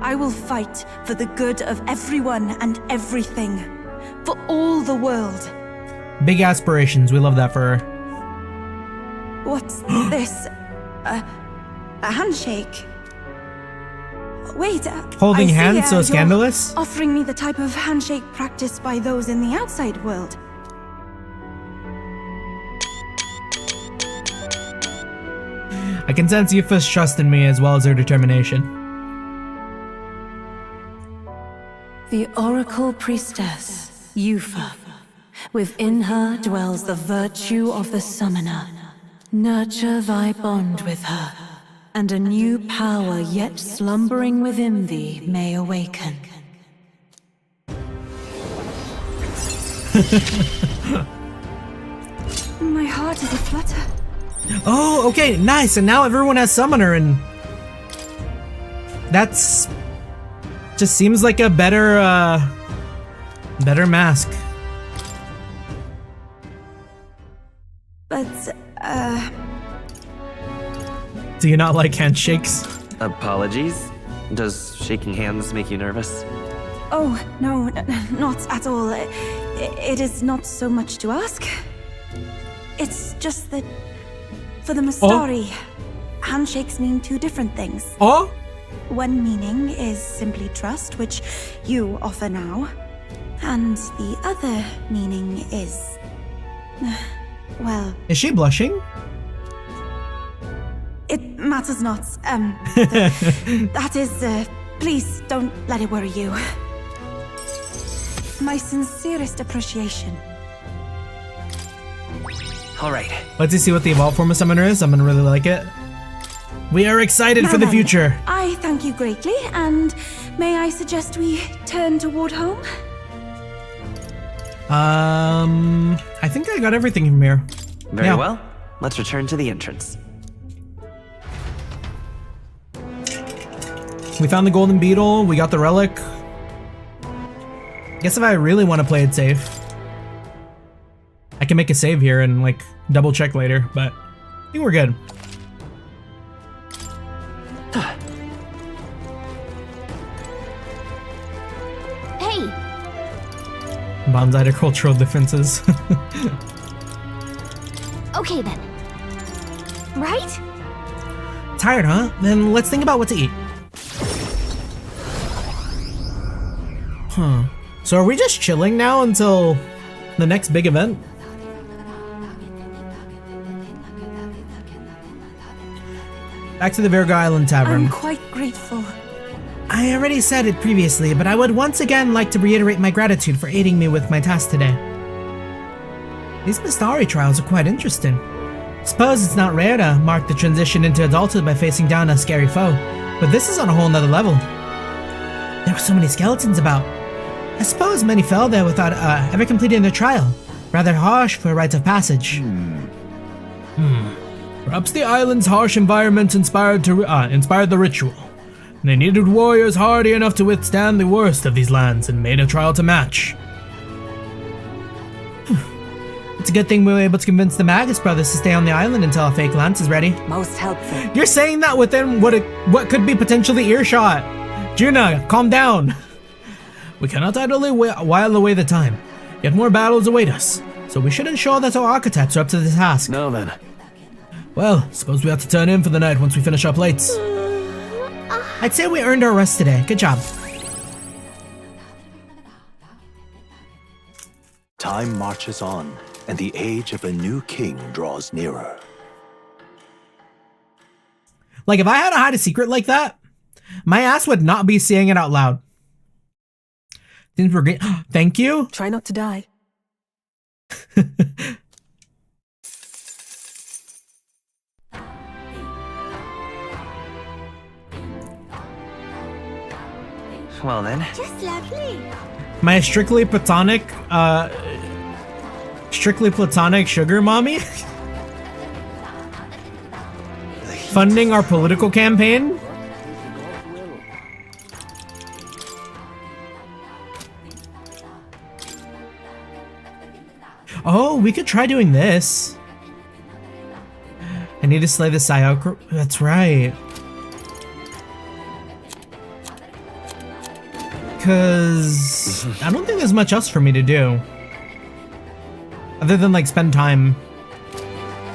I will fight for the good of everyone and everything. For all the world. Big aspirations. We love that for her. What's this? A handshake? Wait, Holding I see, hands so you're scandalous? Offering me the type of handshake practiced by those in the outside world. I can sense Yufa's trust in me as well as her determination. The Oracle Priestess, Yufa. Within her dwells the virtue of the Summoner. Nurture thy bond with her, and a new power yet slumbering within thee may awaken. My heart is aflutter. Oh, okay, nice. And now everyone has Summoner, and that's just seems like a better mask. But, Do you not like handshakes? Apologies? Does shaking hands make you nervous? oh, no, not at all. It is not so much to ask. It's just that, for the Mastari, handshakes mean two different things. Oh? One meaning is simply trust, which you offer now. And the other meaning is... well... Is she blushing? It matters not. That is, please don't let it worry you. My sincerest appreciation. All right. Let's see what the evolved form of Summoner is. I'm gonna really like it. We are excited Now for the then, future. I thank you greatly, and may I suggest we turn toward home? I think I got everything from here. Very well. Let's return to the entrance. We found the golden beetle, we got the relic. Guess if I really want to play it safe, I can make a save here and like double check later, but I think we're good. Hey! Bonsai to cultural differences. Okay then. Right? Tired, huh? Then let's think about what to eat. Huh. So are we just chilling now until the next big event? Back to the Virgo Island Tavern. I'm quite grateful. I already said it previously, but I would once again like to reiterate my gratitude for aiding me with my task today. These Mistari trials are quite interesting. Suppose it's not rare to mark the transition into adulthood by facing down a scary foe, but this is on a whole nother level. There were so many skeletons about. I suppose many fell there without ever completing their trial. Rather harsh for a rite of passage. Perhaps the island's harsh environment inspired the ritual. They needed warriors hardy enough to withstand the worst of these lands and made a trial to match. It's a good thing we were able to convince the Magus brothers to stay on the island until a fake lance is ready. Most helpful. You're saying that within what could be potentially earshot. Juna, calm down. We cannot idly while away the time. Yet more battles await us, so we should ensure that our architects are up to the task. Now then. Well, suppose we have to turn in for the night once we finish our plates. I'd say we earned our rest today. Good job. Time marches on, and the age of a new king draws nearer. Like, if I had to hide a secret like that, my ass would not be saying it out loud. Things were great. Thank you. Try not to die. Well then. Just lovely. My strictly platonic sugar mommy funding our political campaign. Oh, we could try doing this. I need to slay the Sayoko. That's right. Because I don't think there's much else for me to do. Other than like spend time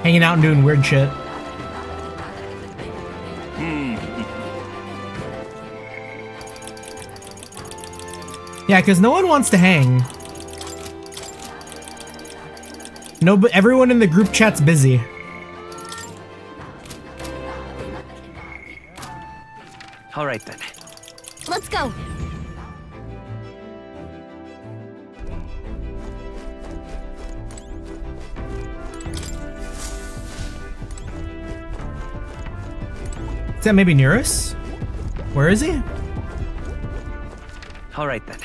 hanging out and doing weird shit. Yeah, because no one wants to hang. No, but everyone in the group chat's busy. All right then. Let's go. Is that maybe Nearest? Where is he? All right then.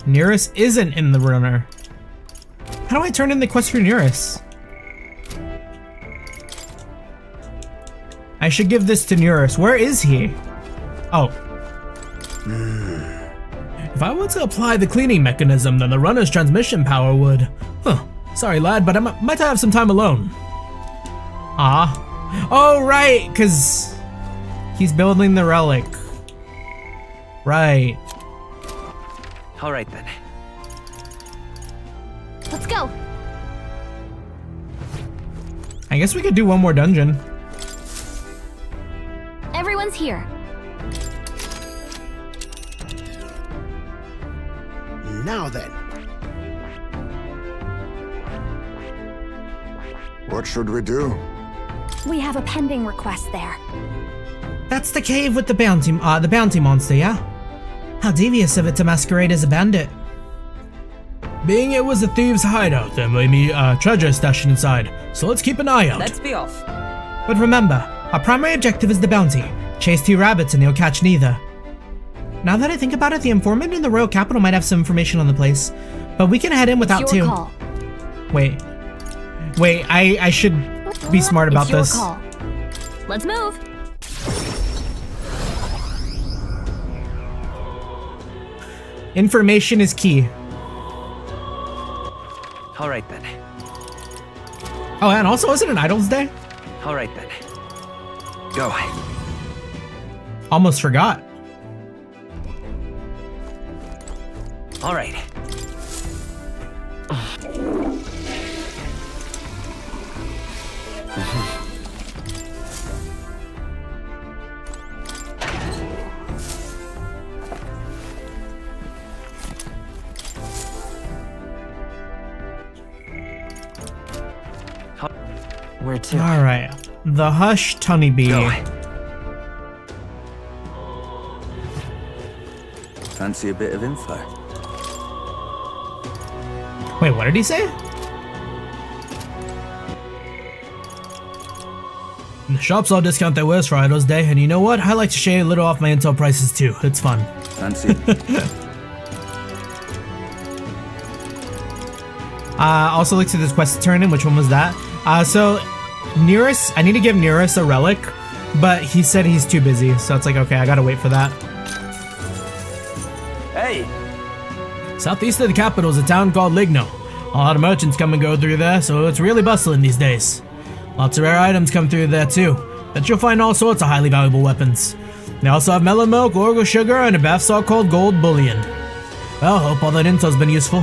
Nearest isn't in the runner. How do I turn in the quest for Nearest? I should give this to Nearest. Where is he? Oh. If I were to apply the cleaning mechanism, then the runner's transmission power would... Huh. Sorry, lad, but I might have some time alone. Ah. Oh, right, because he's building the relic. Right. All right then. Let's go. I guess we could do one more dungeon. Everyone's here. Now then. What should we do? We have a pending request there. That's the cave with the bounty monster, yeah? How devious of it to masquerade as a bandit. Being it was a thieves' hideout, there may be treasure stashed inside, so let's keep an eye out. Let's be off. But remember, our primary objective is the bounty. Chase 2 rabbits and you'll catch neither. Now that I think about it, the informant in the royal capital might have some information on the place. But we can head in without It's your two. call. Wait, I should be smart about It's this. your call. Let's move. Information is key. All right then. Oh, and also, is it an Idols Day? All right then. Go. Almost forgot. All right. Where to? All right, the Hushed Honeybee. Fancy a bit of info? Wait, what did he say? The shops all discount their wares for Idols Day, and you know what? I like to shave a little off my intel prices too. It's fun. Fancy. Also looked at this quest to turn in. Which one was that? So Nearest, I need to give Nearest a relic, but he said he's too busy, so it's like, okay, I gotta wait for that. Hey! Southeast of the capital is a town called Ligno. A lot of merchants come and go through there, so it's really bustling these days. Lots of rare items come through there too, but you'll find all sorts of highly valuable weapons. They also have melon milk, orgo sugar, and a bath salt called gold bullion. Well, hope all that intel's been useful.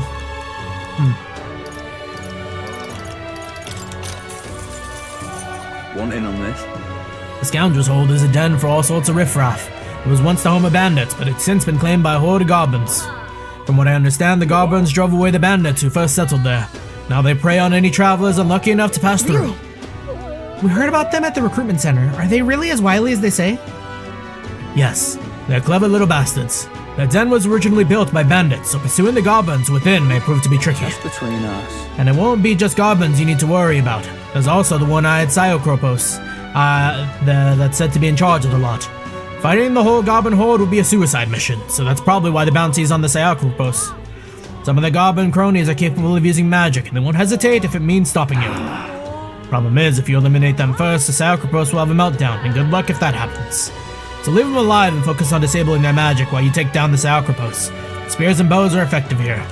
Want in on this? The Scoundrels Hold is a den for all sorts of riffraff. It was once the home of bandits, but it's since been claimed by a horde of goblins. From what I understand, the goblins drove away the bandits who first settled there. Now they prey on any travelers unlucky enough to pass through. We heard about them at the recruitment center. Are they really as wily as they say? Yes, they're clever little bastards. Their den was originally built by bandits, so pursuing the goblins within may prove to be tricky. Just between us. And it won't be just goblins you need to worry about. There's also the one-eyed Psyocropos, that's said to be in charge of the lot. Fighting the whole goblin horde would be a suicide mission, so that's probably why the bounty is on the Psyocropos. Some of the goblin cronies are capable of using magic, and they won't hesitate if it means stopping you. Problem is, if you eliminate them first, the Psyocropos will have a meltdown, and good luck if that happens. So leave them alive and focus on disabling their magic while you take down the Psyocropos. Spears and bows are effective here.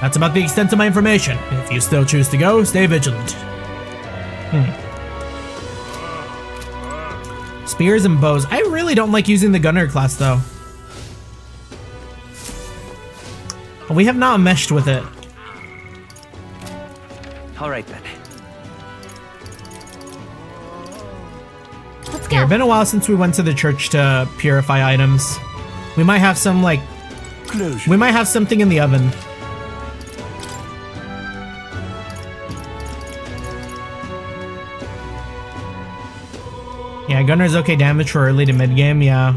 That's about the extent of my information. If you still choose to go, stay vigilant. Spears and bows. I really don't like using the gunner class though. We have not meshed with it. All right then. Let's Yeah, it's been a while since we went to the church to purify items. We might have some we might have something in the oven. Yeah, gunner's okay damage for early to mid game, yeah.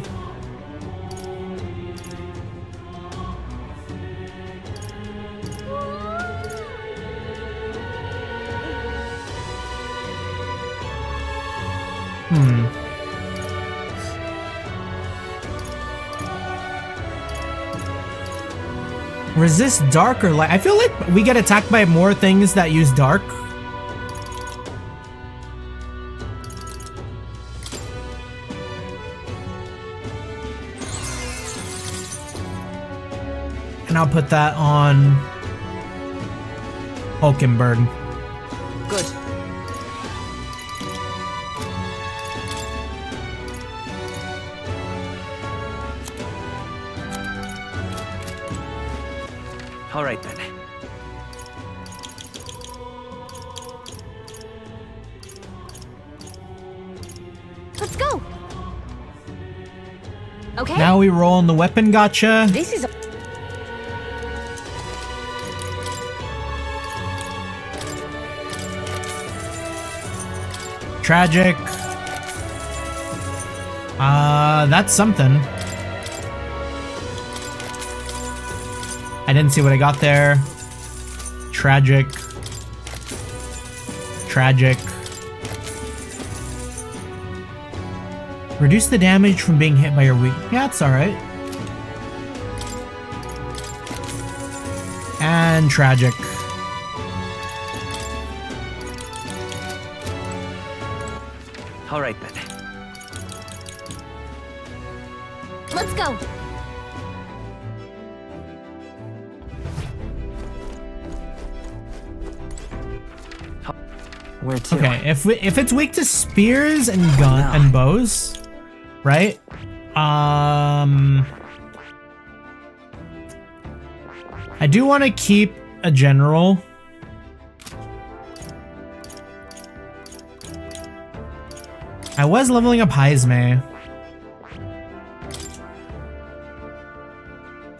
Resist dark or light. I feel like we get attacked by more things that use dark. And I'll put that on Hulkenberg. Good. All right then. Let's go. Okay. Now we roll on the weapon gotcha. This is Tragic. That's something. I didn't see what I got there. Tragic. Tragic. Reduce the damage from being hit by your weak. Yeah, that's alright. And tragic. All right then. Let's go. Where to? Okay, if it's weak to spears and and bows, right? I do want to keep a general. I was leveling up Heisme.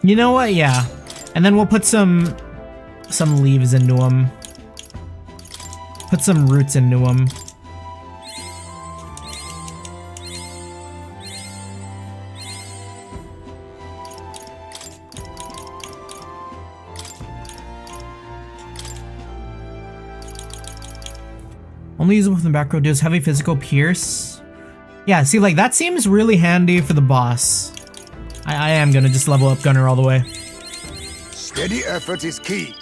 You know what? Yeah. And then we'll put some leaves into them. Put some roots into them. Only use it with the back row. Does heavy physical pierce. Yeah, see, like, that seems really handy for the boss. I am gonna just level up Gunner all the way. Steady effort is key.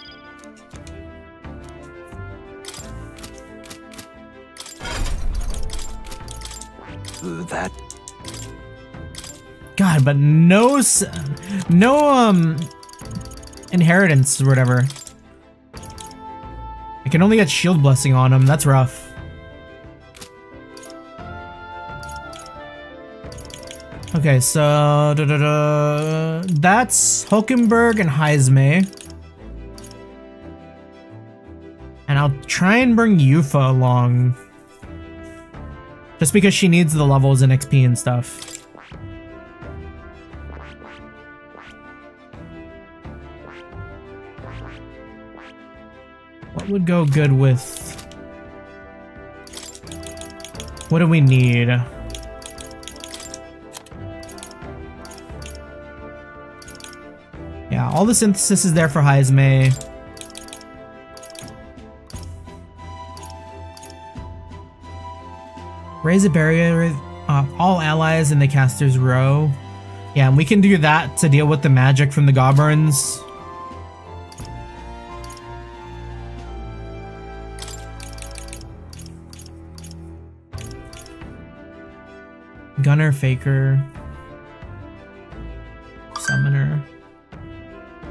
That. God, but no inheritance or whatever. I can only get shield blessing on him. That's rough. Okay, so that's Hulkenberg and Heisme. And I'll try and bring Yufa along. Just because she needs the levels and XP and stuff. What would go good with... What do we need? Yeah, all the synthesis is there for Heisme. Raise a barrier, all allies in the caster's row. Yeah, and we can do that to deal with the magic from the goblins. Gunner, Faker, Summoner.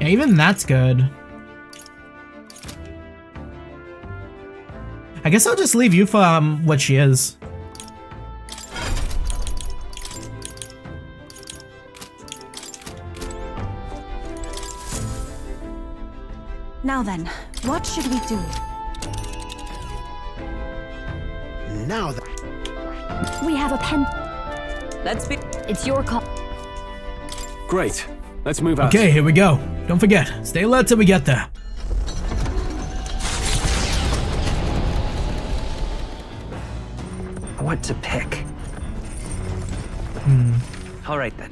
Yeah, even that's good. I guess I'll just leave Yufa what she is. Now then, what should we do? Now then. We have a pen. Let's be. It's your call. Great. Let's move out. Okay, here we go. Don't forget, stay alert till we get there. I want to pick. All right then.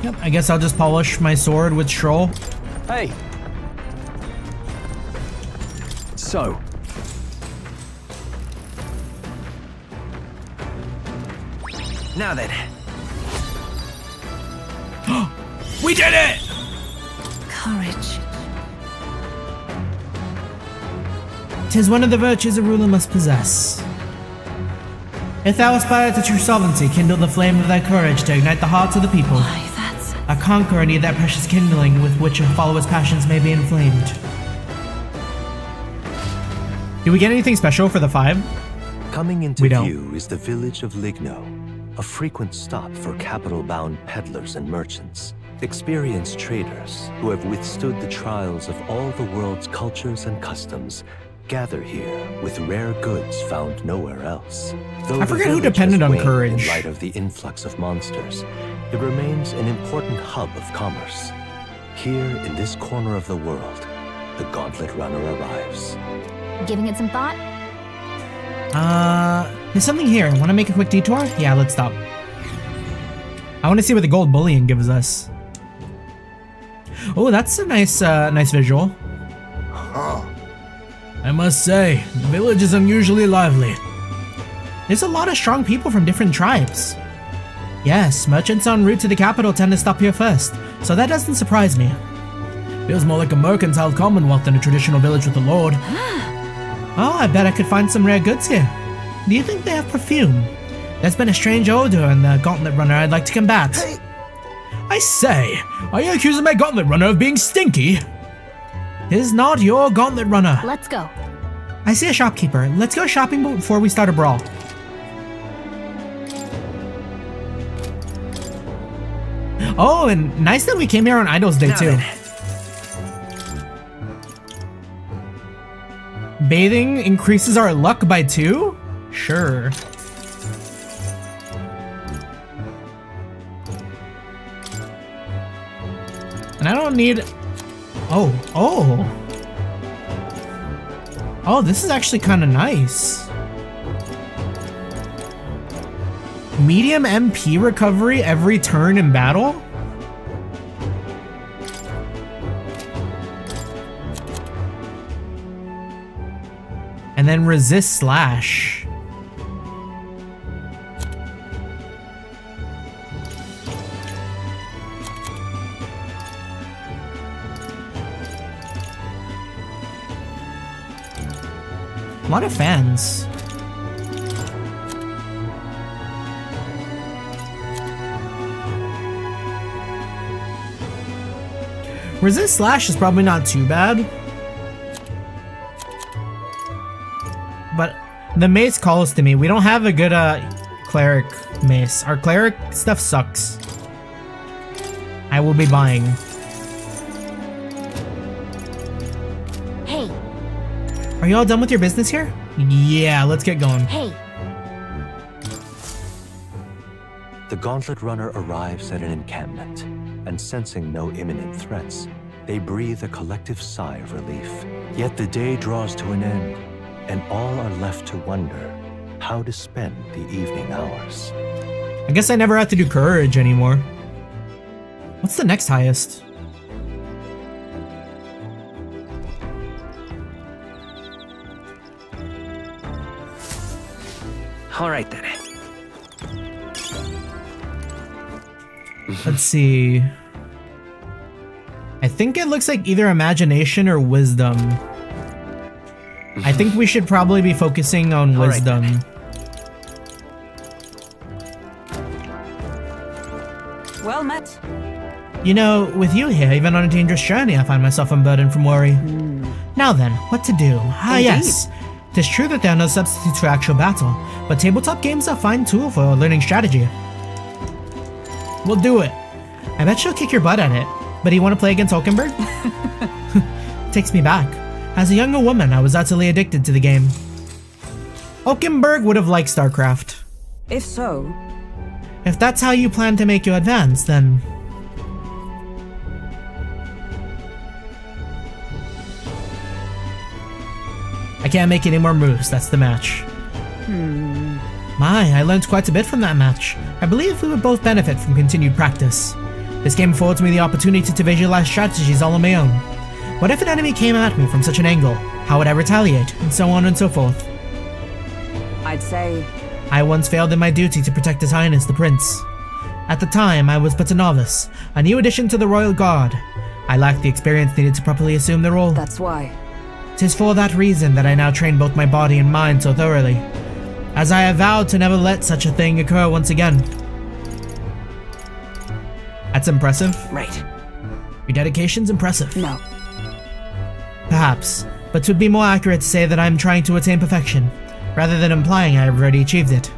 Yep, I guess I'll just polish my sword with Stroll. Hey. So. Now then. We did it! Courage. 'Tis one of the virtues a ruler must possess. If thou aspire to true sovereignty, kindle the flame of thy courage to ignite the hearts of the people. Why, that's... A conqueror need that precious kindling with which a follower's passions may be inflamed. Do we get anything special for the 5? Coming into view is the village of Ligno, a frequent stop for capital-bound peddlers and merchants, experienced traders who have withstood the trials of all the world's cultures and customs. Gather here with rare goods found nowhere else. Though I forget who depended on courage. In light of the influx of monsters, it remains an important hub of commerce. Here in this corner of the world, the Gauntlet Runner arrives. Giving it some thought? There's something here. Want to make a quick detour? Yeah, let's stop. I want to see what the gold bullion gives us. Oh, that's a nice visual. I must say, the village is unusually lively. There's a lot of strong people from different tribes. Yes, merchants en route to the capital tend to stop here first, so that doesn't surprise me. Feels more like a mercantile commonwealth than a traditional village with a lord. Oh, I bet I could find some rare goods here. Do you think they have perfume? There's been a strange odor in the Gauntlet Runner I'd like to combat. Hey. I say, are you accusing my Gauntlet Runner of being stinky? Tis not your Gauntlet Runner. Let's go. I see a shopkeeper. Let's go shopping before we start a brawl. Oh, and nice that we came here on Idol's Day too. Bathing increases our luck by 2? Sure. And I don't need... Oh. Oh, this is actually kind of nice. Medium MP recovery every turn in battle? And then resist slash. A lot of fans. Resist slash is probably not too bad. But the mace calls to me. We don't have a good cleric mace. Our cleric stuff sucks. I will be buying. Hey. Are you all done with your business here? Yeah, let's get going. Hey. The Gauntlet Runner arrives at an encampment, and sensing no imminent threats, they breathe a collective sigh of relief. Yet the day draws to an end, and all are left to wonder how to spend the evening hours. I guess I never have to do courage anymore. What's the next highest? All right then. Let's see. I think it looks like either imagination or wisdom. I think we should probably be focusing on wisdom. Well met. You know, with you here, even on a dangerous journey, I find myself unburdened from worry. Now then, what to do? Ah, yes. Tis true that there are no substitutes for actual battle, but tabletop games are a fine tool for learning strategy. We'll do it. I bet she'll kick your butt at it. But do you want to play against Hulkenberg? Takes me back. As a younger woman, I was utterly addicted to the game. Hulkenberg would have liked StarCraft. If so... If that's how you plan to make your advance, then... I can't make any more moves, that's the match. My, I learned quite a bit from that match. I believe we would both benefit from continued practice. This game affords me the opportunity to visualize strategies all on my own. What if an enemy came at me from such an angle? How would I retaliate? And so on and so forth. I'd say... I once failed in my duty to protect His Highness the Prince. At the time, I was but a novice, a new addition to the Royal Guard. I lacked the experience needed to properly assume the role. That's why. 'Tis for that reason that I now train both my body and mind so thoroughly, as I have vowed to never let such a thing occur once again. That's impressive. Right. Your dedication's impressive. No. Perhaps, but 'twould be more accurate to say that I'm trying to attain perfection, rather than implying I have already achieved it.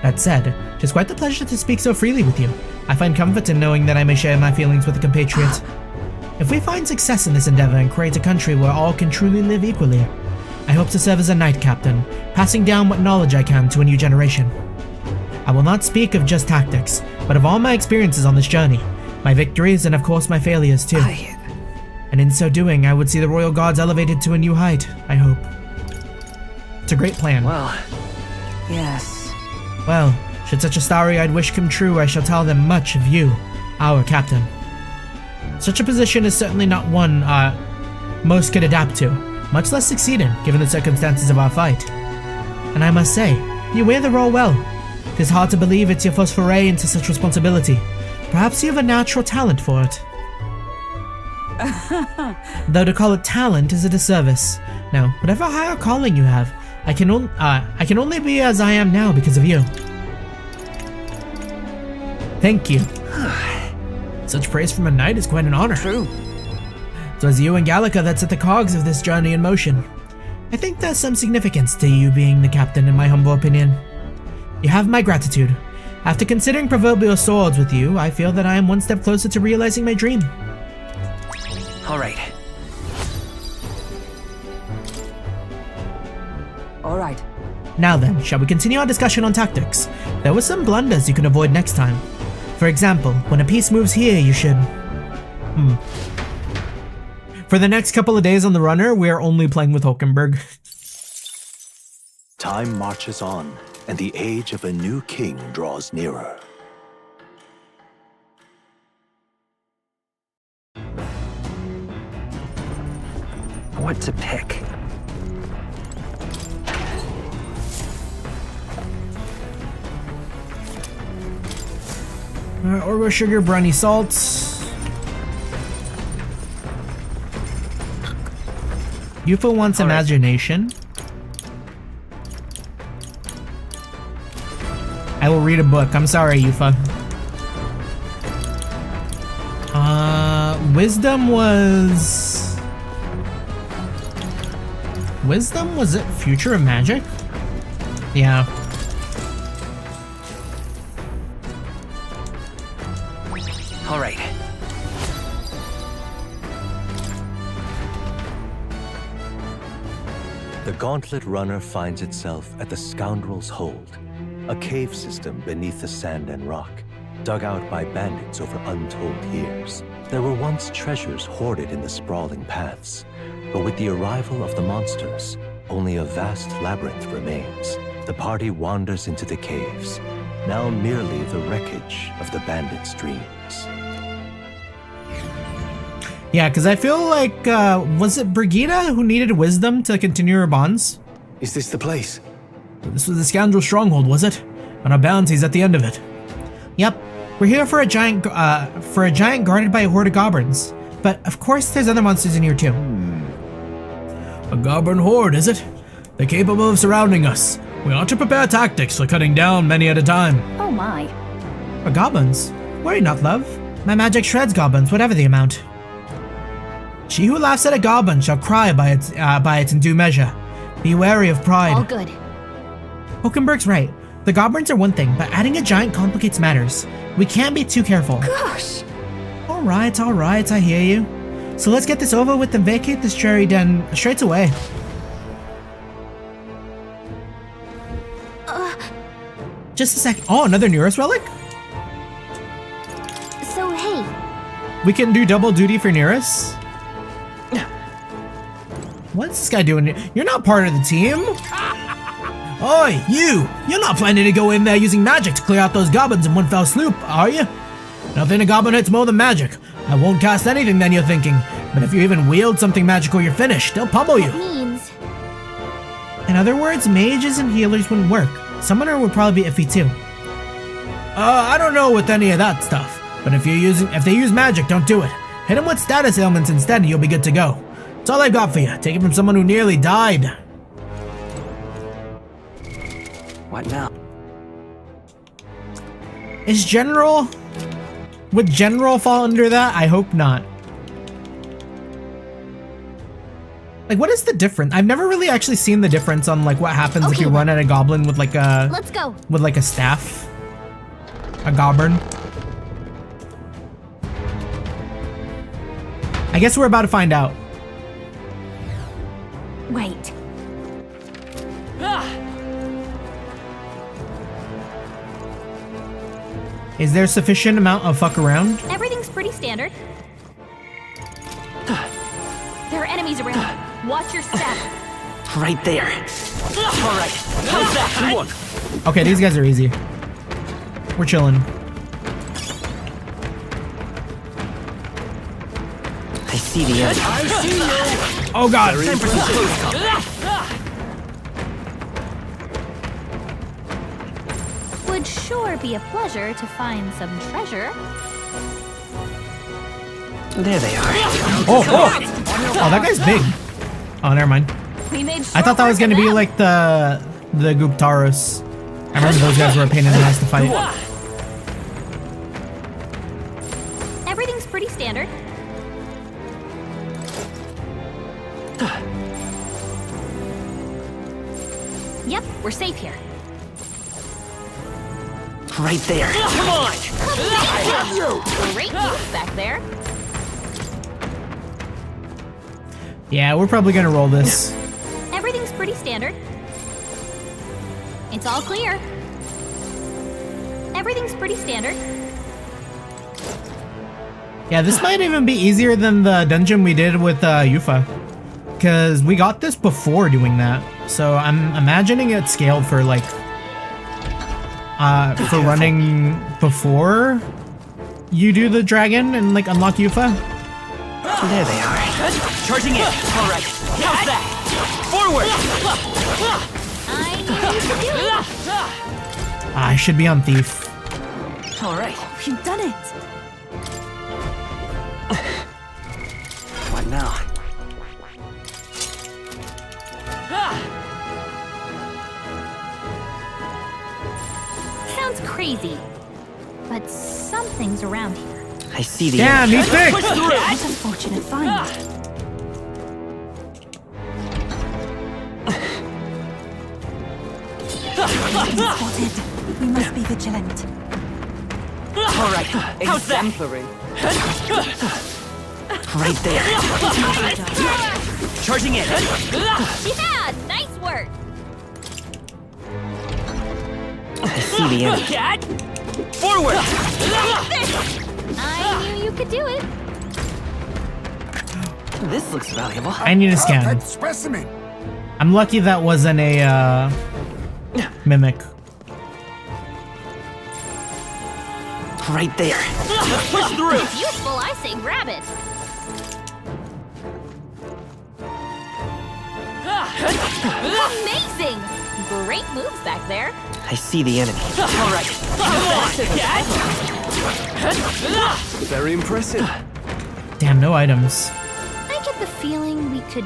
That said, 'tis quite the pleasure to speak so freely with you. I find comfort in knowing that I may share my feelings with a compatriot. If we find success in this endeavor and create a country where all can truly live equally, I hope to serve as a knight captain, passing down what knowledge I can to a new generation. I will not speak of just tactics, but of all my experiences on this journey, my victories and of course my failures too. And in so doing, I would see the Royal Guards elevated to a new height, I hope. It's a great plan. Well, yes. Well, should such a starry-eyed wish come true, I shall tell them much of you, our captain. Such a position is certainly not one, most could adapt to, much less succeed in, given the circumstances of our fight. And I must say, you wear the role well. It is hard to believe it's your first foray into such responsibility. Perhaps you have a natural talent for it. Though to call it talent is a disservice. Now, whatever higher calling you have, I can only be as I am now because of you. Thank you. Such praise from a knight is quite an honor. True. So it's you and Gallica that set the cogs of this journey in motion. I think there's some significance to you being the captain, in my humble opinion. You have my gratitude. After considering proverbial swords with you, I feel that I am one step closer to realizing my dream. All right. All right. Now then, shall we continue our discussion on tactics? There were some blunders you can avoid next time. For example, when a piece moves here, you should... For the next couple of days on the runner, we are only playing with Hulkenberg. Time marches on, and the age of a new king draws nearer. What to pick? Orgo sugar, briny salts. Yufa wants imagination. I will read a book. I'm sorry, Yufa. Wisdom was... Wisdom? Was it Future of Magic? Yeah. All right. The Gauntlet Runner finds itself at the Scoundrel's Hold, a cave system beneath the sand and rock, dug out by bandits over untold years. There were once treasures hoarded in the sprawling paths, but with the arrival of the monsters, only a vast labyrinth remains. The party wanders into the caves, now merely the wreckage of the bandits' dreams. Yeah, because I feel like, was it Brigida who needed wisdom to continue her bonds? Is this the place? This was the Scoundrel Stronghold, was it? And our bounty's at the end of it. Yep, we're here for a giant guarded by a horde of goblins. But of course there's other monsters in here too. A goblin horde, is it? They're capable of surrounding us. We ought to prepare tactics for cutting down many at a time. Oh my. For goblins? Worry not, love. My magic shreds goblins, whatever the amount. She who laughs at a goblin shall cry by it in due measure. Be wary of pride. All good. Hulkenberg's right. The goblins are one thing, but adding a giant complicates matters. We can't be too careful. Gosh. Alright, I hear you. So let's get this over with and vacate this cherry den straight away. Just a sec. Oh, another Neurus relic? So, hey. We can do double duty for Neurus? What's this guy doing? You're not part of the team? Oi, you! You're not planning to go in there using magic to clear out those goblins in one fell swoop, are you? Nothing a goblin hits more than magic. I won't cast anything then, you're thinking. But if you even wield something magical, you're finished. They'll pummel you. That means... In other words, mages and healers wouldn't work. Summoner would probably be iffy too. I don't know with any of that stuff. But if they use magic, don't do it. Hit them with status ailments instead and you'll be good to go. That's all I've got for you. Take it from someone who nearly died. What now? Is General... Would General fall under that? I hope not. Like, what is the difference? I've never really actually seen the difference on, like, what happens if you run at a goblin with, like, a... Let's go. With, like, a staff. A goblin. I guess we're about to find out. Wait. Is there sufficient amount of fuck around? Everything's pretty standard. There are enemies around. Watch your step. Right there. All right. How's that? One. Okay, these guys are easy. We're chilling. I see the enemy. I see you! Oh god! Time for some close call. Would sure be a pleasure to find some treasure. There they are. Oh, oh! Oh, that guy's big. Oh, never mind. We made I thought that was gonna be like the Guptaros. I remember those guys were a pain in the ass to fight. Everything's pretty standard. Yep, we're safe here. Right there. Come on! Great move back there. Yeah, we're probably gonna roll this. Everything's pretty standard. It's all clear. Everything's pretty standard. Yeah, this might even be easier than the dungeon we did with Yufa. Because we got this before doing that. So I'm imagining it scaled for like... for running before you do the dragon and like unlock Yufa. There they are. Charging in. All right. How's that? Forward. I should be on Thief. All right. You've done it. What now? Sounds crazy, but something's around here. I see the Yeah, me thick. What an unfortunate find. Spotted. We must be vigilant. All right. Exemplary. Right there. Charging in. Yeah, nice work. I see the enemy. Forward. I knew you could do it. This looks valuable. I need a scan. Specimen. I'm lucky that wasn't a mimic. Right there. Let's push through. If it's useful, I say grab it. Amazing! Great moves back there. I see the enemy. All right. Very impressive. Damn, no items. I get the feeling we could...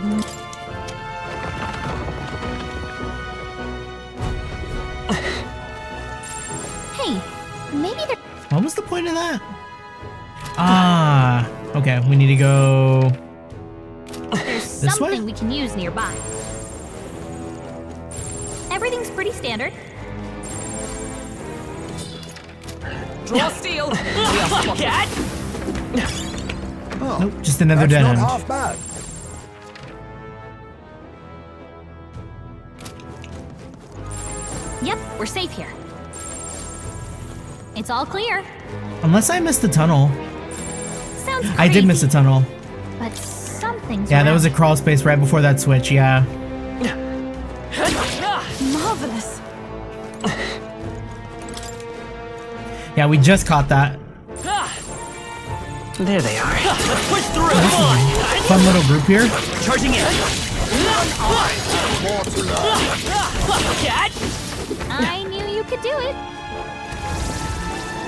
Hey, maybe there... What was the point of that? Ah, okay. We need to go There's this something way? we can use nearby. Everything's pretty standard. Draw steel. Nope, just another dead end. Half bad. Yep, we're safe here. It's all clear. Unless I missed the tunnel. Sounds I did miss a tunnel. But something's Yeah, there was a around. crawl space right before that switch, yeah. Marvelous. Yeah, we just caught that. There they are. Let's push through. Fun little group here. Charging in. I knew you could do it.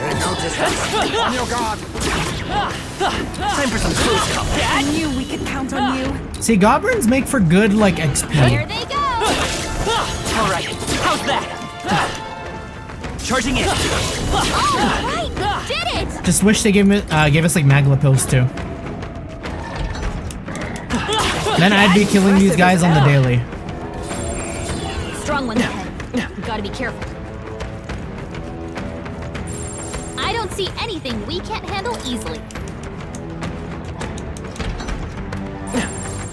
On your guard. Time for some close call. I knew we could count on you. See, goblins make for good, like, Here XP. they go. All right. How's that? Charging in. All right, we did it. Just wish they gave us, like, Magla pills, too. Then I'd be killing these guys on the daily. Strong ones ahead. We gotta be careful. I don't see anything we can't handle easily.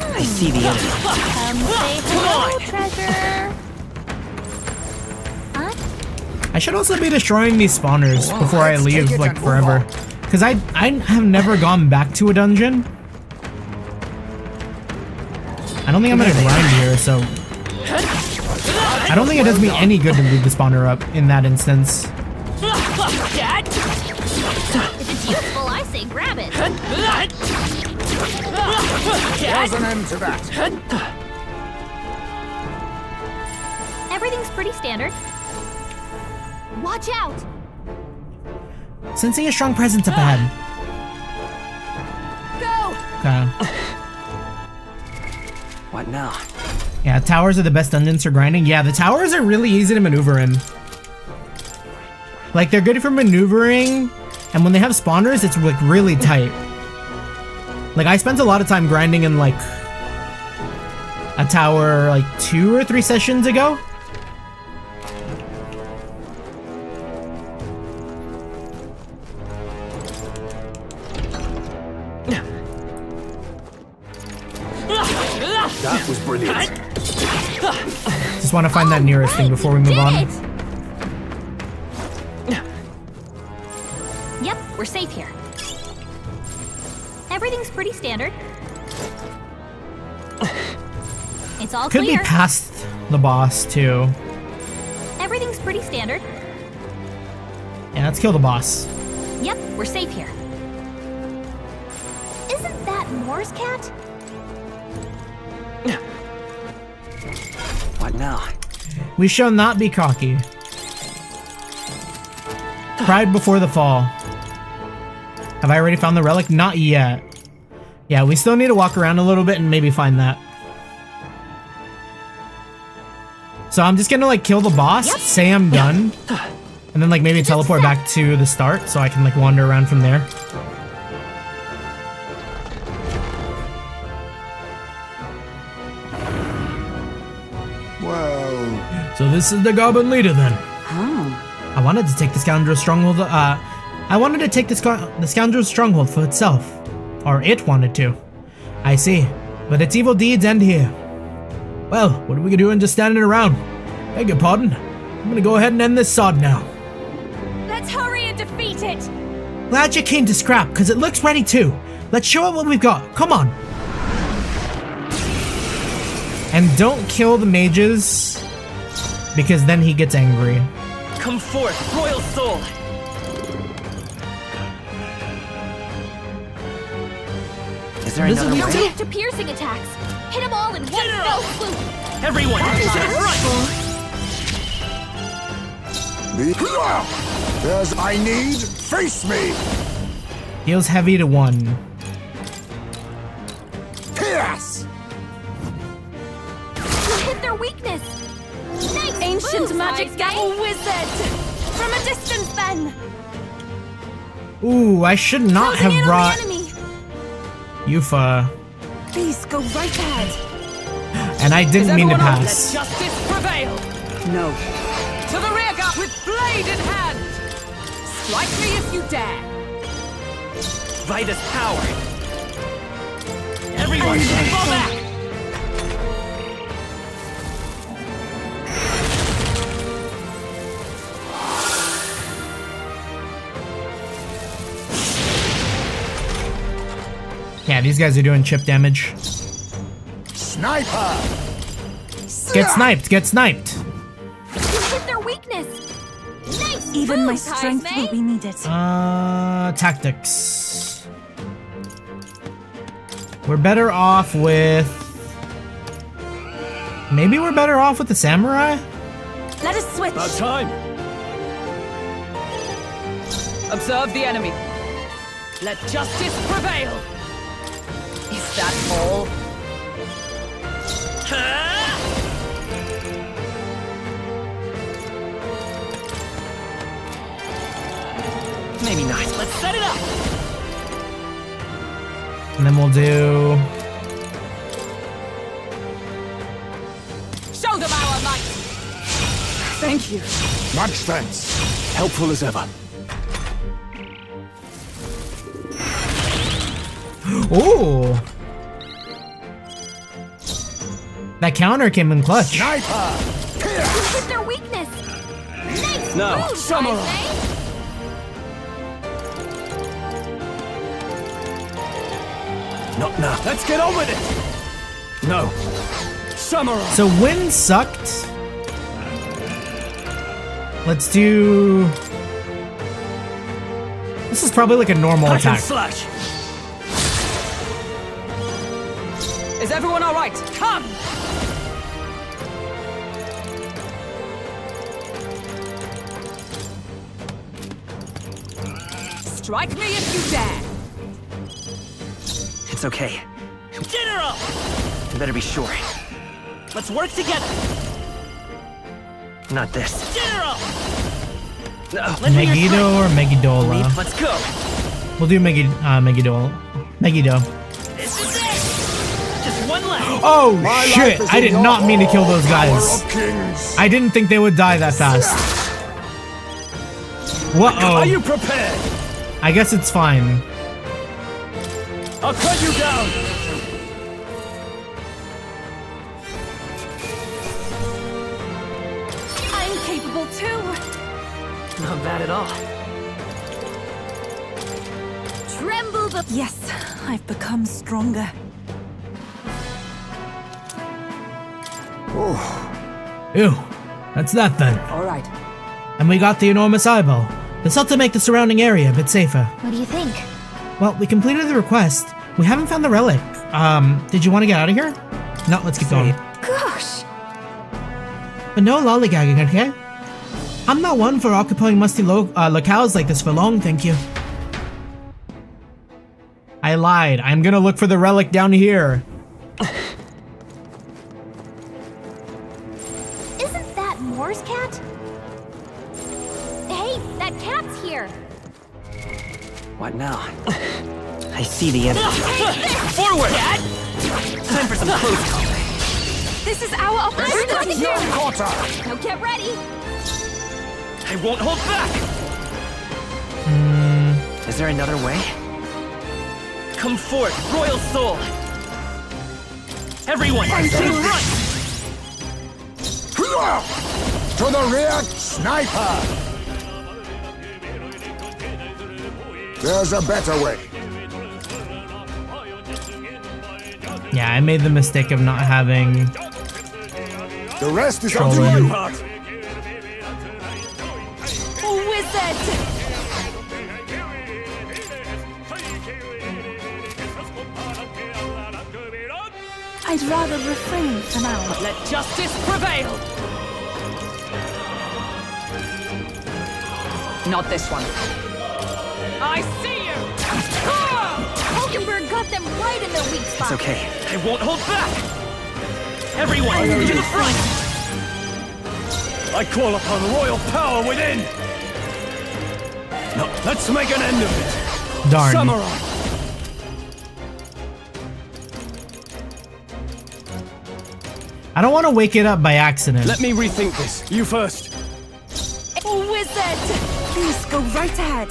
I see the enemy. Come say hello, treasure. Huh? I should also be destroying these spawners before I leave, like, forever. Because I have never gone back to a dungeon. I don't think I'm gonna grind here, so... I don't think it does me any good to leave the spawner up in that instance. If it's useful, I say grab it. There's an end to that. Everything's pretty standard. Watch out! Sensing a strong presence up ahead. Go! Okay. What now? Yeah, towers are the best dungeons for grinding. Yeah, the towers are really easy to maneuver in. Like, they're good for maneuvering, and when they have spawners, it's like really tight. Like, I spent a lot of time grinding in like a tower like 2 or 3 sessions ago. That was brilliant. Just want to find that nearest thing before we move on. Yep, we're safe here. Everything's pretty standard. It's all Could clear. be past the boss too. Everything's pretty standard. Yeah, let's kill the boss. Yep, we're safe here. Isn't that Morse cat? What now? We shall not be cocky. Pride before the fall. Have I already found the relic? Not yet. Yeah, we still need to walk around a little bit and maybe find that. So I'm just gonna like kill the boss, say I'm done, and then like maybe teleport back to the start so I can like wander around from there. Well... So this is the Goblin leader then. I wanted to take the scoundrel's stronghold, I wanted to take the scoundrel's stronghold for itself. Or it wanted to. I see. But its evil deeds end here. Well, what are we doing just standing around? Beg your pardon. I'm gonna go ahead and end this sod now. Let's hurry and defeat it! Glad you came to scrap, because it looks ready too. Let's show it what we've got. Come on. And don't kill the mages, because then he gets angry. Come forth, royal soul! Is there another We're way? moved to piercing attacks. Hit them all in one fell swoop. Everyone, There's I need, face me! Heals heavy to 1. Pierce! You hit their weakness. Nice Ancient moves, magic I say. gapple wizard! From a distance, then! Ooh, I should not Closing in have on brought the enemy. Yufa. Please go right ahead. And I didn't mean to Everyone up, pass. let justice prevail. No. To the rear guard with blade in hand. Strike me if you dare. By this power! Everyone, fall back! Yeah, these guys are doing chip damage. Sniper! Get sniped, get sniped. You hit their weakness. Nice Even my moves, strength Haismay. will be needed. Tactics. We're better off with... Maybe we're better off with the samurai? Let us switch. About time. Observe the enemy. Let justice prevail. Is that all? Maybe not. Let's set it up! And then we'll do... Show them our might. Thank you. Much thanks. Helpful as ever. Ooh! That counter came in clutch. Sniper! You hit their weakness. Nice No, moves, samurai. Haismay. Not now. Let's get on with it. No. Samurai. So wind sucked. Let's do... This is probably like a normal Hack and attack. slash! Is everyone all right? Come! Strike me if you dare! It's okay. General! You better be sure. Let's work together! Not this. General! No, Megiddo or Megidola? Let's go! We'll do Megiddo. Megiddo. This is it! Just one left! Oh shit! I did not mean to kill those guys. I didn't think they would die that fast. Whoa! Are you prepared? I guess it's fine. I'll cut you down! I'm capable too. Not bad at all. Tremble the... Yes, I've become stronger. Ew. That's that then. All right. And we got the enormous eyeball. This ought to make the surrounding area a bit safer. What do you think? Well, we completed the request. We haven't found the relic. Did you want to get out of here? No, let's keep going. Gosh! But no lollygagging, okay? I'm not one for occupying musty locales like this for long, thank you. I lied. I'm gonna look for the relic down here. Isn't that Moore's cat? Hey, that cat's here. What now? I see the enemy. Forward! Time for some close combat. This is our opportunity. Now get ready. I won't hold back! Is there another way? Come forth, Royal Soul! Everyone, to run! To the rear, sniper! There's a better way. Yeah, I made the mistake of not having... The rest is up to you. Wizard! I'd rather refrain for now. Let justice prevail! Not this one. I see you! Hulkenberg got them right in their weak spot. It's okay. I won't hold back! Everyone, to the front! I call upon royal power within! No, let's make an end of it! Darn. Samurai! I don't want to wake it up by accident. Let me rethink this. You first. Wizard! Please go right ahead.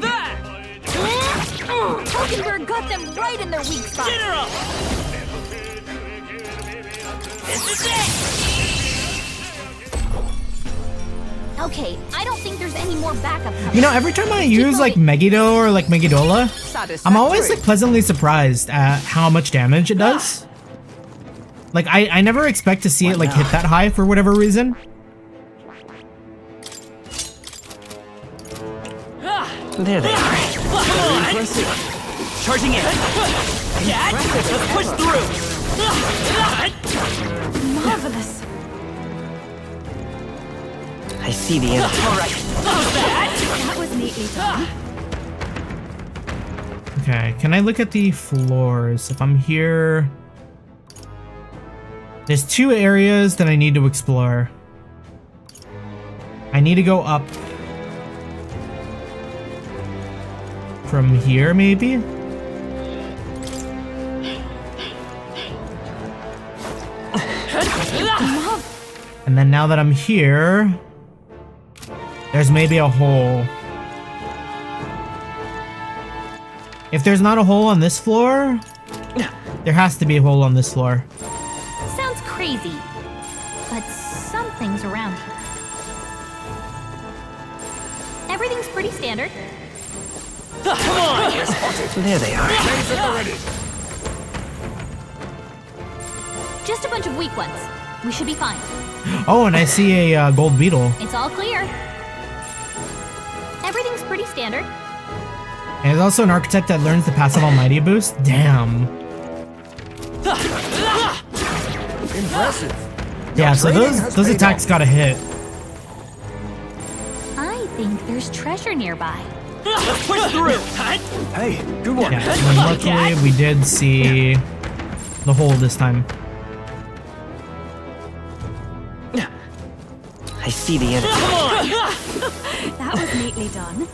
There! Hulkenberg got them right in their weak spot. General! This is it! Okay, I don't think there's any more backup coming. You know, every time I use like Megiddo or like Megidola, I'm always like pleasantly surprised at how much damage it does. Like I never expect to see it like hit that high for whatever reason. There they are. Charging in. Let's push through. Marvelous. I see the enemy. All right. That was neatly done. Okay, can I look at the floors? If I'm here... There's two areas that I need to explore. I need to go up from here, maybe? And then now that I'm here, there's maybe a hole. If there's not a hole on this floor, there has to be a hole on this floor. Sounds crazy, but something's around here. Everything's pretty standard. Come on! There they are. Just a bunch of weak ones. We should be fine. Oh, and I see a gold beetle. It's all clear. Everything's pretty standard. And he's also an archetype that learns the passive Almighty boost. Damn. Impressive. Yeah, so those attacks gotta hit. I think there's treasure nearby. Let's push through! Hey, good one. Yeah, and luckily we did see the hole this time. I see the enemy. That was neatly done.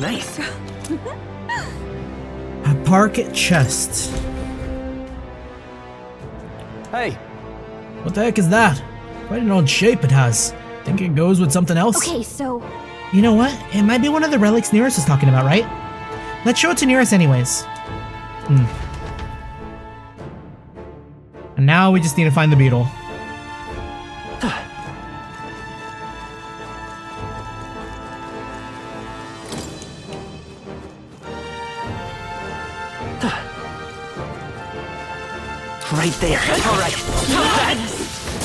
Nice. A park chest. Hey. What the heck is that? Quite an odd shape it has. Think it goes with something else? Okay, so You know what? It might be one of the relics Nearest is talking about, right? Let's show it to Nearest anyways. And now we just need to find the beetle. Right there. All right.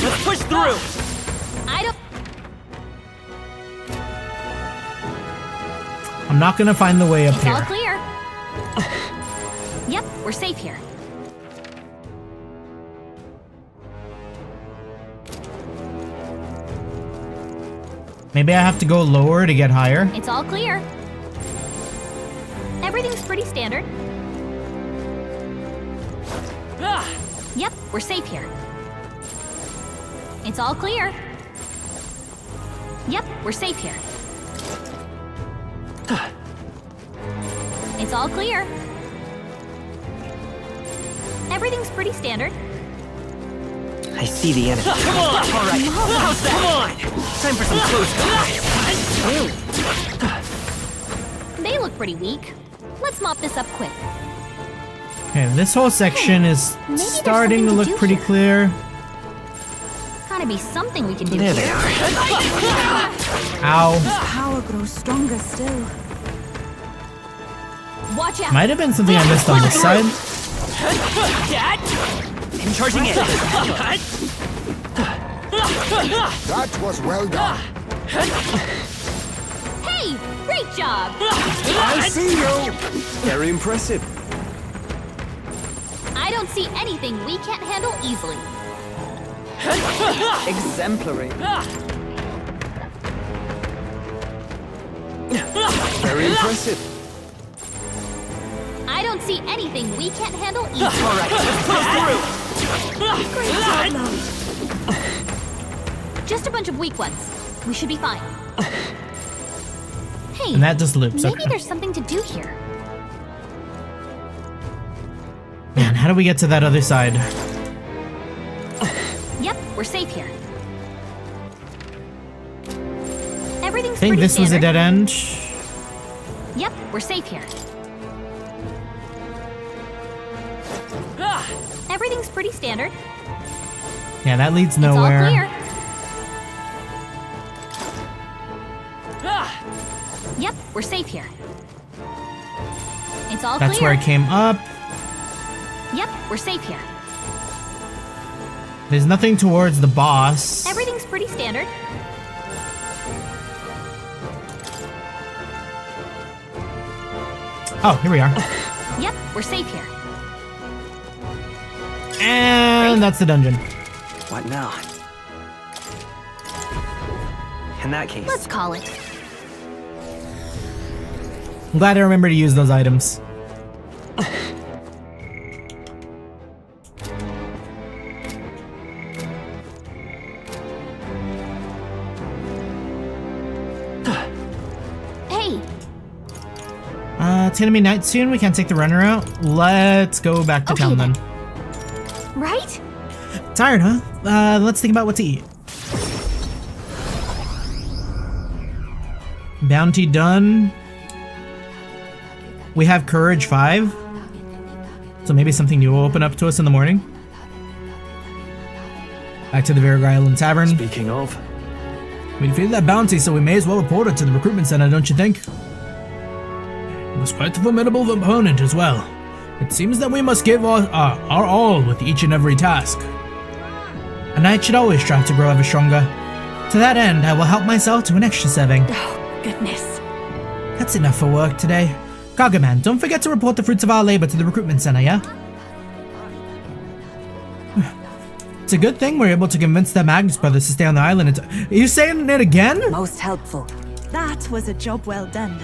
Let's push through. I don't. I'm not gonna find the way up It's all here. clear. Yep, we're safe here. Maybe I have to go lower to get higher. It's all clear. Everything's pretty standard. Yep, we're safe here. It's all clear. Yep, we're safe here. It's all clear. Everything's pretty standard. I see the enemy. Come on! All right. How's that? Come on! Time for some close. They look pretty weak. Let's mop this up quick. Okay, this whole section is there's starting to something to look do pretty here. clear. Gotta be something we can do There here. they are. Ow. Power grows stronger still. Watch out. Might have been something I missed on this side. I'm charging in. That was well done. Hey, great job. I see you. Very impressive. I don't see anything we can't handle easily. Exemplary. Very impressive. I don't see anything we can't handle easily. All right. Let's push through. Just a bunch of weak ones. We should be fine. Hey, And that just loops, maybe okay. there's something to do here. Man, how do we get to that other side? Yep, we're safe here. Everything's I think pretty this was a standard. dead end. Yep, we're safe here. Everything's pretty standard. Yeah, that leads It's all nowhere. clear. Yep, we're safe here. It's all That's clear. where I came up. Yep, we're safe here. There's nothing towards the boss. Everything's pretty standard. Oh, here we are. Yep, we're safe here. And that's the dungeon. What now? In that case. Let's call it. I'm glad I remember to use those items. Hey, It's gonna be night soon. We can't take the runner out. Let's go back to Okay, town then. right? Tired, huh? Let's think about what to eat. Bounty done. We have Courage 5. So maybe something new will open up to us in the morning. Back to the Virgo Island Tavern. Speaking of, We defeated that bounty, so we may as well report it to the recruitment center, don't you think? It was quite a formidable opponent as well. It seems that we must give our all with each and every task. A knight should always strive to grow ever stronger. To that end, I will help myself to an extra serving. Oh, goodness. That's enough for work today. Gargaman, don't forget to report the fruits of our labor to the recruitment center, yeah? It's a good thing we're able to convince the Magnus brothers to stay on the island. Are you saying it again? Most helpful. That was a job well done.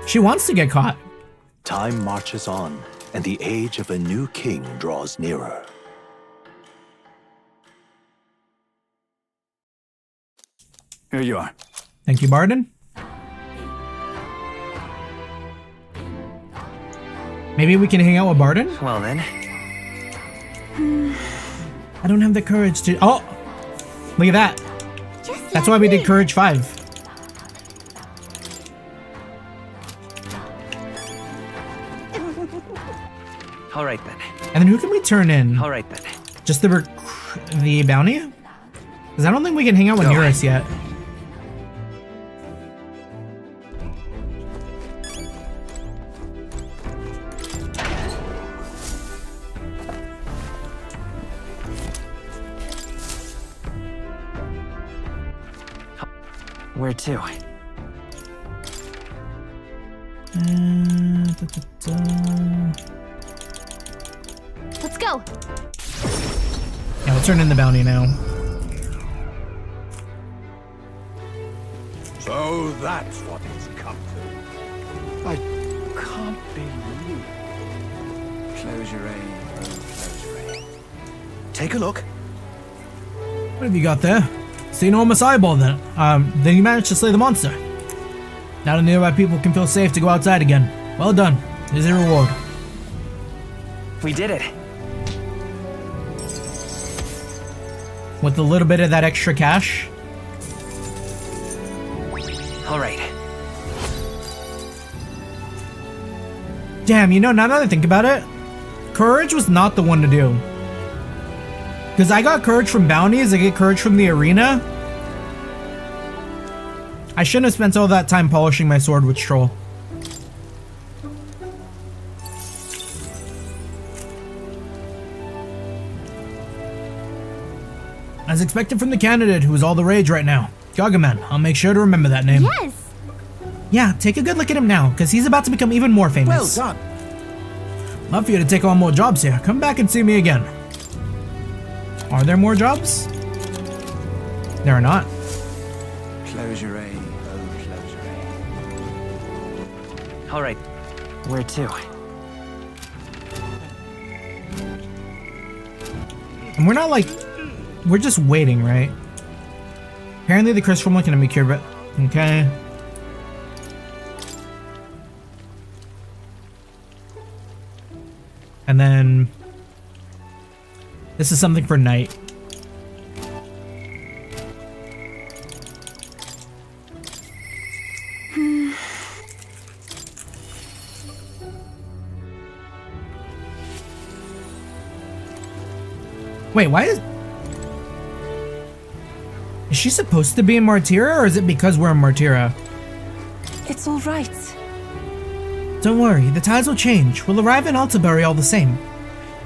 She wants to get caught. Time marches on, and the age of a new king draws nearer. Here you are. Thank you, Barden. Maybe we can hang out with Barden? Well then. I don't have the courage to... Oh! Look at that. That's why we did Courage 5. All right then. And then who can we turn in? All right then. Just the bounty? Because I don't think we can hang out with Eurus yet. Where to? Let's go. Yeah, we'll turn in the bounty now. So that's what it's come to. I can't believe. Closure, closure. Take a look. What have you got there? It's the enormous eyeball then. Then you managed to slay the monster. Now the nearby people can feel safe to go outside again. Well done. Here's your reward. We did it. With a little bit of that extra cash. All right. Damn, you know, now that I think about it, courage was not the one to do. Because I got courage from bounties, I get courage from the arena. I shouldn't have spent all that time polishing my sword with Stroll. As expected from the candidate who is all the rage right now. Gargaman, I'll make sure to remember that name. Yes! Yeah, take a good look at him now, because he's about to become even more famous. Well done. Love for you to take on more jobs here. Come back and see me again. Are there more jobs? There are not. Closure, closure. All right. Where to? And we're not like... We're just waiting, right? Apparently the curse from can be cured, but... Okay. And then... This is something for night. Wait, why is... Is she supposed to be in Martyra, or is it because we're in Martyra? It's all right. Don't worry, the tides will change. We'll arrive in Altabury all the same.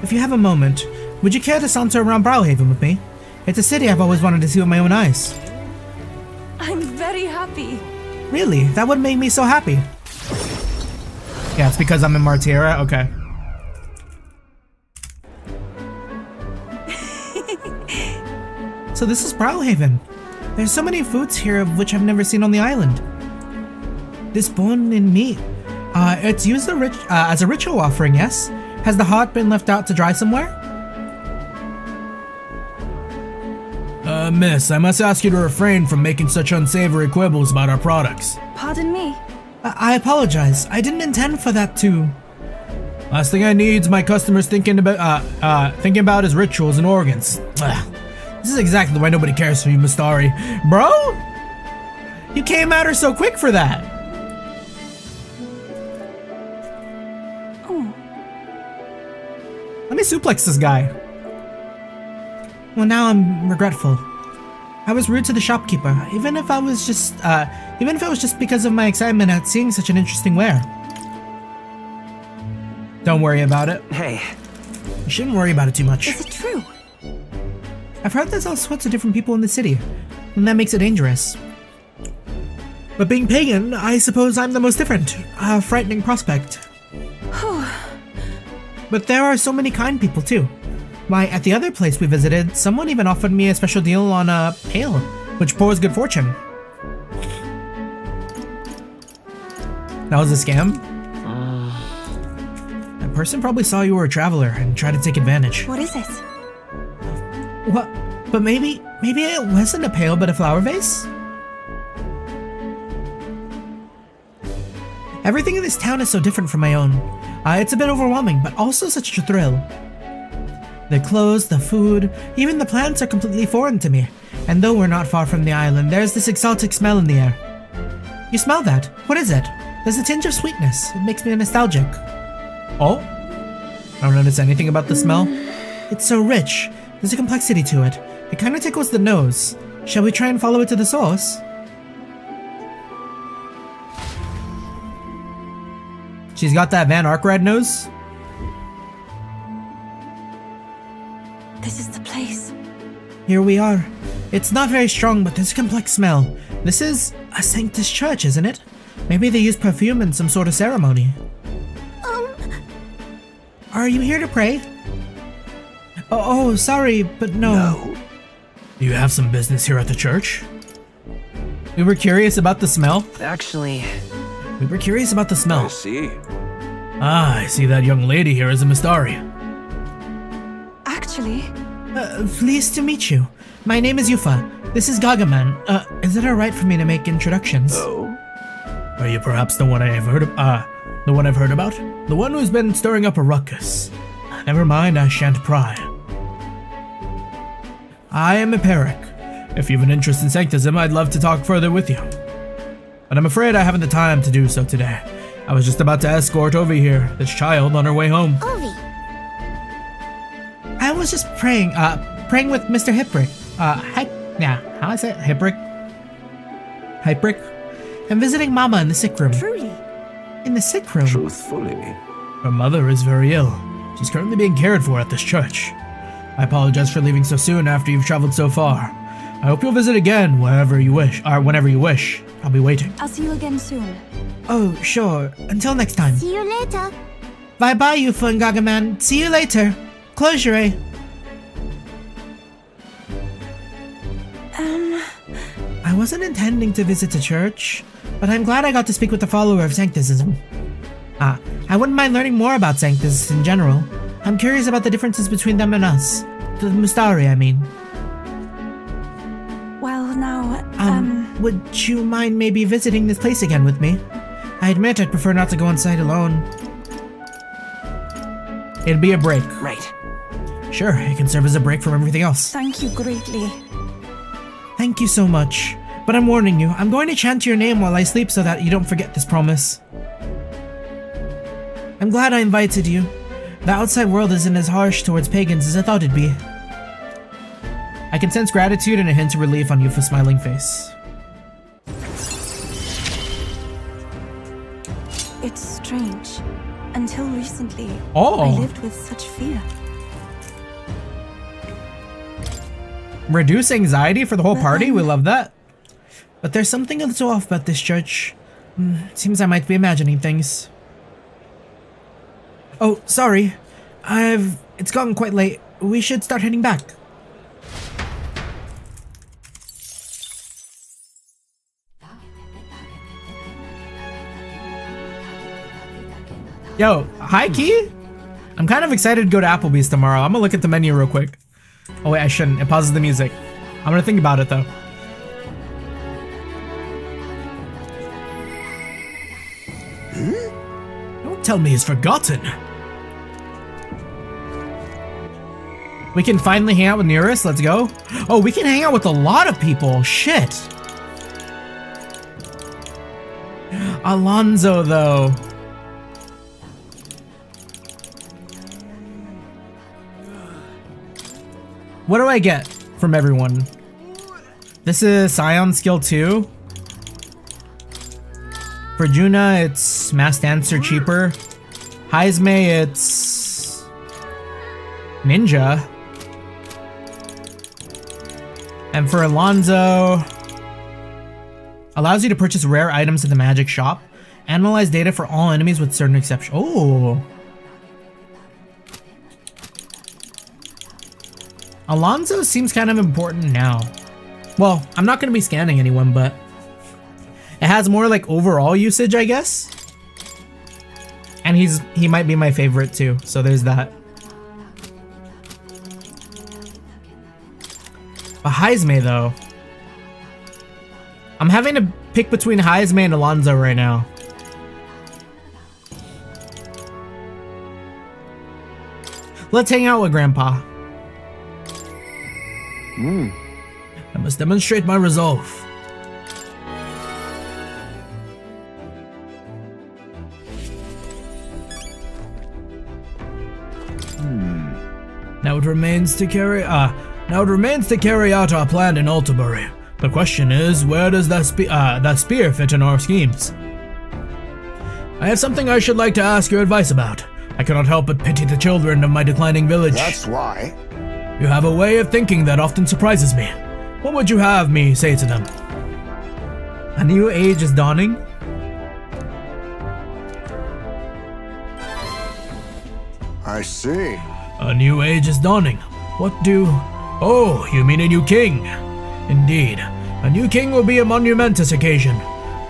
If you have a moment, would you care to saunter around Browhaven with me? It's a city I've always wanted to see with my own eyes. I'm very happy. Really? That would make me so happy. Yeah, it's because I'm in Martyra? Okay. So this is Browhaven. There's so many foods here of which I've never seen on the island. This bone and meat. It's used as a ritual offering, yes? Has the heart been left out to dry somewhere? Miss, I must ask you to refrain from making such unsavory quibbles about our products. Pardon me? I apologize. I didn't intend for that to... Last thing I need is my customers thinking about his rituals and organs. Ugh. This is exactly why nobody cares for you, Mistari. Bro? You came at her so quick for that. Oh. Let me suplex this guy. Well, now I'm regretful. I was rude to the shopkeeper, even if it was just because of my excitement at seeing such an interesting ware. Don't worry about it. Hey. You shouldn't worry about it too much. Is it true? I've heard there's all sorts of different people in the city, and that makes it dangerous. But being pagan, I suppose I'm the most different. A frightening prospect. But there are so many kind people too. Why, at the other place we visited, someone even offered me a special deal on a ale, which pours good fortune. That was a scam? That person probably saw you were a traveler and tried to take advantage. What is it? What? But maybe it wasn't a pail but a flower vase? Everything in this town is so different from my own. It's a bit overwhelming, but also such a thrill. The clothes, the food, even the plants are completely foreign to me. And though we're not far from the island, there's this exotic smell in the air. You smell that? What is it? There's a tinge of sweetness. It makes me nostalgic. Oh? I don't notice anything about the smell. It's so rich. There's a complexity to it. It kind of tickles the nose. Shall we try and follow it to the source? She's got that Van Arkwright nose. This is the place. Here we are. It's not very strong, but there's a complex smell. This is a Sanctus church, isn't it? Maybe they use perfume in some sort of ceremony. Are you here to pray? Oh, sorry, but no. Do you have some business here at the church? We were curious about the smell. Actually... We were curious about the smell. I see. I see that young lady here is a Mystari. Actually... pleased to meet you. My name is Yufa. This is Gagaman. Is it alright for me to make introductions? Oh? Are you perhaps the one I've heard of? The one I've heard about? The one who's been stirring up a ruckus. Never mind, I shan't pry. I am a Peric. If you have an interest in Sanctism, I'd love to talk further with you. But I'm afraid I haven't the time to do so today. I was just about to escort Ovi here, this child, on her way home. Ovi. I was just praying with Mr. Hiprick. How is it? Hiprick? I'm visiting Mama in the sick room. Truly? In the sick room? Truthfully. Her mother is very ill. She's currently being cared for at this church. I apologize for leaving so soon after you've traveled so far. I hope you'll visit again whenever you wish. I'll be waiting. I'll see you again soon. Oh, sure. Until next time. See you later. Bye-bye, Yufa and Gagaman. See you later. Closure. I wasn't intending to visit a church, but I'm glad I got to speak with the follower of Sanctism. I wouldn't mind learning more about Sanctus in general. I'm curious about the differences between them and us. The Mystari, I mean. Well, now, would you mind maybe visiting this place again with me? I admit I'd prefer not to go inside alone. It'd be a break. Right. Sure, it can serve as a break from everything else. Thank you greatly. Thank you so much. But I'm warning you, I'm going to chant your name while I sleep so that you don't forget this promise. I'm glad I invited you. The outside world isn't as harsh towards pagans as I thought it'd be. I can sense gratitude and a hint of relief on Yufa's smiling face. It's strange. Until recently, I lived with such fear. Reduce anxiety for the whole party? We love that. But there's something a little off about this church. Seems I might be imagining things. Oh, sorry. It's gotten quite late. We should start heading back. Yo, hi Key? I'm kind of excited to go to Applebee's tomorrow. I'm gonna look at the menu real quick. Oh wait, I shouldn't. It pauses the music. I'm gonna think about it though. Don't tell me he's forgotten. We can finally hang out with Nearest. Let's go. Oh, we can hang out with a lot of people. Shit. Alonzo, though. What do I get from everyone? This is Scion skill 2. For Juna, it's Mass Dancer cheaper. Heisme, it's Ninja. And for Alonso, allows you to purchase rare items at the magic shop. Analyze data for all enemies with certain exceptions. Oh. Alonso seems kind of important now. Well, I'm not going to be scanning anyone, but it has more like overall usage, I guess. And he might be my favorite too, so there's that. But Heisme though. I'm having to pick between Heisme and Alonso right now. Let's hang out with Grandpa. I must demonstrate my resolve. Now it remains to carry out our plan in Altabury. The question is, where does that spear fit in our schemes? I have something I should like to ask your advice about. I cannot help but pity the children of my declining village. That's why. You have a way of thinking that often surprises me. What would you have me say to them? A new age is dawning? I see. A new age is dawning. What do... Oh, you mean a new king? Indeed. A new king will be a monumentous occasion.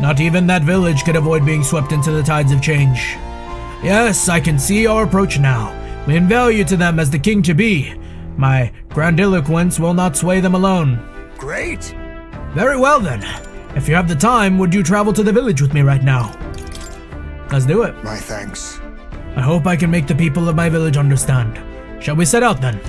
Not even that village could avoid being swept into the tides of change. Yes, I can see our approach now. We envalue you to them as the king-to-be. My grandiloquence will not sway them alone. Great! Very well then. If you have the time, would you travel to the village with me right now? Let's do it. My thanks. I hope I can make the people of my village understand. Shall we set out then?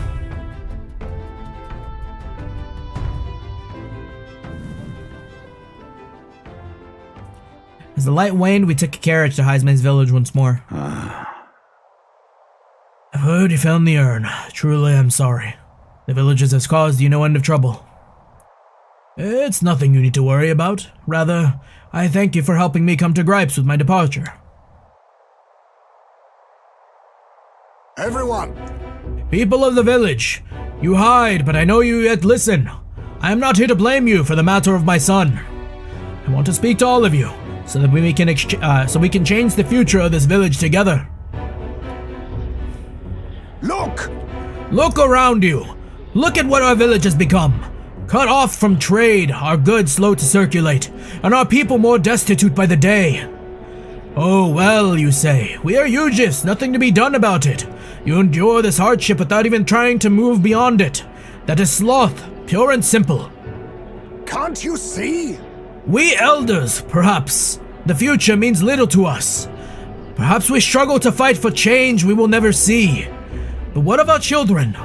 As the light waned, we took a carriage to Heisman's village once more. I've heard you found the urn. Truly, I'm sorry. The villagers has caused you no end of trouble. It's nothing you need to worry about. Rather, I thank you for helping me come to gripes with my departure. Everyone! People of the village, you hide, but I know you yet listen. I am not here to blame you for the matter of my son. I want to speak to all of you, so that we can change the future of this village together. Look! Look around you. Look at what our village has become. Cut off from trade, our goods slow to circulate, and our people more destitute by the day. Oh well, you say, we are Yujis, nothing to be done about it. You endure this hardship without even trying to move beyond it. That is sloth, pure and simple. Can't you see? We elders, perhaps. The future means little to us. Perhaps we struggle to fight for change we will never see. But what of our children?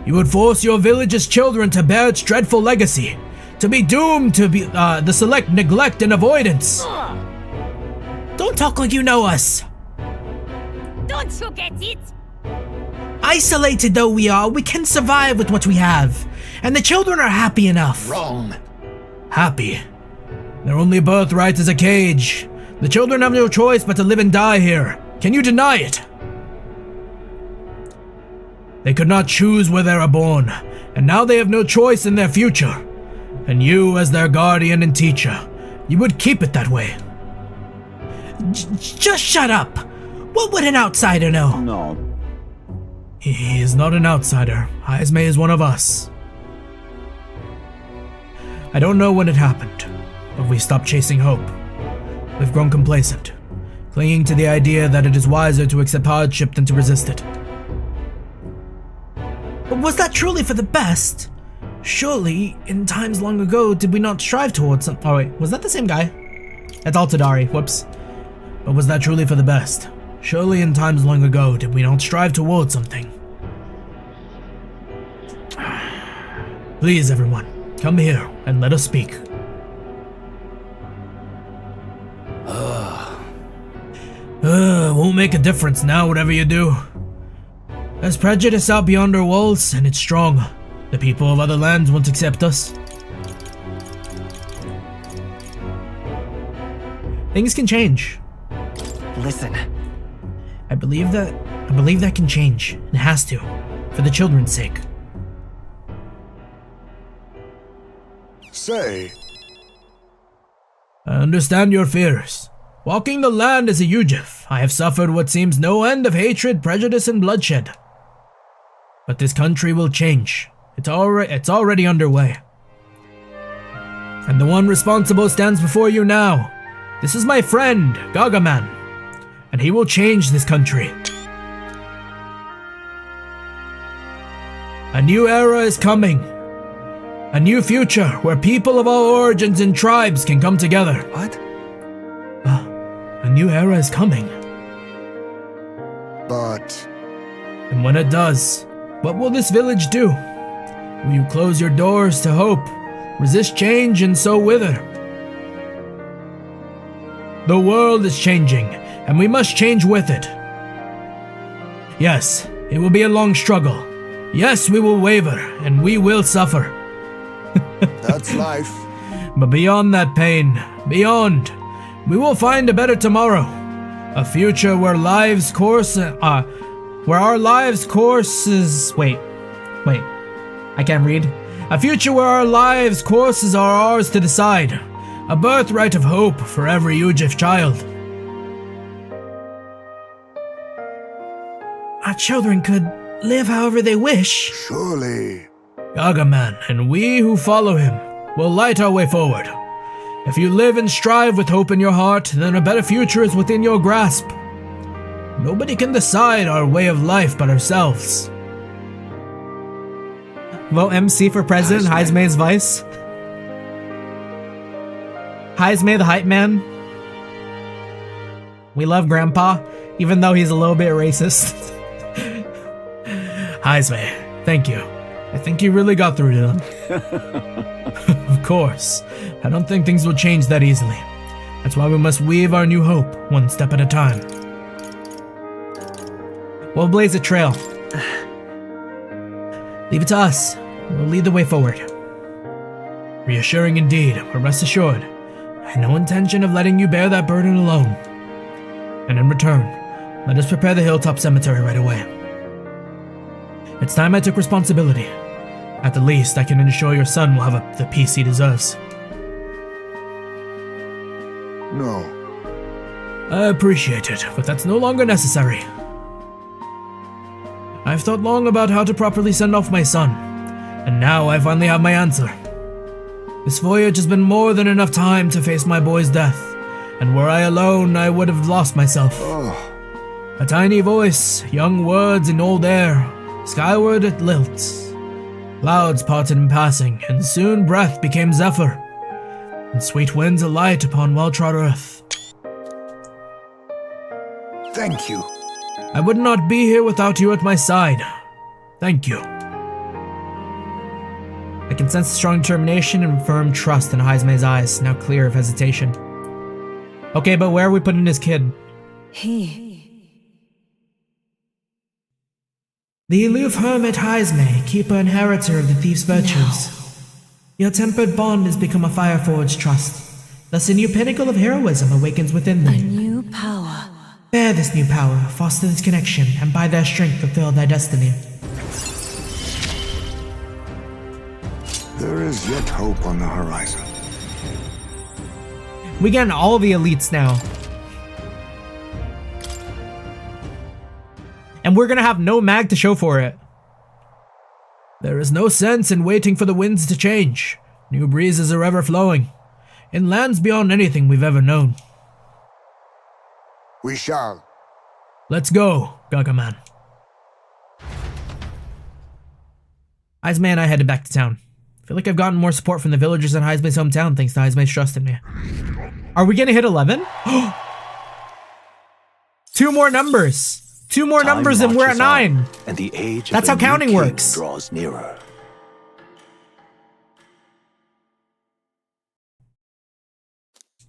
You would force your village's children to bear its dreadful legacy, to be doomed to be the select neglect and avoidance. Don't talk like you know us. Don't you get it? Isolated though we are, we can survive with what we have. And the children are happy enough. Wrong. Happy. Their only birthright is a cage. The children have no choice but to live and die here. Can you deny it? They could not choose where they are born, and now they have no choice in their future. And you, as their guardian and teacher, you would keep it that way. Just shut up. What would an outsider know? No. He is not an outsider. Heisme is one of us. I don't know when it happened, but we stopped chasing hope. We've grown complacent, clinging to the idea that it is wiser to accept hardship than to resist it. But was that truly for the best? Surely, in times long ago, did we not strive towards some— Oh wait, was that the same guy? That's Altadari, whoops. But was that truly for the best? Surely in times long ago, did we not strive towards something? Please, everyone, come here and let us speak. Won't make a difference now, whatever you do. There's prejudice out beyond our walls, and it's strong. The people of other lands won't accept us. Things can change. Listen. I believe that can change. It has to, for the children's sake. Say, I understand your fears. Walking the land as a Yujif, I have suffered what seems no end of hatred, prejudice, and bloodshed. But this country will change. It's already underway. And the one responsible stands before you now. This is my friend, Gargaman, and he will change this country. A new era is coming. A new future where people of all origins and tribes can come together. What? A new era is coming. but And when it does, what will this village do? Will you close your doors to hope, resist change, and so wither? The world is changing, and we must change with it. Yes, it will be a long struggle. Yes, we will waver, and we will suffer. that's life. But beyond that pain, beyond, we will find a better tomorrow. A future where our lives' courses... Wait, I can't read. A future where our lives' courses are ours to decide. A birthright of hope for every Yujif child. Our children could live however they wish. Surely. Gargaman and we who follow him will light our way forward. If you live and strive with hope in your heart, then a better future is within your grasp. Nobody can decide our way of life but ourselves. Vote MC for president, Heismay's vice. Heismay the hype man. We love Grandpa, even though he's a little bit racist. Heismay, thank you. I think you really got through to them. Of course. I don't think things will change that easily. That's why we must weave our new hope, one step at a time. We'll blaze a trail. Leave it to us. We'll lead the way forward. Reassuring indeed, but rest assured, I have no intention of letting you bear that burden alone. And in return, let us prepare the hilltop cemetery right away. It's time I took responsibility. At the least, I can ensure your son will have the peace he deserves. No. I appreciate it, but that's no longer necessary. I've thought long about how to properly send off my son, and now I finally have my answer. This voyage has been more than enough time to face my boy's death, and were I alone, I would have lost myself. Oh. A tiny voice, young words in old air, skyward it lilts. Clouds parted in passing, and soon breath became zephyr, and sweet winds alight upon well-trod earth. Thank you. I would not be here without you at my side. Thank you. I can sense strong determination and firm trust in Heismay's eyes, now clear of hesitation. Okay, but where are we putting this kid? The aloof hermit Heismay, keeper and inheritor of the thief's virtues. Your tempered bond has become a fire-forged trust. Thus a new pinnacle of heroism awakens within thee. A new power. Bear this new power, foster this connection, and by their strength fulfill thy destiny. There is yet hope on the horizon. We getting all the elites now. And we're gonna have no mag to show for it. There is no sense in waiting for the winds to change. New breezes are ever flowing. In lands beyond anything we've ever known. We shall. Let's go, Gargaman. Heismay and I headed back to town. I feel like I've gotten more support from the villagers in Heismay's hometown thanks to Heismay's trust in me. Are we gonna hit 11? 2 more numbers! 2 more numbers and we're at 9! And the age That's how counting works. Draws nearer.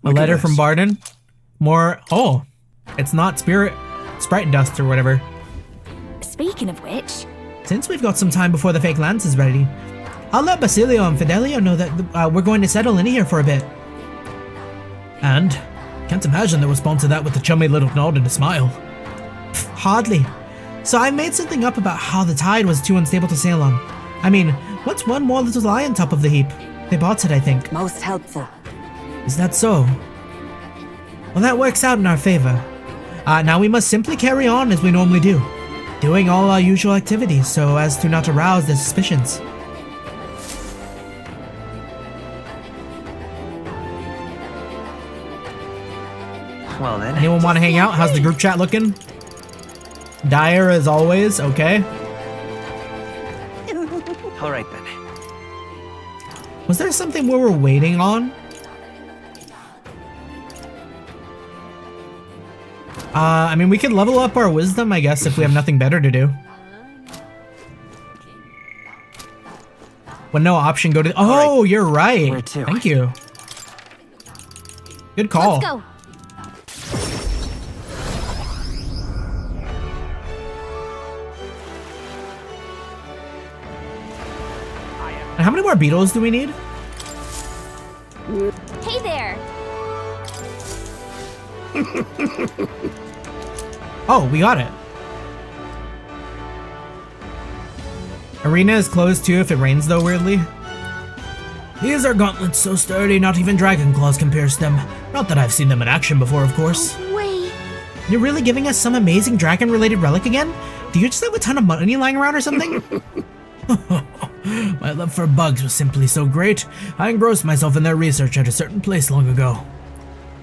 A letter from Barden. More. Oh, it's not Sprite Dust or whatever. Speaking of which, Since we've got some time before the fake lance is ready, I'll let Basilio and Fidelio know that we're going to settle in here for a bit. And can't imagine the response to that with a chummy little nod and a smile. Hardly. So I made something up about how the tide was too unstable to sail on. I mean, What's one more little lie on top of the heap? They bought it, I think. Most helpful. Is that so? Well, that works out in our favor. Now we must simply carry on as we normally do, doing all our usual activities so as to not arouse their suspicions. Well then. Anyone want to hang out? How's the group chat looking? Dire as always, okay. All right then. Was there something we were waiting on? I mean, we could level up our wisdom, I guess, if we have nothing better to do. When no option, go to... Oh, you're right. Where to? Thank you. Good call. Let's go. And how many more beetles do we need? Hey there. Oh, we got it. Arena is closed too if it rains though, weirdly. These are gauntlets so sturdy, not even dragon claws can pierce them. Not that I've seen them in action before, of course. Oh, wait. You're really giving us some amazing dragon-related relic again? Do you just have a ton of money lying around or something? My love for bugs was simply so great, I engrossed myself in their research at a certain place long ago.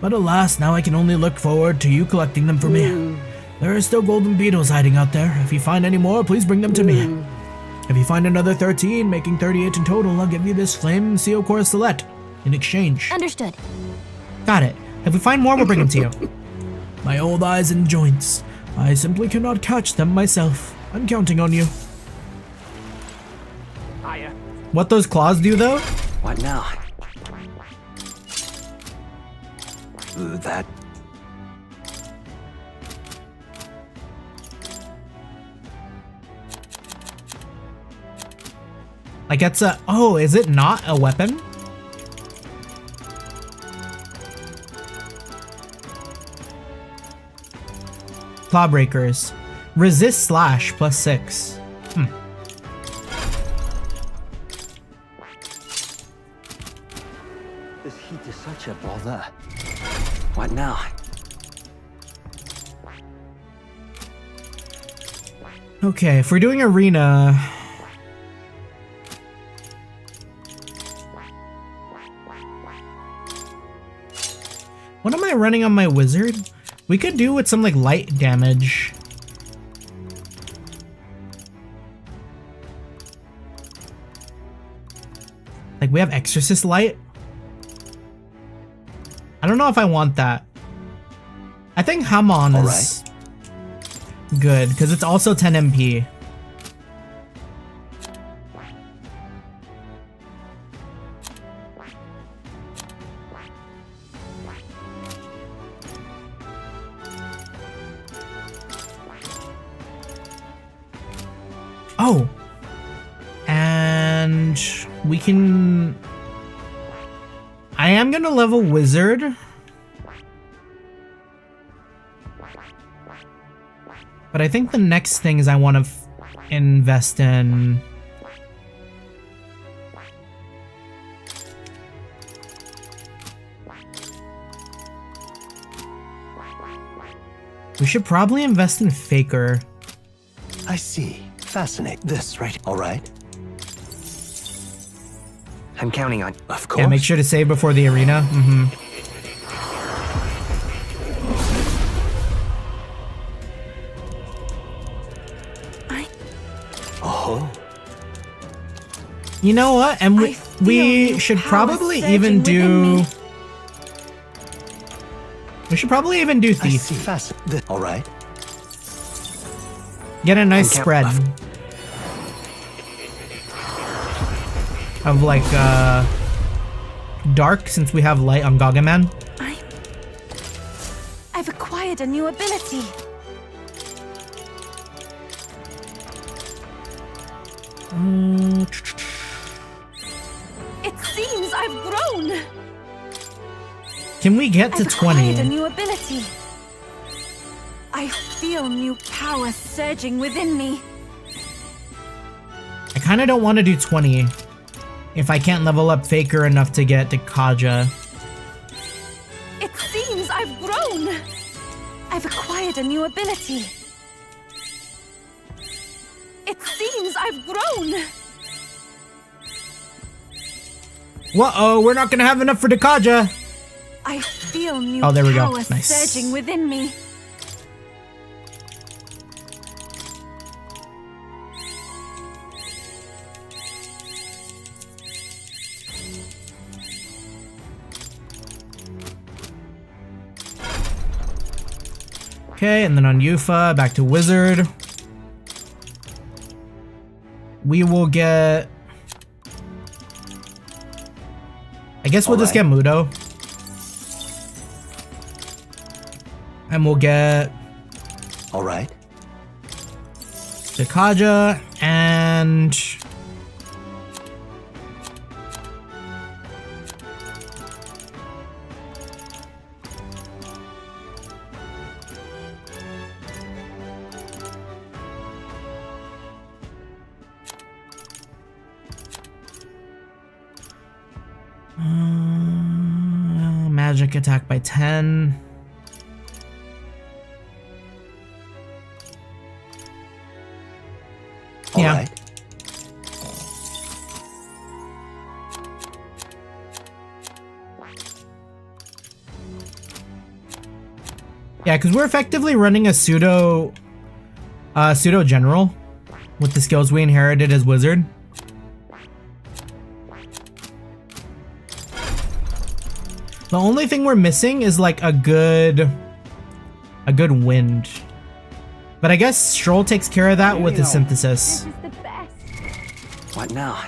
But alas, now I can only look forward to you collecting them for me. There are still golden beetles hiding out there. If you find any more, please bring them to me. If you find another 13, making 38 in total, I'll give you this flame seal corselet in exchange. Understood. Got it. If we find more, we'll bring them to you. My old eyes and joints. I simply cannot catch them myself. I'm counting on you. What those claws do, though? What now? That. Like it's a... Oh, is it not a weapon? Clawbreakers. Resist slash +6. This heat is such a bother. What now? Okay, if we're doing arena... What am I running on my wizard? We could do with some like light damage. Like we have exorcist light. I don't know if I want that. I think Hamon is good because it's also 10 MP. Oh, and we can... I am gonna level wizard. But I think the next things I want to invest in... We should probably invest in Faker. I see. Fascinate. This, right? All right. I'm counting on. Of course. Yeah, make sure to save before the arena. Oh. You know what? And we should probably even do... We should probably even do Thief. All right. Get a nice spread of like dark since we have light on Gargaman. I've acquired a new ability. It seems I've grown. Can we get to I've 20? acquired a new ability. I feel new power surging within me. I kind of don't want to do 20 if I can't level up Faker enough to get to Kaja. It seems I've grown. I've acquired a new ability. It seems I've grown. Whoa, we're not gonna have enough for the Kaja. I feel new Oh, there we go. power Nice. surging within me. Okay, and then on Yufa, back to Wizard. We will get... I guess we'll just get Mudo. And we'll get... Alright. the Kaja and... magic attack by 10. Yeah. Alright. Yeah, because we're effectively running a pseudo general with the skills we inherited as wizard. The only thing we're missing is like a good wind. But I guess Stroll takes care of that with his synthesis. This is the best. What now?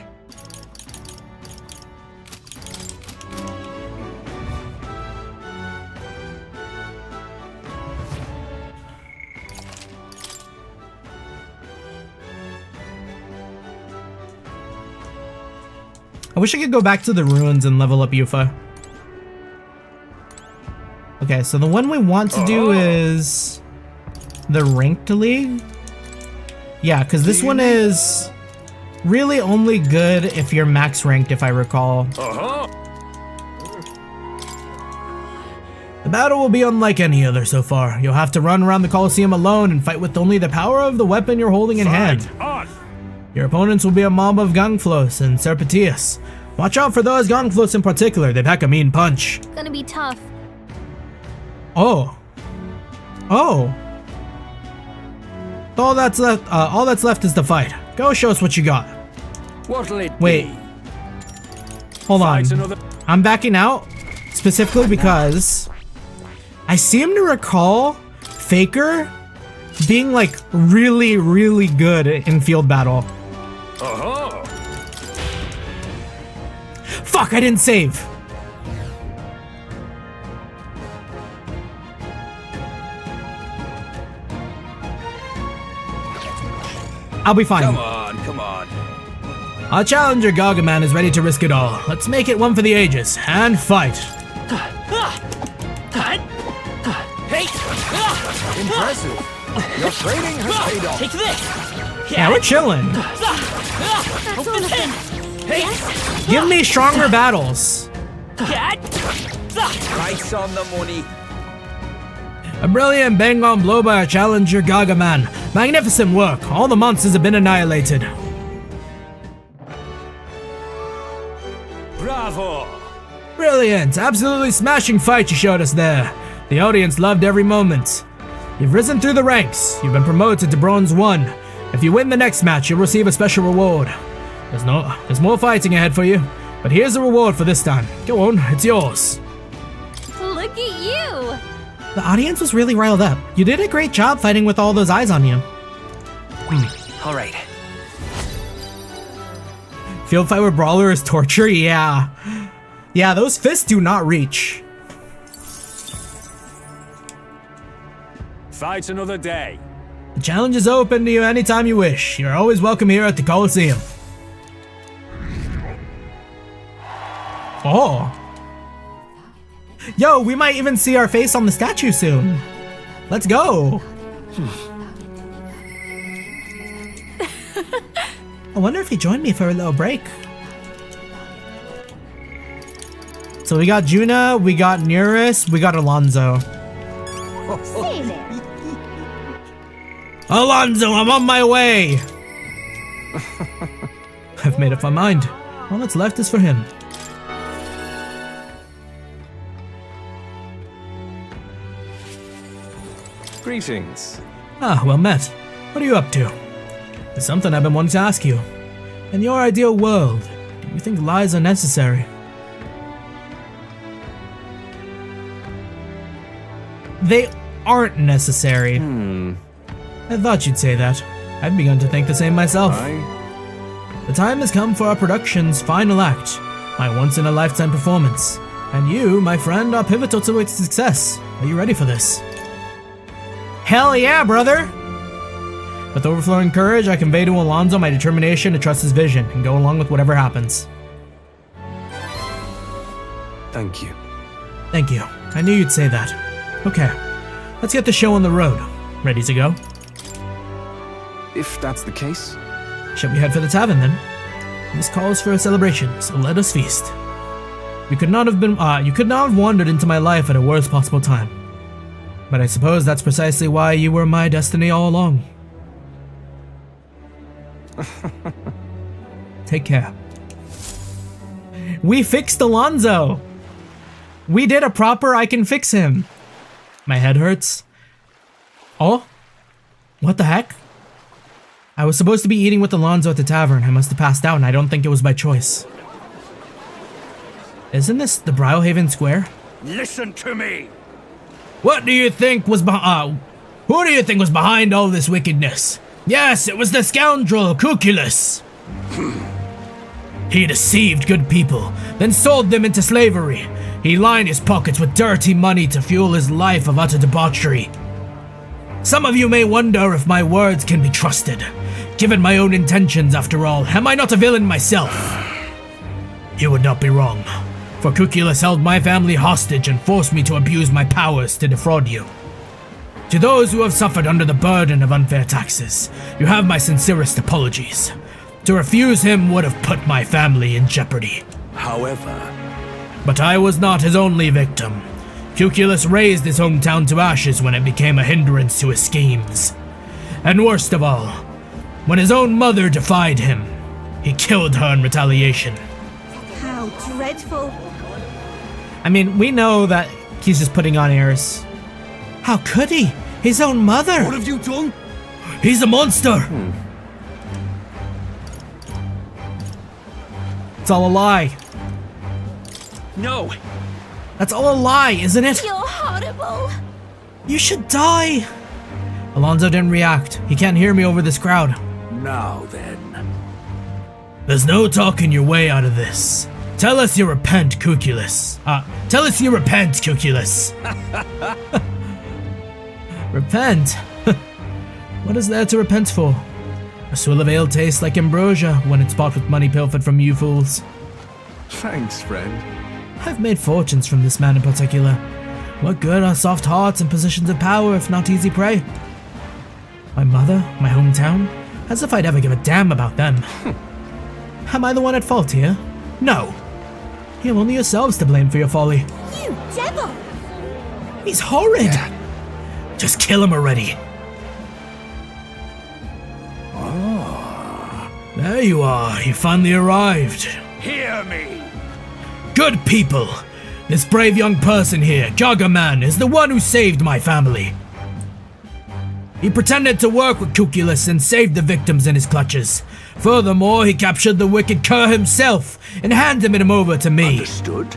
I wish I could go back to the ruins and level up Yufa. Okay, so the one we want to do is the ranked league. Yeah, because this one is really only good if you're max ranked, if I recall. The battle will be unlike any other so far. You'll have to run around the Colosseum alone and fight with only the power of the weapon you're holding in hand. Your opponents will be a mob of Gangflos and Serpentius. Watch out for those Gangflos in particular, they pack a mean punch. Gonna be tough. Oh. All that's left is the fight. Go show us what you got. What'll it Wait. be? Hold on. Fight another- I'm backing out specifically because I seem to recall Faker being like really, really good in field battle. Fuck, I didn't save. I'll be fine. Come on. Our challenger Gargaman is ready to risk it all. Let's make it one for the ages and fight. Impressive. Your training has paid off. Take this! Yeah, we're chilling. That's all of them. Give me stronger battles. Price on the money. A brilliant bang-on blow by our challenger Gargaman. Magnificent work. All the monsters have been annihilated. Bravo! Brilliant. Absolutely smashing fight you showed us there. The audience loved every moment. You've risen through the ranks. You've been promoted to Bronze 1. If you win the next match, you'll receive a special reward. There's more fighting ahead for you, but here's the reward for this time. Go on, it's yours. Look at you. The audience was really riled up. You did a great job fighting with all those eyes on you. All right. Field fight with Brawler is torture? Yeah. Yeah, those fists do not reach. Fight another day. The challenge is open to you anytime you wish. You're always welcome here at the Colosseum. Oh. Yo, we might even see our face on the statue soon. Let's go. I wonder if he joined me for a little break. So we got Juna, we got Nearest, we got Alonzo. Alonzo, I'm on my way! I've made up my mind. All that's left is for him. Greetings. Ah, well met. What are you up to? There's something I've been wanting to ask you. In your ideal world, do you think lies are necessary? They aren't necessary. I thought you'd say that. I've begun to think the same myself. The time has come for our production's final act, my once-in-a-lifetime performance. And you, my friend, are pivotal to its success. Are you ready for this? Hell yeah, brother! With overflowing courage, I convey to Alonzo my determination to trust his vision and go along with whatever happens. Thank you. Thank you. I knew you'd say that. Okay, let's get the show on the road. Ready to go? If that's the case. Shall we head for the tavern then? This calls for a celebration, so let us feast. You could not have wandered into my life at a worst possible time. But I suppose that's precisely why you were my destiny all along. Take care. We fixed Alonzo! We did a proper I can fix him. My head hurts. Oh? What the heck? I was supposed to be eating with Alonzo at the tavern. I must have passed out and I don't think it was by choice. Isn't this the Browhaven Square? Listen to me! What do you think was who do you think was behind all this wickedness? Yes, it was the scoundrel Cuculus. He deceived good people, then sold them into slavery. He lined his pockets with dirty money to fuel his life of utter debauchery. Some of you may wonder if my words can be trusted. Given my own intentions, after all, am I not a villain myself? You would not be wrong, for Cuculus held my family hostage and forced me to abuse my powers to defraud you. To those who have suffered under the burden of unfair taxes, you have my sincerest apologies. To refuse him would have put my family in jeopardy. However... But I was not his only victim. Cuculus razed his hometown to ashes when it became a hindrance to his schemes. And worst of all, when his own mother defied him, he killed her in retaliation. How dreadful. I mean, we know that he's just putting on airs. How could he? His own mother! What have you done? He's a monster! It's all a lie. No! That's all a lie, isn't it? You're horrible. You should die! Alonzo didn't react. He can't hear me over this crowd. Now then. There's no talking your way out of this. Tell us you repent, Cuculus. Tell us you repent, Cuculus. Repent? What is there to repent for? A swill of ale tastes like ambrosia when it's bought with money pilfered from you fools. Thanks, friend. I've made fortunes from this man in particular. What good are soft hearts and positions of power if not easy prey? My mother, my hometown, as if I'd ever give a damn about them. Am I the one at fault here? No. You have only yourselves to blame for your folly. You devil! He's horrid! Yeah. Just kill him already. Oh. There you are, you finally arrived. Hear me! Good people! This brave young person here, Gargaman, is the one who saved my family. He pretended to work with Cuculus and saved the victims in his clutches. Furthermore, he captured the wicked cur himself and handed him over to me. Understood.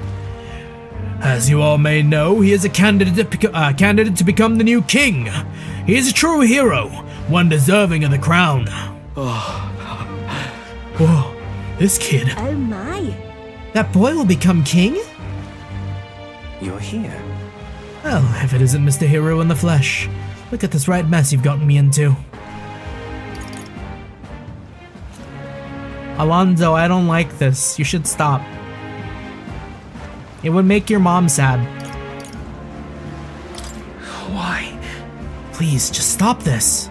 As you all may know, he is a candidate to become the new king. He is a true hero, one deserving of the crown. Whoa, this kid. Oh my. That boy will become king? You're here. Well, if it isn't Mr. Hero in the flesh. Look at this right mess you've gotten me into. Alonzo, I don't like this. You should stop. It would make your mom sad. Why? Please, just stop this.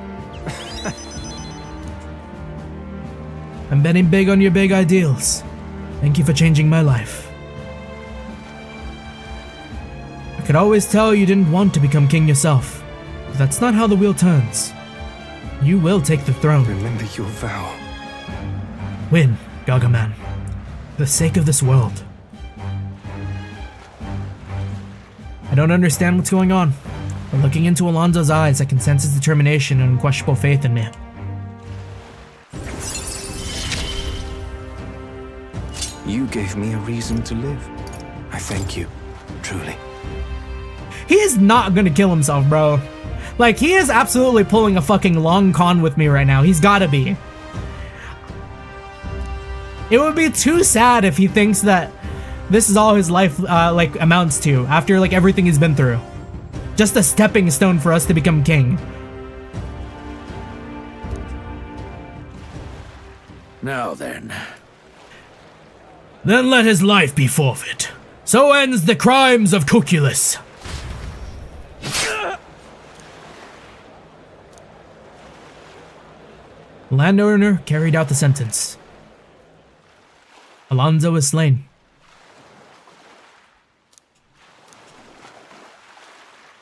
I'm I'm betting big on your big ideals. Thank you for changing my life. I could always tell you didn't want to become king yourself. But that's not how the wheel turns. You will take the throne. Remember your vow. Win, Gargaman. For the sake of this world. I don't understand what's going on, but looking into Alonso's eyes, I can sense his determination and unquestionable faith in me. You gave me a reason to live. I thank you, truly. He is not gonna kill himself, bro. Like, he is absolutely pulling a fucking long con with me right now. He's gotta be. It would be too sad if he thinks that this is all his life, like, amounts to, after, like, everything he's been through. Just a stepping stone for us to become king. Now then. Then let his life be forfeit. So ends the crimes of Cuculus. The landowner carried out the sentence. Alonso is slain.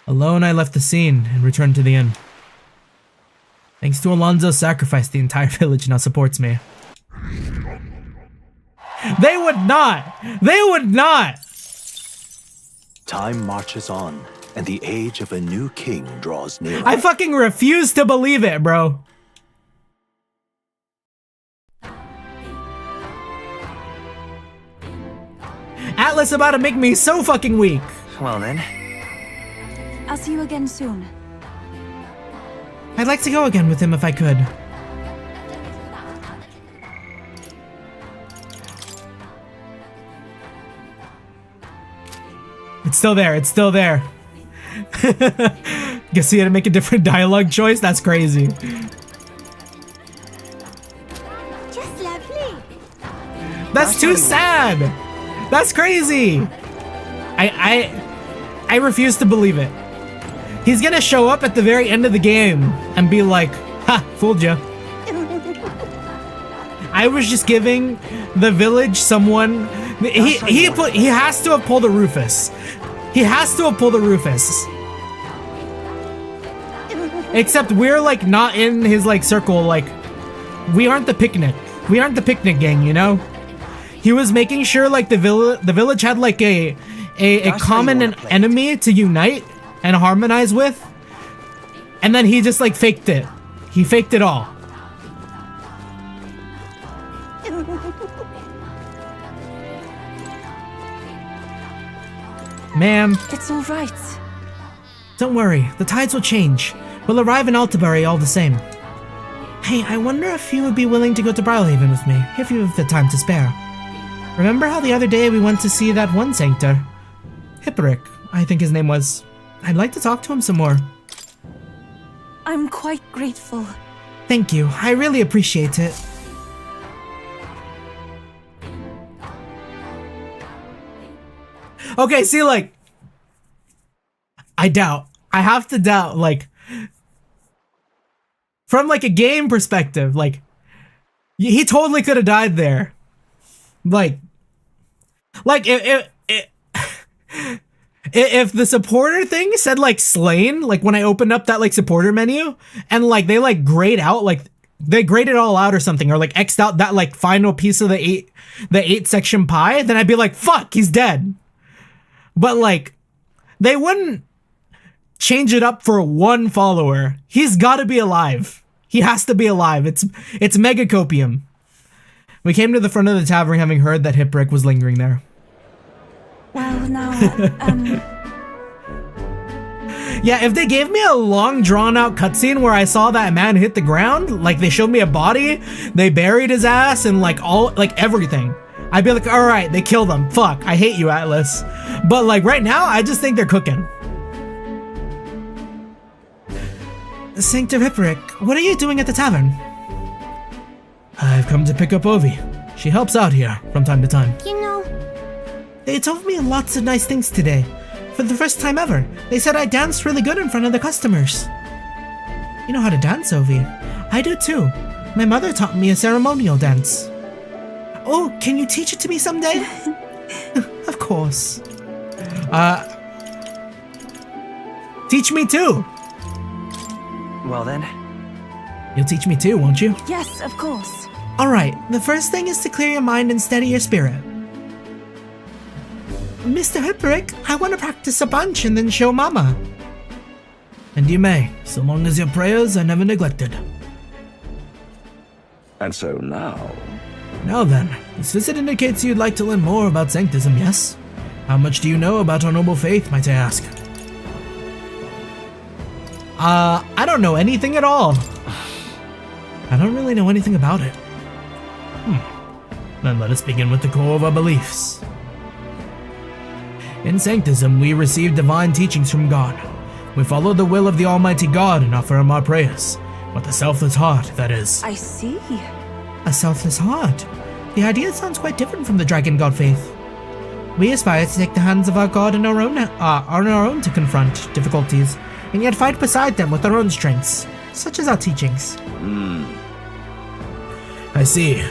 Alone, I left the scene and returned to the inn. Thanks to Alonso's sacrifice, the entire village now supports me. They would not! They would not! Time marches on, and the age of a new king draws near. I fucking refuse to believe it, bro. Atlas about to make me so fucking weak. Well then. I'll see you again soon. I'd like to go again with him if I could. It's still there, it's still there. Guess he had to make a different dialogue choice? That's crazy. Just lovely. That's too sad! That's crazy! I refuse to believe it. He's gonna show up at the very end of the game and be like, ha, fooled ya. I was just giving the village someone. He has to have pulled a Rufus. He has to have pulled a Rufus. Except we're like not in his like circle. Like, we aren't the picnic. We aren't the picnic gang, you know. He was making sure like the village had like a common enemy to unite and harmonize with, and then he just like faked it. He faked it all. Ma'am. It's all right. Don't worry, the tides will change. We'll arrive in Altabury all the same. Hey, I wonder if you would be willing to go to Brawlhaven with me, if you have the time to spare. Remember how the other day we went to see that one sanctor? Hipperick, I think his name was. I'd like to talk to him some more. I'm quite grateful. Thank you, I really appreciate it. Okay, see, like, I have to doubt, like, from, like, a game perspective, like, he totally could have died there. Like, if the supporter thing said, like, slain, like, when I opened up that, like, supporter menu, and, like, they, like, grayed out, like, they grayed it all out or something, or, like, X'd out that, like, final piece of the 8-section pie, then I'd be like, fuck, he's dead. But, like, they wouldn't change it up for one follower. He's gotta be alive. He has to be alive. It's Megacopium. We came to the front of the tavern having heard that Hipperick was lingering there. Well, now, Yeah, if they gave me a long drawn-out cutscene where I saw that man hit the ground, like they showed me a body, they buried his ass, and like everything, I'd be like, alright, they killed him. Fuck, I hate you, Atlas. But like right now, I just think they're cooking. Sanctor Hipperick, what are you doing at the tavern? I've come to pick up Ovi. She helps out here from time to time. You know, They told me lots of nice things today. For the first time ever, they said I danced really good in front of the customers. You know how to dance, Ovi. I do too. My mother taught me a ceremonial dance. Oh, can you teach it to me someday? Of course. Teach me too. Well then. You'll teach me too, won't you? Yes, of course. Alright, the first thing is to clear your mind and steady your spirit. Mr. Hipperick, I want to practice a bunch and then show Mama. And you may, so long as your prayers are never neglected. And so now... Now then, this visit indicates you'd like to learn more about Sanctism, yes? How much do you know about our noble faith, might I ask? I don't know anything at all. I don't really know anything about it. Then let us begin with the core of our beliefs. In Sanctism, we receive divine teachings from God. We follow the will of the Almighty God and offer Him our prayers. With a selfless heart, that is. I see. A selfless heart? The idea sounds quite different from the Dragon God faith. We aspire to take the hands of our God on our own to confront difficulties, and yet fight beside them with our own strengths, such as our teachings. I see.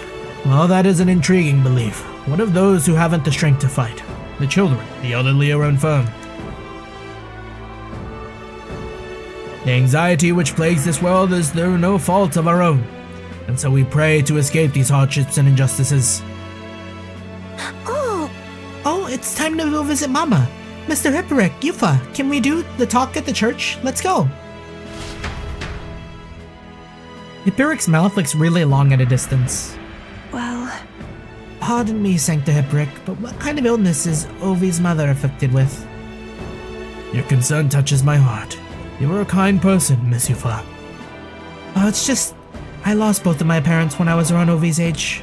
Well, that is an intriguing belief. What of those who haven't the strength to fight? The children, the elderly or infirm? The anxiety which plagues this world is through no fault of our own, and so we pray to escape these hardships and injustices. Oh, it's time to go visit Mama. Mr. Hipperick, Yufa, can we do the talk at the church? Let's go. Hipperick's mouth looks really long at a distance. Well... Pardon me, Sancta Hipperick, but what kind of illness is Ovi's mother afflicted with? Your concern touches my heart. You are a kind person, Miss Yufa. Oh, it's just... I lost both of my parents when I was around Ovi's age.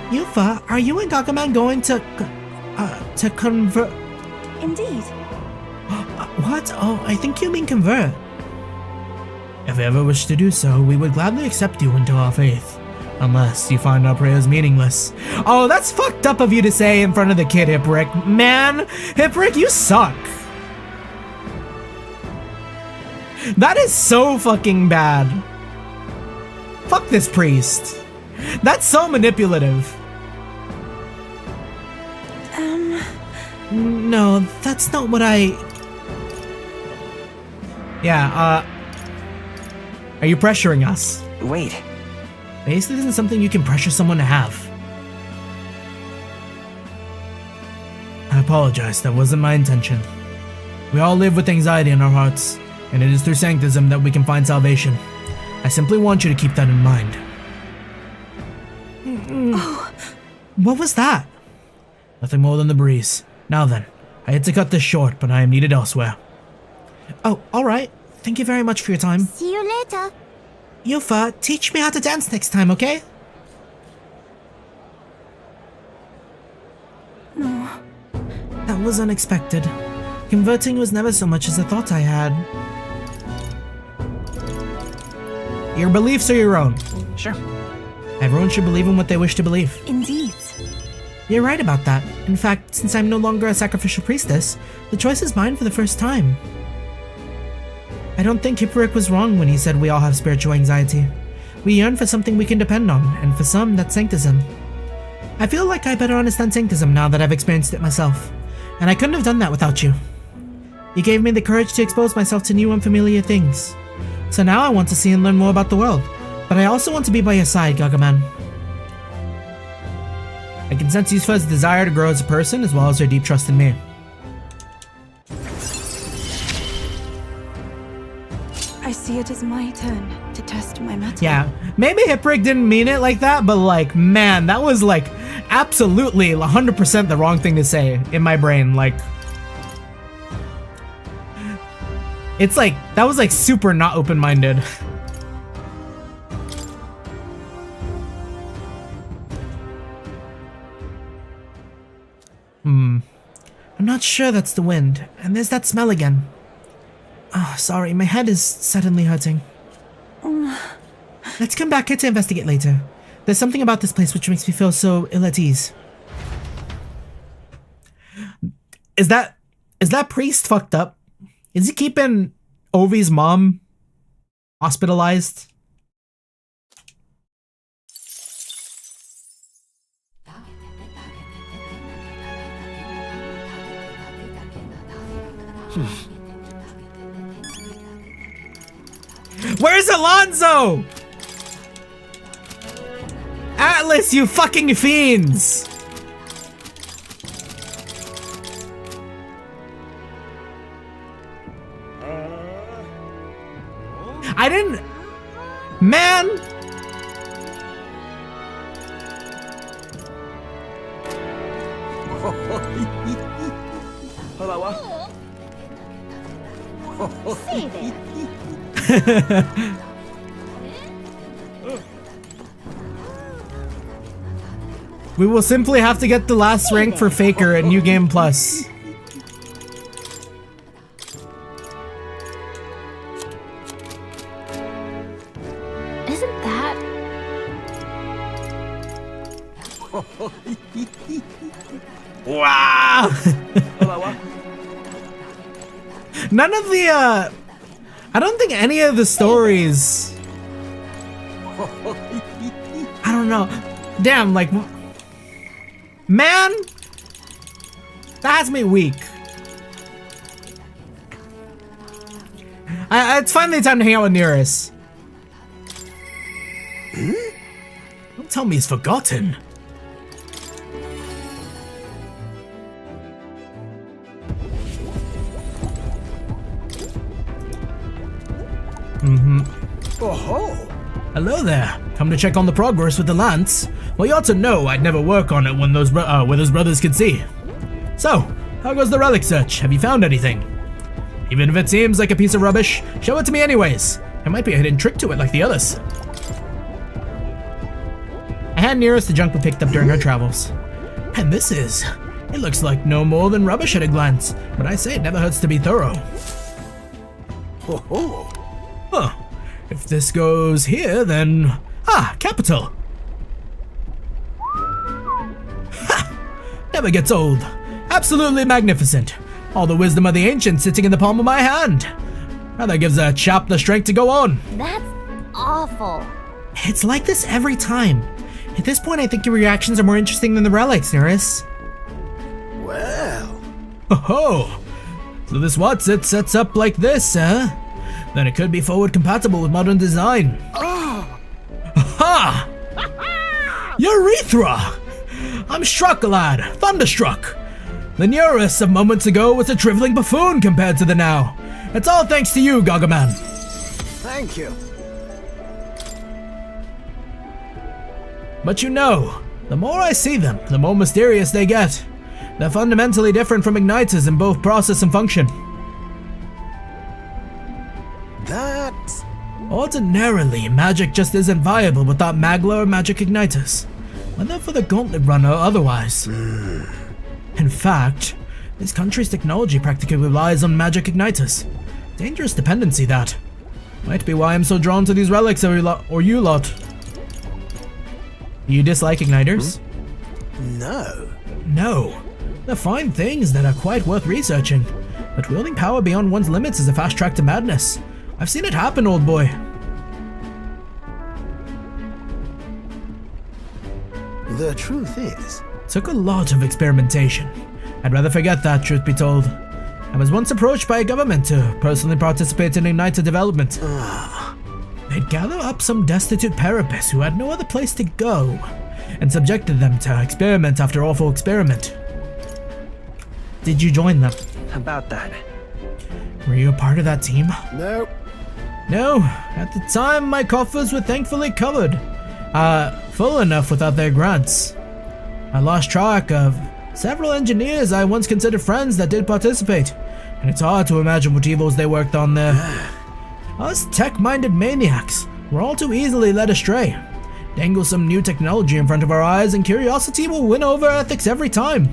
Yufa, are you and Gagaman going to convert? Indeed. What? Oh, I think you mean convert. If you ever wish to do so, we would gladly accept you into our faith. Unless you find our prayers meaningless. Oh, that's fucked up of you to say in front of the kid, Hipperick. Man, Hipperick, you suck. That is so fucking bad. Fuck this priest. That's so manipulative. No, that's not what I... Yeah, are you pressuring us? Wait. Basically, this isn't something you can pressure someone to have. I apologize, that wasn't my intention. We all live with anxiety in our hearts, and it is through Sanctism that we can find salvation. I simply want you to keep that in mind. Oh. What was that? Nothing more than the breeze. Now then, I had to cut this short, but I am needed elsewhere. Oh, alright. Thank you very much for your time. See you later. Yufa, teach me how to dance next time, okay? No. That was unexpected. Converting was never so much as I thought I had. Your beliefs are your own. Sure. Everyone should believe in what they wish to believe. Indeed. You're right about that. In fact, since I'm no longer a sacrificial priestess, the choice is mine for the first time. I don't think Hipperick was wrong when he said we all have spiritual anxiety. We yearn for something we can depend on, and for some, that's Sanctism. I feel like I better understand Sanctism now that I've experienced it myself, and I couldn't have done that without you. You gave me the courage to expose myself to new unfamiliar things. So now I want to see and learn more about the world, but I also want to be by your side, Gagaman. I can sense Yufa's desire to grow as a person, as well as her deep trust in me. I see it as my turn to test my mettle. Yeah, maybe Hipperick didn't mean it like that, but like, man, that was like absolutely 100% the wrong thing to say in my brain. Like, it's like, that was like super not open-minded. I'm not sure that's the wind, and there's that smell again. Oh, sorry, my head is suddenly hurting. Let's come back here to investigate later. There's something about this place which makes me feel so ill at ease. Is that priest fucked up? Is he keeping Ovi's mom hospitalized? Where's Alonso? Atlas, you fucking fiends! I didn't... Man! We will simply have to get the last rank for Faker at New Game Plus. Isn't that... Wow! None of the, I don't think any of the stories... I don't know. Damn, like... Man! That has me weak. It's finally time to hang out with Nearest. Don't tell me he's forgotten. Oh-ho! Hello there. Come to check on the progress with the lance. Well, you ought to know I'd never work on it when those where those brothers could see. So, how goes the relic search? Have you found anything? Even if it seems like a piece of rubbish, show it to me anyways. There might be a hidden trick to it like the others. I had Nearest the junk we picked up during our travels. And this is... It looks like no more than rubbish at a glance, but I say it never hurts to be thorough. Ho-ho! Huh. If this goes here, then... Ah, capital! Ha! Never gets old. Absolutely magnificent. All the wisdom of the ancients sitting in the palm of my hand. Now that gives a chap the strength to go on. That's awful. It's like this every time. At this point, I think your reactions are more interesting than the relics, Nearest. Well... Oh, so this Watsit sets up like this, huh? Then it could be forward compatible with modern design. Oh. Ha! Urethra! I'm struck, lad. Thunderstruck. The Nearest of moments ago was a driveling buffoon compared to the now. It's all thanks to you, Gargaman. Thank you. But you know, the more I see them, the more mysterious they get. They're fundamentally different from igniters in both process and function. That... Ordinarily, magic just isn't viable without Magla or magic igniters, whether for the Gauntlet Runner or otherwise. In fact, this country's technology practically relies on magic igniters. Dangerous dependency, that. Might be why I'm so drawn to these relics or you lot. You dislike igniters? No. No. They're fine things that are quite worth researching, but wielding power beyond one's limits is a fast track to madness. I've seen it happen, old boy. The truth is... Took a lot of experimentation. I'd rather forget that, truth be told. I was once approached by a government to personally participate in igniter development. They'd gather up some destitute parapets who had no other place to go, and subjected them to experiment after awful experiment. Did you join them? About that. Were you a part of that team? No. No, at the time my coffers were thankfully covered. Full enough without their grants. I lost track of several engineers I once considered friends that did participate, and it's hard to imagine what evils they worked on there. Us tech-minded maniacs were all too easily led astray. Dangle some new technology in front of our eyes and curiosity will win over ethics every time.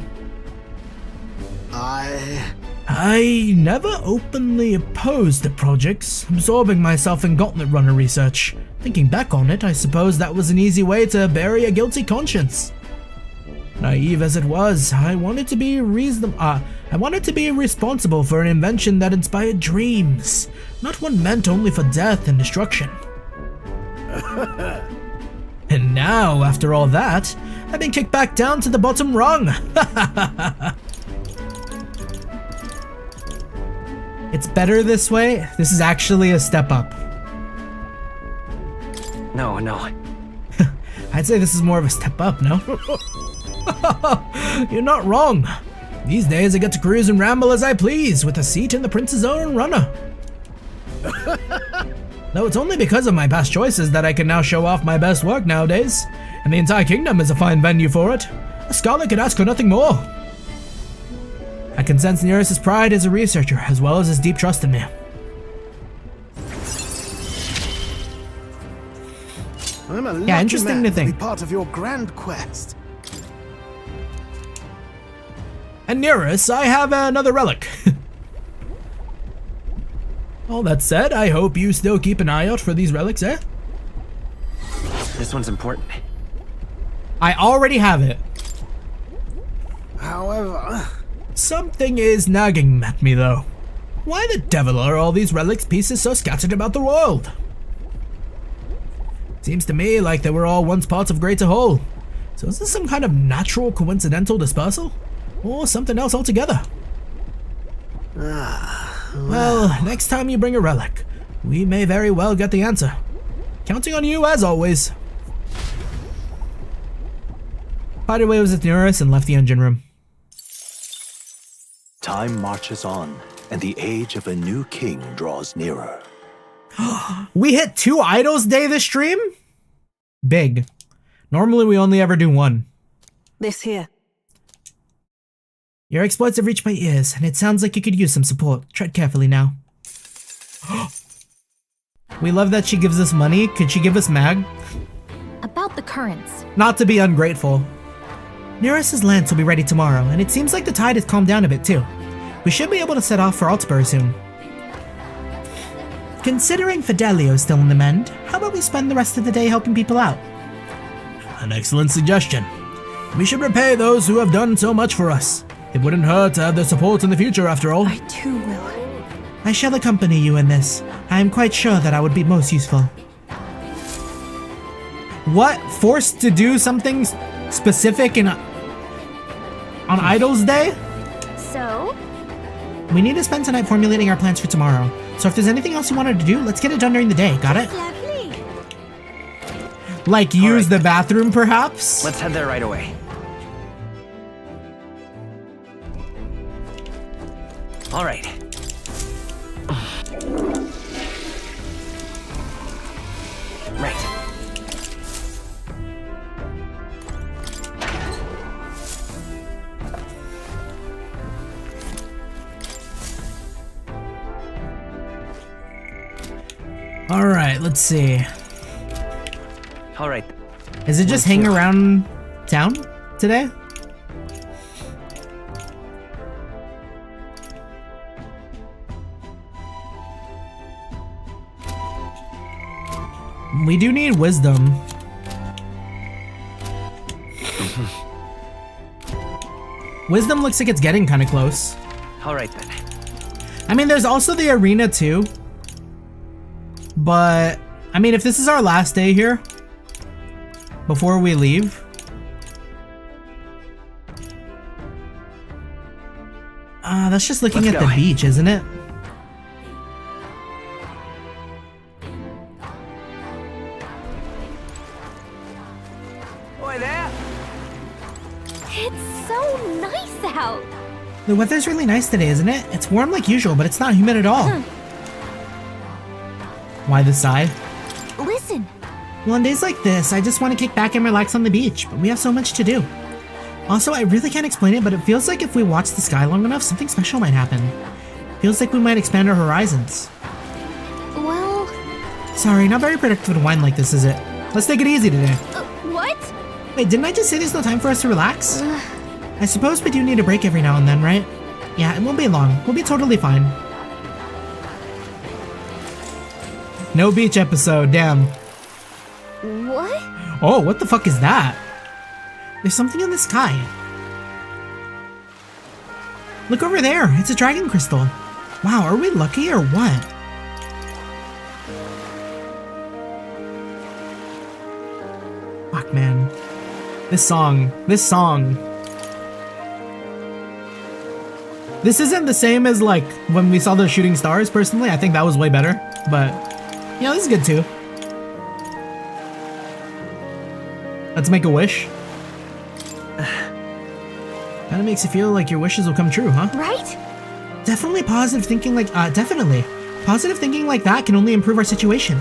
I never openly opposed the projects, absorbing myself in Gauntlet Runner research. Thinking back on it, I suppose that was an easy way to bury a guilty conscience. Naive as it was, I wanted to be responsible for an invention that inspired dreams, not one meant only for death and destruction. And now, after all that, I've been kicked back down to the bottom rung. It's better this way. This is actually a step up. No, no. I'd say this is more of a step up, no? You're not wrong. These days I get to cruise and ramble as I please with a seat in the prince's own runner. Though it's only because of my past choices that I can now show off my best work nowadays, and the entire kingdom is a fine venue for it. A scholar could ask for nothing more. I can sense Nereus' pride as a researcher, as well as his deep trust in me. I'm a Yeah, lucky interesting man to think. be part of your grand quest. And Nereus, I have another relic. All that said, I hope you still keep an eye out for these relics, eh? This one's important. I already have it. However, something is nagging at me though. Why the devil are all these relics pieces so scattered about the world? Seems to me like they were all once parts of greater whole. So is this some kind of natural coincidental dispersal? Or something else altogether? Well, next time you bring a relic, we may very well get the answer. Counting on you as always. Parted ways with Nereus and left the engine room. Time marches on, and the age of a new king draws nearer. We hit 2 idols day this stream? Big. Normally we only ever do 1. This here. Your exploits have reached my ears, and it sounds like you could use some support. Tread carefully now. We love that she gives us money. Could she give us mag? About the currents. Not to be ungrateful. Nereus' lance will be ready tomorrow, and it seems like the tide has calmed down a bit too. We should be able to set off for Altburg soon. Considering Fidelio's still in the mend, how about we spend the rest of the day helping people out? An excellent suggestion. We should repay those who have done so much for us. It wouldn't hurt to have their support in the future, after all. I too will. I shall accompany you in this. I am quite sure that I would be most useful. What? Forced to do something specific on Idols Day? So? We need to spend tonight formulating our plans for tomorrow. So if there's anything else you wanted to do, let's get it done during the day, got it? Lovely. Like use the bathroom, perhaps? Let's head there right away. All right. Right. All right, let's see. All right. Is it just hang around town today? We do need wisdom. Wisdom looks like it's getting kind of close. All right then. I mean, there's also the arena too. But, I mean, if this is our last day here, before we leave, that's just looking at the beach, isn't it? Boy there. It's so nice out. The weather's really nice today, isn't it? It's warm like usual, but it's not humid at all. Why the sigh? Listen. Well, on days like this, I just want to kick back and relax on the beach, but we have so much to do. Also, I really can't explain it, but it feels like if we watch the sky long enough, something special might happen. Feels like we might expand our horizons. Well... Sorry, not very productive to whine like this, is it? Let's take it easy today. What? Wait, didn't I just say there's no time for us to relax? I suppose we do need a break every now and then, right? Yeah, it won't be long. We'll be totally fine. No beach episode, damn. What? Oh, what the fuck is that? There's something in the sky. Look over there, it's a dragon crystal. Wow, are we lucky or what? Fuck, man. This song. This isn't the same as like when we saw the shooting stars. Personally, I think that was way better. But yeah, this is good too. Let's make a wish. Kinda makes you feel like your wishes will come true, huh? Right? Definitely positive thinking like, definitely. Positive thinking like that can only improve our situation.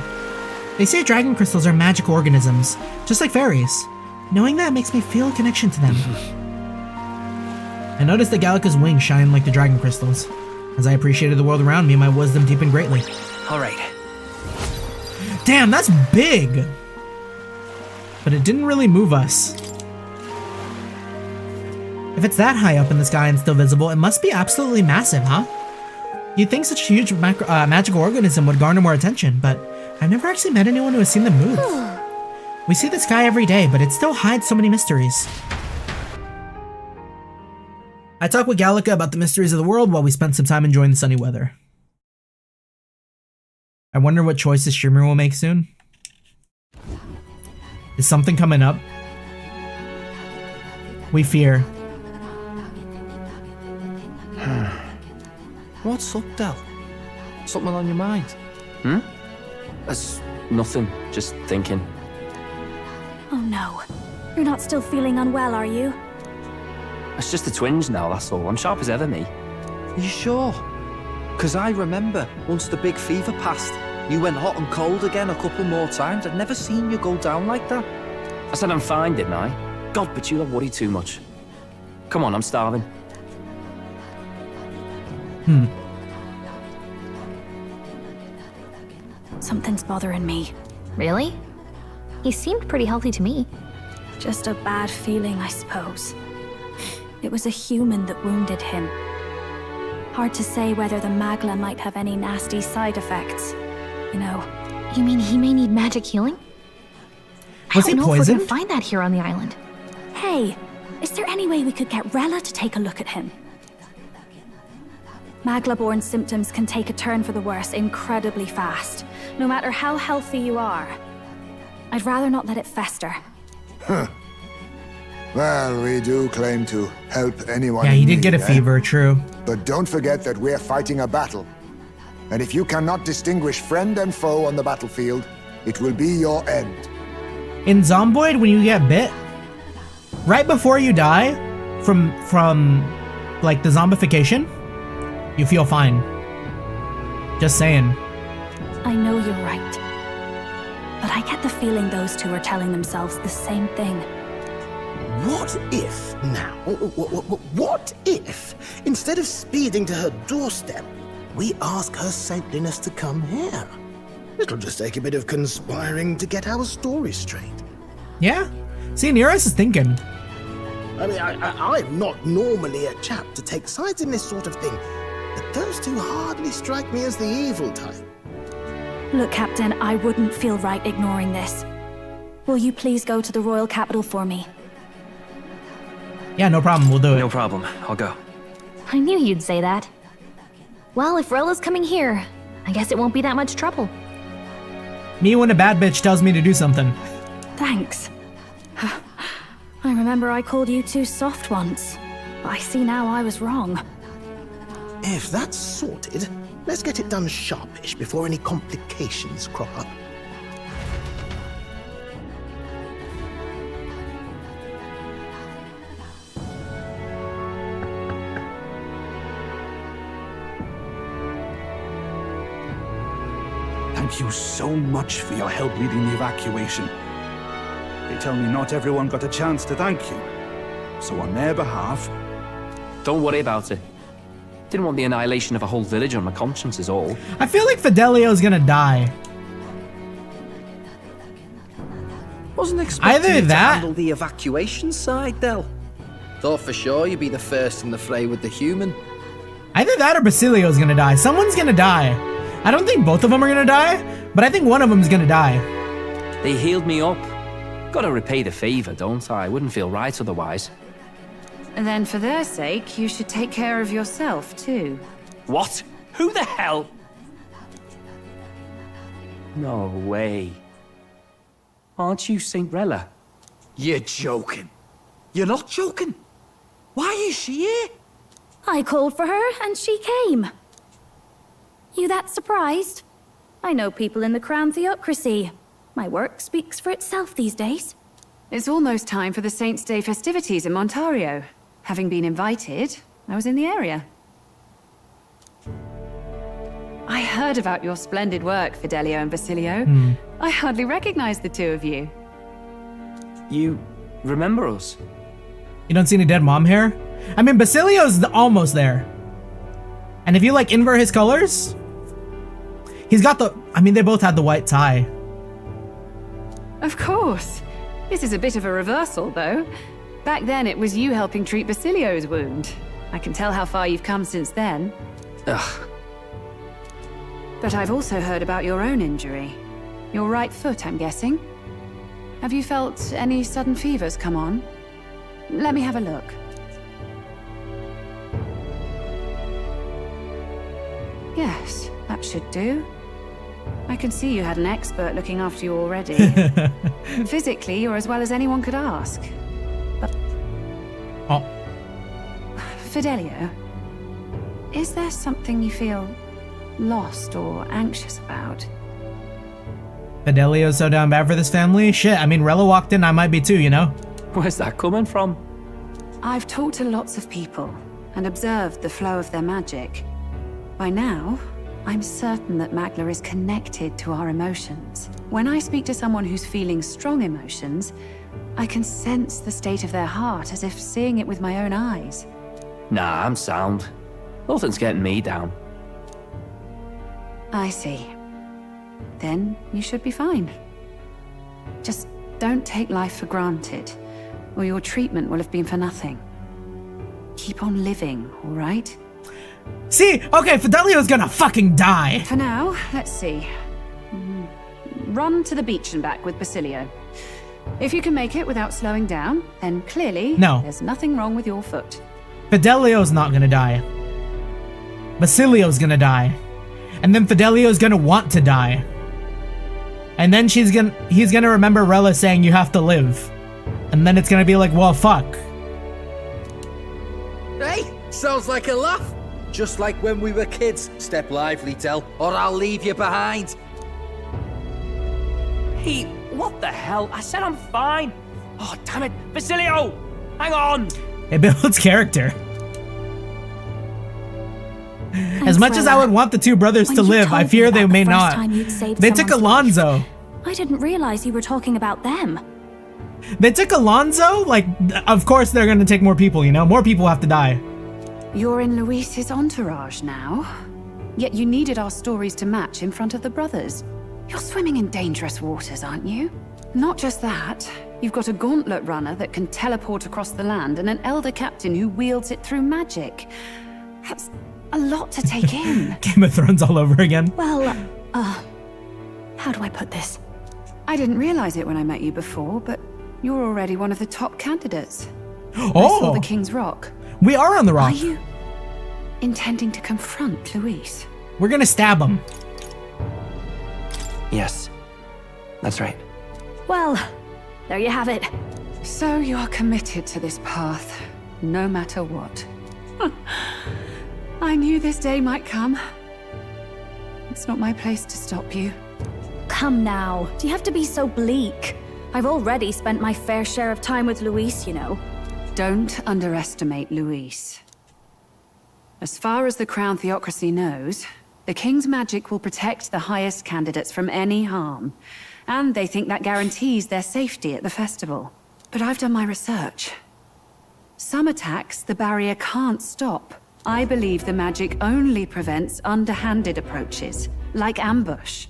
They say dragon crystals are magic organisms, just like fairies. Knowing that makes me feel a connection to them. I noticed that Gallica's wings shine like the dragon crystals. As I appreciated the world around me, my wisdom deepened greatly. Alright. Damn, that's big! But it didn't really move us. If it's that high up in the sky and still visible, it must be absolutely massive, huh? You'd think such a huge magical organism would garner more attention, but I've never actually met anyone who has seen them move. We see the sky every day, but it still hides so many mysteries. I talked with Gallica about the mysteries of the world while we spent some time enjoying the sunny weather. I wonder what choice the streamer will make soon. Is something coming up? We fear. What's up, Del? Something on your mind? Hmm? That's nothing. Just thinking. Oh no. You're not still feeling unwell, are you? It's just the twinge now, that's all. I'm sharp as ever, me. You sure? Because I remember once the big fever passed, you went hot and cold again a couple more times. I'd never seen you go down like that. I said I'm fine, didn't I? God, but you don't worry too much. Come on, I'm starving. Something's bothering me. Really? He seemed pretty healthy to me. Just a bad feeling, I suppose. It was a human that wounded him. Hard to say whether the Magla might have any nasty side effects. You know. You mean he may need magic healing? Was he I don't know if we're poisoned? gonna find that here on the island. Hey, is there any way we could get Rella to take a look at him? Magla-born symptoms can take a turn for the worse incredibly fast, no matter how healthy you are. I'd rather not let it fester. Huh. Well, we do claim to help anyone. Yeah, in he did get a need, fever, true. But don't forget that we're fighting a battle. And if you cannot distinguish friend and foe on the battlefield, it will be your end. In Zomboid, when you get bit, right before you die from like the zombification, you feel fine. Just saying. I know you're right. But I get the feeling those two are telling themselves the same thing. What if now, what if, instead of speeding to her doorstep, we ask her saintliness to come here? It'll just take a bit of conspiring to get our story straight. Yeah. See, Nearest is thinking. I mean, I'm not normally a chap to take sides in this sort of thing, but those two hardly strike me as the evil type. Look, Captain, I wouldn't feel right ignoring this. Will you please go to the royal capital for me? Yeah, no problem. We'll do it. No problem. I'll go. I knew you'd say that. Well, if Rella's coming here, I guess it won't be that much trouble. Me when a bad bitch tells me to do something. Thanks. I remember I called you too soft once, but I see now I was wrong. If that's sorted, let's get it done sharpish before any complications crop up. Thank you so much for your help leading the evacuation. They tell me not everyone got a chance to thank you. So on their behalf... Don't worry about it. Didn't want the annihilation of a whole village on my conscience is all. I feel like Fidelio's gonna die. Wasn't expecting Either you to that- handle the evacuation side, Del. Thought for sure you'd be the first in the fray with the human. Either that or Basilio's gonna die. Someone's gonna die. I don't think both of them are gonna die, but I think one of them's gonna die. They healed me up. Gotta repay the favor, don't I? Wouldn't feel right otherwise. And then for their sake, you should take care of yourself, too. What? Who the hell? No way. Aren't you Saint Rella? You're joking. You're not joking. Why is she here? I called for her, and she came. You that surprised? I know people in the Crown Theocracy. My work speaks for itself these days. It's almost time for the Saints' Day festivities in Montario. Having been invited, I was in the area. I heard about your splendid work, Fidelio and Basilio. I hardly recognize the two of you. You remember us? You don't see any dead mom hair? I mean, Basilio's almost there. And if you like invert his colors, he's got the, I mean, they both had the white tie. Of course. This is a bit of a reversal, though. Back then, it was you helping treat Basilio's wound. I can tell how far you've come since then. Ugh. But I've also heard about your own injury. Your right foot, I'm guessing. Have you felt any sudden fevers come on? Let me have a look. Yes, that should do. I can see you had an expert looking after you already. Physically, you're as well as anyone could ask. But... Oh. Fidelio, is there something you feel lost or anxious about? Fidelio's so down bad for this family? Shit, I mean, Rella walked in, I might be too, you know? Where's that coming from? I've talked to lots of people and observed the flow of their magic. By now, I'm certain that Magla is connected to our emotions. When I speak to someone who's feeling strong emotions, I can sense the state of their heart as if seeing it with my own eyes. Nah, I'm sound. Nothing's getting me down. I see. Then you should be fine. Just don't take life for granted, or your treatment will have been for nothing. Keep on living, all right? See? Okay, Fidelio's gonna fucking die. For now, let's see. Run to the beach and back with Basilio. If you can make it without slowing down, then clearly there's nothing wrong with your foot. Fidelio's not gonna die. Basilio's gonna die. And then Fidelio's gonna want to die. And then he's gonna remember Rella saying you have to live. And then it's gonna be like, well, fuck. Hey, sounds like a laugh. Just like when we were kids. Step lively, Del, or I'll leave you behind. Hey, what the hell? I said I'm fine. Oh, damn it. Basilio! Hang on! It builds character. As much as I would want the two brothers to live, I fear they may not. They took Alonzo. I didn't realize you were talking about them. They took Alonzo? Like, of course they're gonna take more people, you know? More people have to die. You're in Luis's entourage now. Yet you needed our stories to match in front of the brothers. You're swimming in dangerous waters, aren't you? Not just that, you've got a gauntlet runner that can teleport across the land and an elder captain who wields it through magic. That's a lot to take in. Game of Thrones all over again. Well, how do I put this? I didn't realize it when I met you before, but you're already one of the top candidates. Oh! I saw the King's Rock. We are on the rock. Are you intending to confront Luis? We're gonna stab him. Yes, that's right. Well, there you have it. So you are committed to this path, no matter what. I knew this day might come. It's not my place to stop you. Come now, do you have to be so bleak? I've already spent my fair share of time with Luis, you know. Don't underestimate Luis. As far as the Crown Theocracy knows, the King's magic will protect the highest candidates from any harm, and they think that guarantees their safety at the festival. But I've done my research. Some attacks the barrier can't stop. I believe the magic only prevents underhanded approaches, like ambush.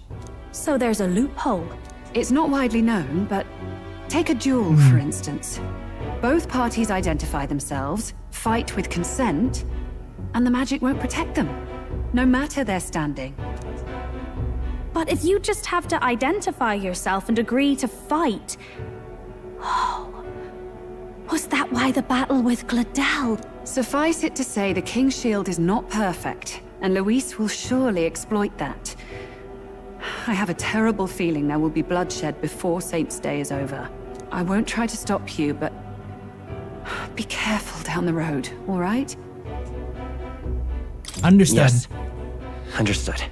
So there's a loophole. It's not widely known, but take a duel, for instance. Both parties identify themselves, fight with consent, and the magic won't protect them, no matter their standing. But if you just have to identify yourself and agree to fight... Oh... Was that why the battle with Gladel? Suffice it to say the King's Shield is not perfect, and Luis will surely exploit that. I have a terrible feeling there will be bloodshed before Saints' Day is over. I won't try to stop you, but be careful down the road, all right? Understood. Yes. Understood.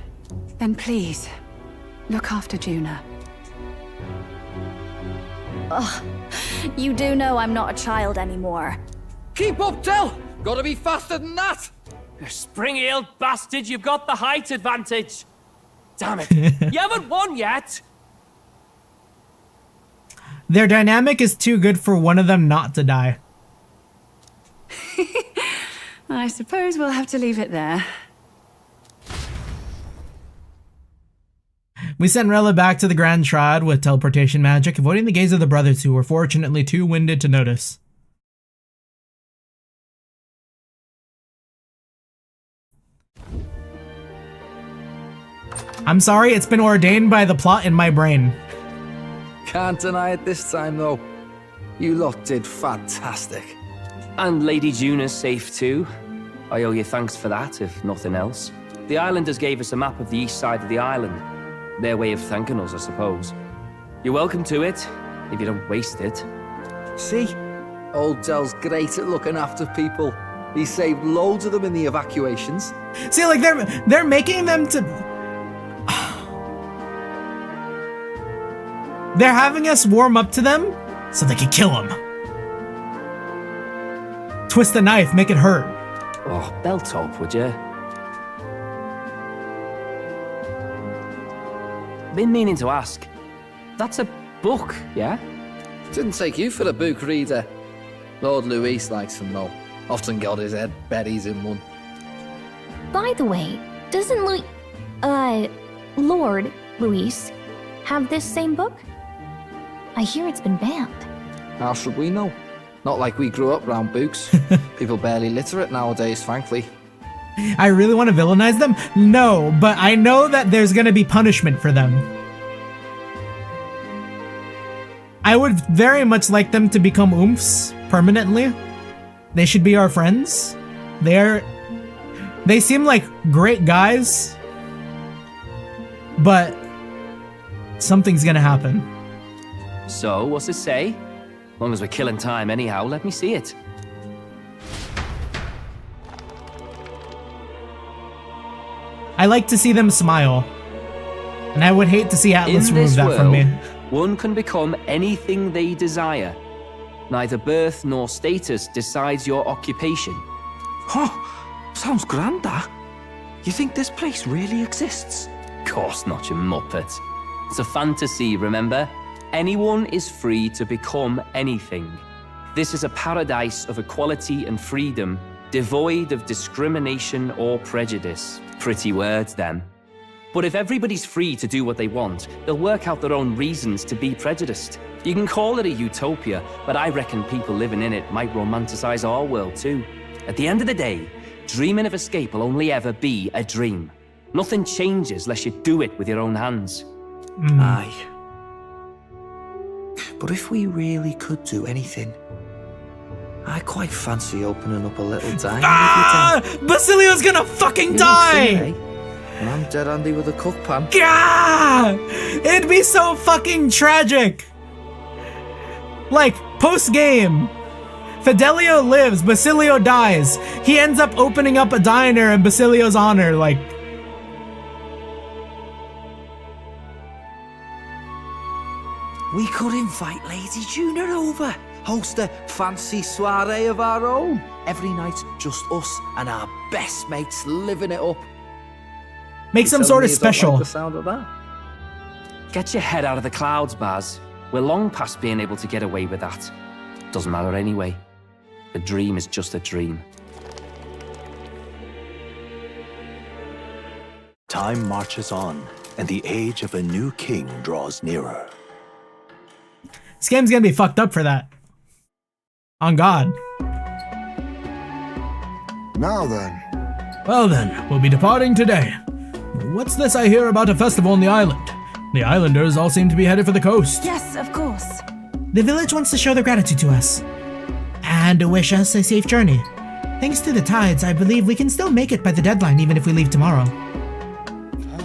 Then please, look after Juna. Ugh. You do know I'm not a child anymore. Keep up, Tell! Gotta be faster than that! You spring-heeled bastard, you've got the height advantage. Damn it. You haven't won yet. Their dynamic is too good for one of them not to die. I suppose we'll have to leave it there. We sent Rella back to the Grand Shroud with teleportation magic, avoiding the gaze of the brothers who were fortunately too winded to notice. I'm sorry, it's been ordained by the plot in my brain. Can't deny it this time, though. You lot did fantastic. And Lady Juna's safe too. I owe you thanks for that, if nothing else. The islanders gave us a map of the east side of the island. Their way of thanking us, I suppose. You're welcome to it, if you don't waste it. See? Old Dell's great at looking after people. He saved loads of them in the evacuations. See, like, they're making them to... They're having us warm up to them so they can kill them. Twist the knife, make it hurt. Oh, belt up, would you? Been meaning to ask. That's a book, yeah? Didn't take you for a book reader. Lord Luis likes them though. Often got his head berries in one. By the way, doesn't Lord Luis have this same book? I hear it's been banned. How should we know? Not like we grew up round books. People barely literate nowadays, frankly. I really want to villainize them? No, but I know that there's gonna be punishment for them. I would very much like them to become oomphs permanently. They should be our friends. They seem like great guys, but something's gonna happen. So, what's it say? Long as we're killing time anyhow, let me see it. I like to see them smile. And I would hate to see Atlas remove that from me. One can become anything they desire. Neither birth nor status decides your occupation. Huh, sounds grand, that. You think this place really exists? Course not, you muppet. It's a fantasy, remember? Anyone is free to become anything. This is a paradise of equality and freedom, devoid of discrimination or prejudice. Pretty words, then. But if everybody's free to do what they want, they'll work out their own reasons to be prejudiced. You can call it a utopia, but I reckon people living in it might romanticize our world too. At the end of the day, dreaming of escape will only ever be a dream. Nothing changes unless you do it with your own hands. Aye. But if we really could do anything, I quite fancy opening up a little diner. Ah! Basilio's gonna fucking die! And I'm dead handy with a cook pan. Gah! It'd be so fucking tragic! Like, post-game, Fidelio lives, Basilio dies. He ends up opening up a diner in Basilio's honor, like... We could invite Lady Juna over. Host a fancy soiree of our own. Every night, just us and our best mates living it up. Make some sort of special. Like the sound of that? Get your head out of the clouds, Baz. We're long past being able to get away with that. Doesn't matter anyway. A dream is just a dream. Time marches on, and the age of a new king draws nearer. This game's gonna be fucked up for that. On God. Now then. Well then, we'll be departing today. What's this I hear about a festival on the island? The islanders all seem to be headed for the coast. Yes, of course. The village wants to show their gratitude to us. And to wish us a safe journey. Thanks to the tides, I believe we can still make it by the deadline even if we leave tomorrow.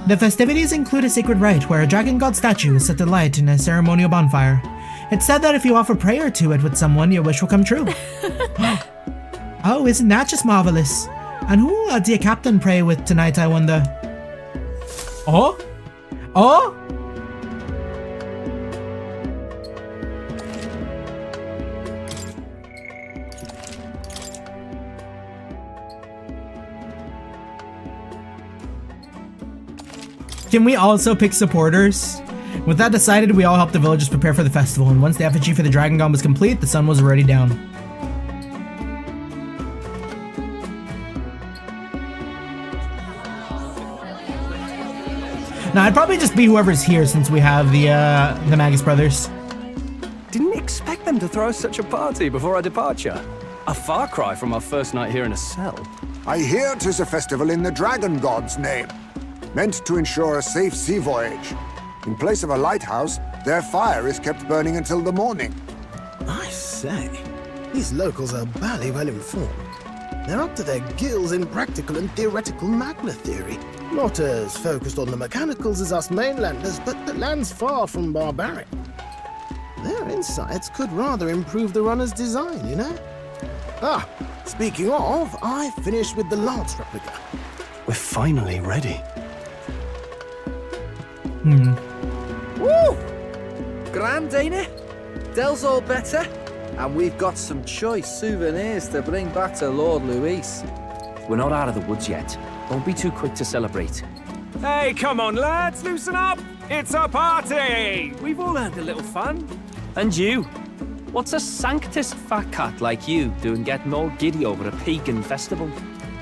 The festivities include a sacred rite where a dragon god statue is set to light in a ceremonial bonfire. It's said that if you offer prayer to it with someone, your wish will come true. Oh, isn't that just marvelous? And who do your captain pray with tonight, I wonder? Oh? Oh? Can we also pick supporters? With that decided, we all helped the villagers prepare for the festival, and once the effigy for the Dragon God was complete, the sun was already down. Now, I'd probably just be whoever's here since we have the Magus brothers. Didn't expect them to throw such a party before our departure. A far cry from our first night here in a cell. I hear 'tis a festival in the Dragon God's name, meant to ensure a safe sea voyage. In place of a lighthouse, their fire is kept burning until the morning. I say, these locals are bally well informed. They're up to their gills in practical and theoretical magna theory. Not as focused on the mechanicals as us mainlanders, but the land's far from barbaric. Their insights could rather improve the runner's design, you know? Ah, speaking of, I finished with the lance replica. We're finally ready. Woo! Grand, ain't it? Dell's all better, and we've got some choice souvenirs to bring back to Lord Luis. We're not out of the woods yet. Don't be too quick to celebrate. Hey, come on, lads, loosen up! It's a party! We've all earned a little fun. And you? What's a sanctus fat cat like you doing getting all giddy over a pagan festival?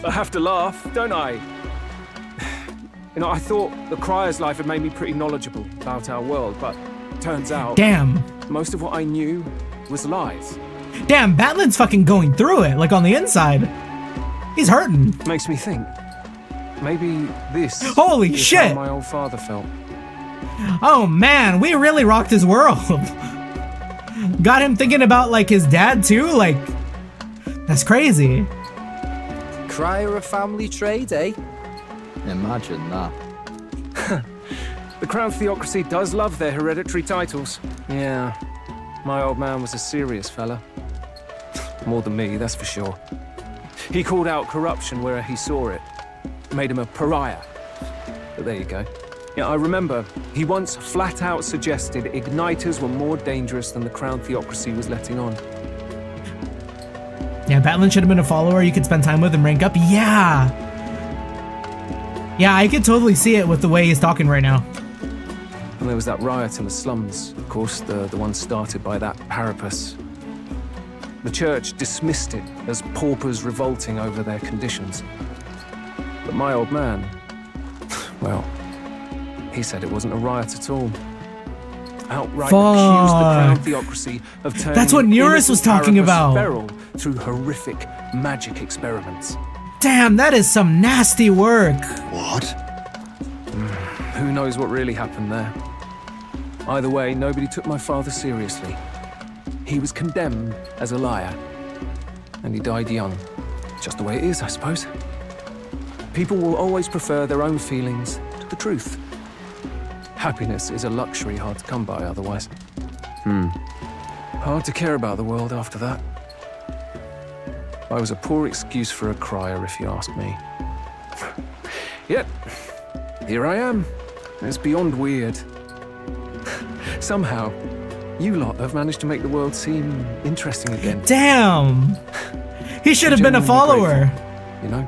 I have to laugh, don't I? You know, I thought the Crier's life had made me pretty knowledgeable about our world, but turns out... Damn. Most of what I knew was lies. Damn, Batlin's fucking going through it, like on the inside. He's hurting. Makes me think. Maybe this Holy is shit! how my old father felt. Oh man, we really rocked his world. Got him thinking about like his dad too, like that's crazy. Crier a family trade, eh? Imagine that. The Crown Theocracy does love their hereditary titles. Yeah, my old man was a serious fella. More than me, that's for sure. He called out corruption where he saw it. Made him a pariah. But there you go. Yeah, I remember he once flat out suggested igniters were more dangerous than the Crown Theocracy was letting on. Yeah, Batlin should have been a follower you could spend time with and rank up. Yeah. Yeah, I could totally see it with the way he's talking right now. And there was that riot in the slums, of course, the one started by that Parapus. The church dismissed it as paupers revolting over their conditions. But my old man, well, he said it wasn't a riot at all. Outright accused the Crown Theocracy of turning That's what Neurus was talking Parapus about. feral through horrific magic experiments. Damn, that is some nasty work. What? Who knows what really happened there? Either way, nobody took my father seriously. He was condemned as a liar. And he died young. Just the way it is, I suppose. People will always prefer their own feelings to the truth. Happiness is a luxury hard to come by otherwise. Hard to care about the world after that. I was a poor excuse for a crier, if you ask me. Yet, here I am. It's beyond weird. Somehow, you lot have managed to make the world seem interesting again. Damn. He should have been a follower. You know?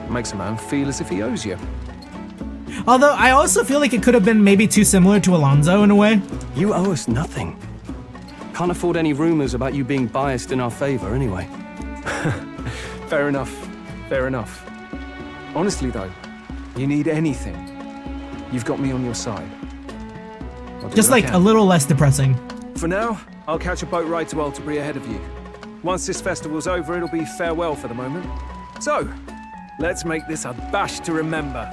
Makes a man feel as if he owes you. Although, I also feel like it could have been maybe too similar to Alonso in a way. You owe us nothing. Can't afford any rumors about you being biased in our favor, anyway. Fair enough. Fair enough. Honestly, though, you need anything, you've got me on your side. Just like a little less depressing. For now, I'll catch a boat ride to Altabri ahead of you. Once this festival's over, it'll be farewell for the moment. So, let's make this a bash to remember.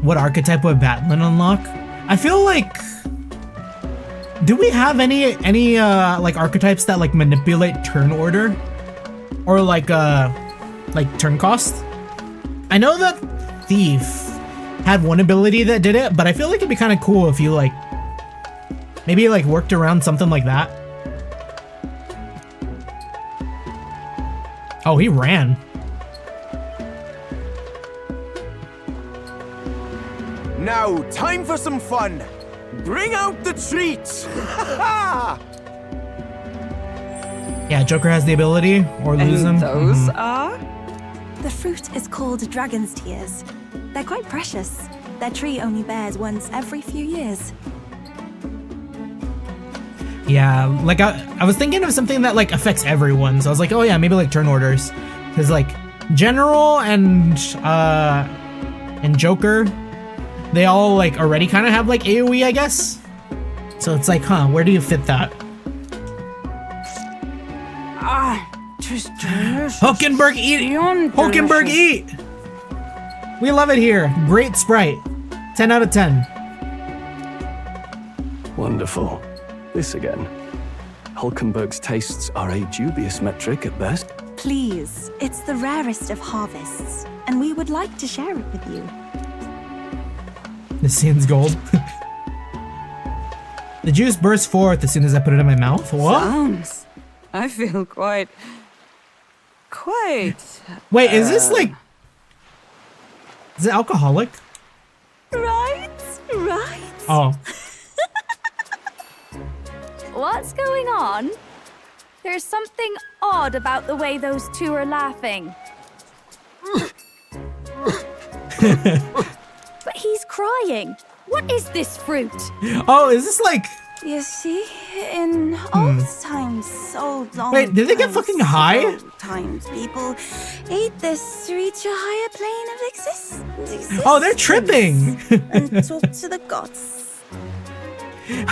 What archetype would Batlin unlock? I feel like... Do we have any like archetypes that like manipulate turn order? Or like turn cost? I know that Thief had one ability that did it, but I feel like it'd be kind of cool if you like maybe like worked around something like that. Oh, he ran. Now, time for some fun. Bring out the treats. Yeah, Joker has the ability, or lose them. those are? The fruit is called Dragon's Tears. They're quite precious. Their tree only bears once every few years. Yeah, like I was thinking of something that like affects everyone. So I was like, oh yeah, maybe like turn orders. Because like General and Joker, they all like already kind of have like AoE, I guess. So it's like, huh, where do you fit that? Just delicious. Hulkenberg eat! Hulkenberg eat! We love it here. Great sprite. 10 out of 10. Wonderful. This again. Hulkenberg's tastes are a dubious metric at best. Please, it's the rarest of harvests, and we would like to share it with you. This scene's gold. The juice bursts forth as soon as I put it in my mouth. What? Sounds. I feel quite. Wait, is this like... Is it alcoholic? Right. Oh. What's going on? There's something odd about the way those two are laughing. But he's crying. What is this fruit? Oh, is this like... You see, in old times, old long Wait, did they get fucking high? old times, people ate this to reach a higher plane of existence. Oh, they're tripping! And talk to the gods.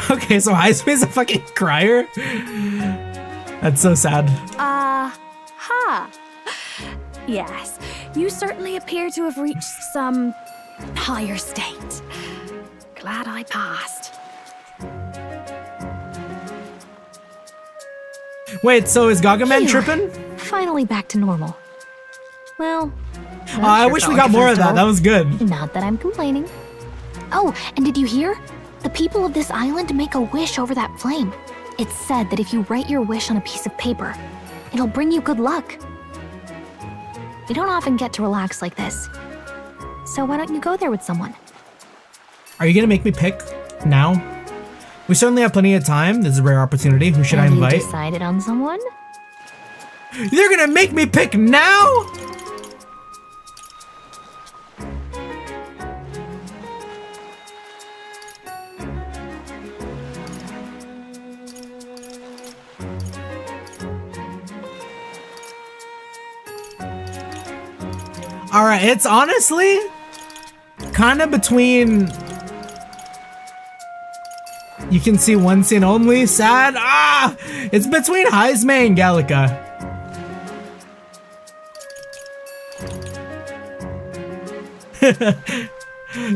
Okay, so Highspace a fucking crier? That's so sad. Ha. Yes, you certainly appear to have reached some higher state. Glad I passed. Wait, so is Gargamel Phew. tripping? Finally back to normal. Well, I wish we got more of that. That was good. Not that I'm complaining. Oh, and did you hear? The people of this island make a wish over that flame. It's said that if you write your wish on a piece of paper, it'll bring you good luck. We don't often get to relax like this. So why don't you go there with someone? Are you gonna make me pick now? We certainly have plenty of time. This is a rare opportunity. Who should I Have invite? you decided on someone? You're gonna make me pick now? All right, it's honestly kind of between. You can see one scene only. Sad. It's between Heisme and Gallica.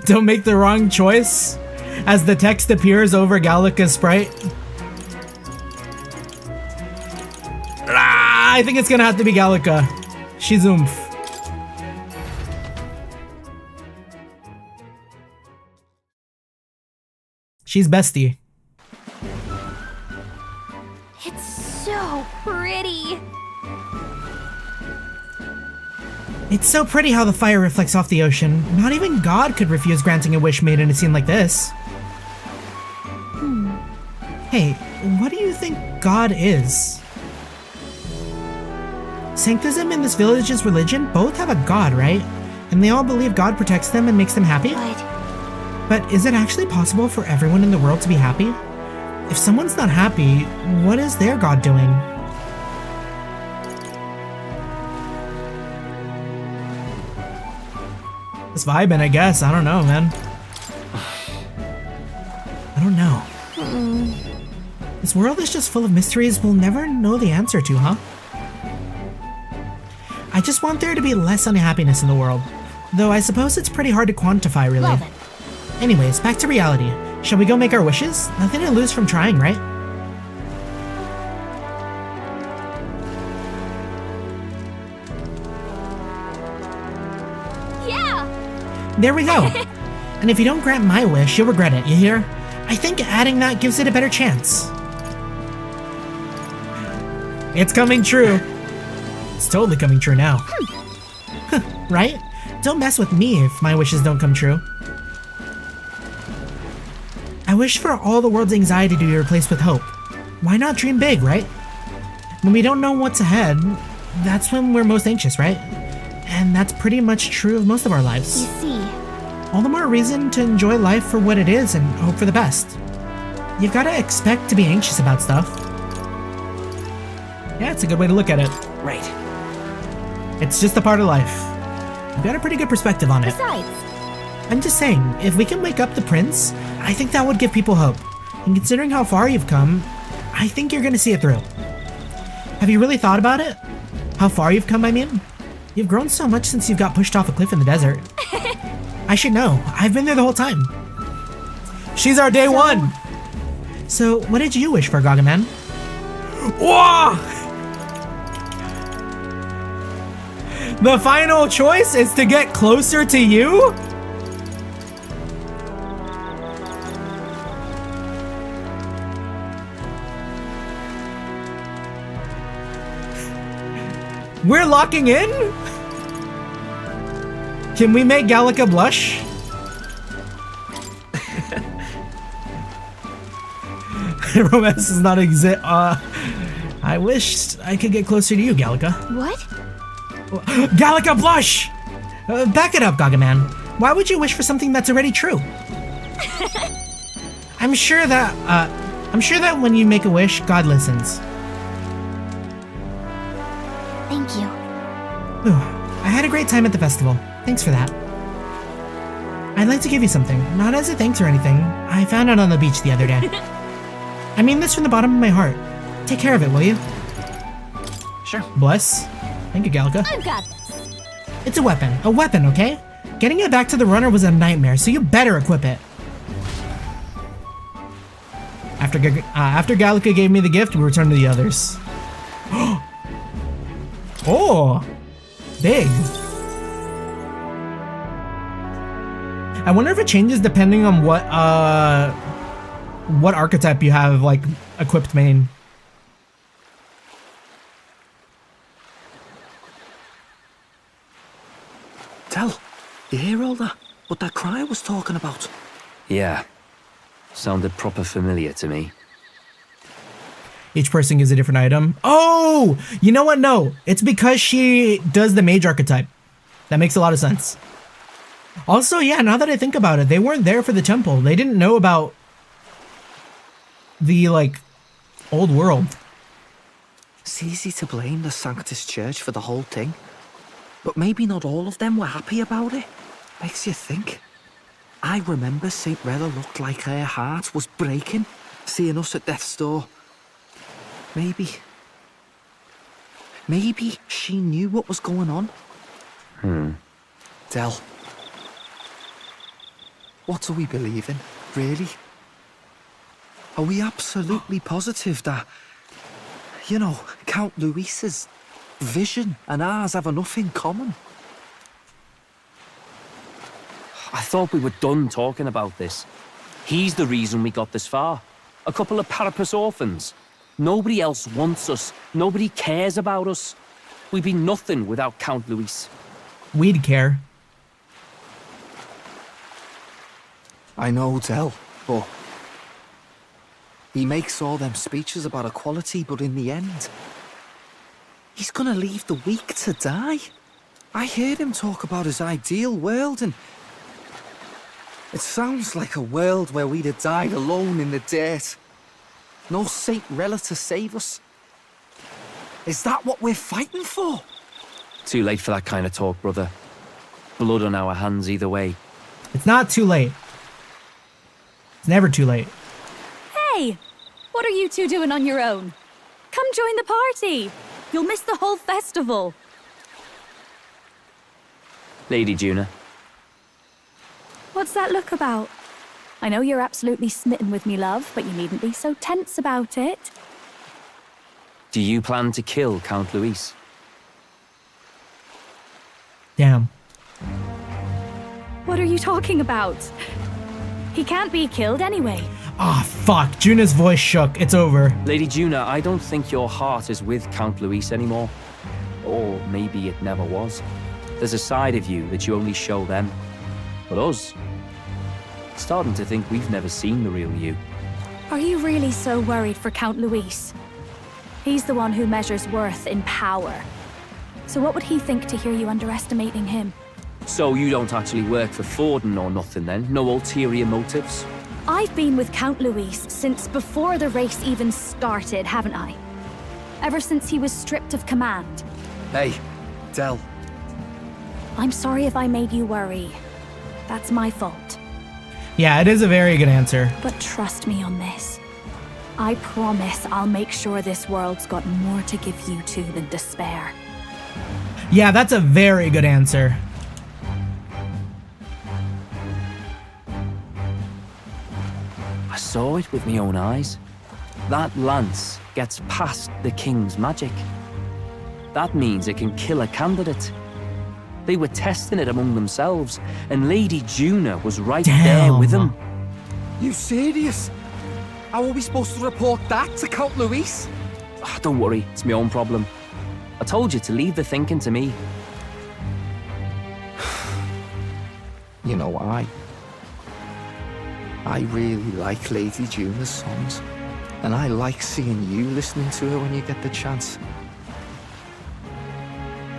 Don't make the wrong choice as the text appears over Gallica's sprite. I think it's gonna have to be Gallica. She's oomph. She's bestie. It's so pretty. It's so pretty how the fire reflects off the ocean. Not even God could refuse granting a wish made in a scene like this. Hey, what do you think God is? Sanctism and this village's religion both have a God, right? And they all believe God protects them and makes them happy? But is it actually possible for everyone in the world to be happy? If someone's not happy, what is their God doing? Just vibing, I guess. I don't know, man. I don't know. This world is just full of mysteries we'll never know the answer to, huh? I just want there to be less unhappiness in the world. Though I suppose it's pretty hard to quantify, really. Well then. Anyways, back to reality. Shall we go make our wishes? Nothing to lose from trying, right? Yeah! There we go. And if you don't grant my wish, you'll regret it, you hear? I think adding that gives it a better chance. It's coming true. It's totally coming true now. Right? Don't mess with me if my wishes don't come true. I wish for all the world's anxiety to be replaced with hope. Why not dream big, right? When we don't know what's ahead, that's when we're most anxious, right? And that's pretty much true of most of our lives. You see. All the more reason to enjoy life for what it is and hope for the best. You've got to expect to be anxious about stuff. Yeah, it's a good way to look at it. Right. It's just a part of life. You've got a pretty good perspective on it. Besides, I'm just saying, if we can wake up the prince, I think that would give people hope. And considering how far you've come, I think you're gonna see it through. Have you really thought about it? How far you've come, I mean? You've grown so much since you got pushed off a cliff in the desert. I should know. I've been there the whole time. She's our day one! So, what did you wish for, Gargamel? Whoa! The final choice is to get closer to you? We're locking in? Can we make Gallica blush? Romance does not exist. I wish I could get closer to you, Gallica. what? Gallica blush! Back it up, Gargamel. Why would you wish for something that's already true? I'm sure that when you make a wish, God listens. Thank you. I had a great time at the festival. Thanks for that. I'd like to give you something, not as a thanks or anything. I found it on the beach the other day. I mean this from the bottom of my heart. Take care of it, will you? Sure. Bless. Thank you, Gallica. I've got this. It's a weapon, okay? Getting it back to the runner was a nightmare, so you better equip it. After Gallica gave me the gift, we returned to the others. Oh, big. I wonder if it changes depending on what archetype you have, like, equipped main. Tell, you hear all that? What that cry was talking about? Yeah. Sounded proper familiar to me. Each person gives a different item. Oh! You know what? No. It's because she does the mage archetype. That makes a lot of sense. Also, yeah, now that I think about it, they weren't there for the temple. They didn't know about the, like, old world. It's easy to blame the Sanctus Church for the whole thing. But maybe not all of them were happy about it. Makes you think. I remember St. Rella looked like her heart was breaking, seeing us at death's door. Maybe she knew what was going on. Del, what do we believe in, really? Are we absolutely positive that, you know, Count Luis's vision and ours have enough in common? I thought we were done talking about this. He's the reason we got this far. A couple of Parapus orphans. Nobody else wants us. Nobody cares about us. We'd be nothing without Count Luis. We'd care. I know, Del, but he makes all them speeches about equality, but in the end, he's gonna leave the weak to die. I heard him talk about his ideal world, and it sounds like a world where we'd have died alone in the dirt. No Saint Rella to save us. Is that what we're fighting for? Too late for that kind of talk, brother. Blood on our hands either way. It's not too late. It's never too late. Hey! What are you two doing on your own? Come join the party! You'll miss the whole festival. Lady Juna. What's that look about? I know you're absolutely smitten with me, love, but you needn't be so tense about it. Do you plan to kill Count Luis? Damn. What are you talking about? He can't be killed anyway. Ah, fuck. Juna's voice shook. It's over. Lady Juna, I don't think your heart is with Count Luis anymore. or maybe it never was. There's a side of you that you only show them. But us, starting to think we've never seen the real you. Are you really so worried for Count Luis? He's the one who measures worth in power. So what would he think to hear you underestimating him? So you don't actually work for Forden or nothing then? No ulterior motives? I've been with Count Luis since before the race even started, haven't I? Ever since he was stripped of command. Hey, Del. I'm sorry if I made you worry. That's my fault. Yeah, it is a very good answer. But trust me on this. I promise I'll make sure this world's got more to give you two than despair. Yeah, that's a very good answer. I saw it with my own eyes. That lance gets past the king's magic. That means it can kill a candidate. They were testing it among themselves, and Lady Juna was right there with them. You serious? How are we supposed to report that to Count Luis? Oh, don't worry, it's my own problem. I told you to leave the thinking to me. You know, I really like Lady Juna's songs, and I like seeing you listening to her when you get the chance.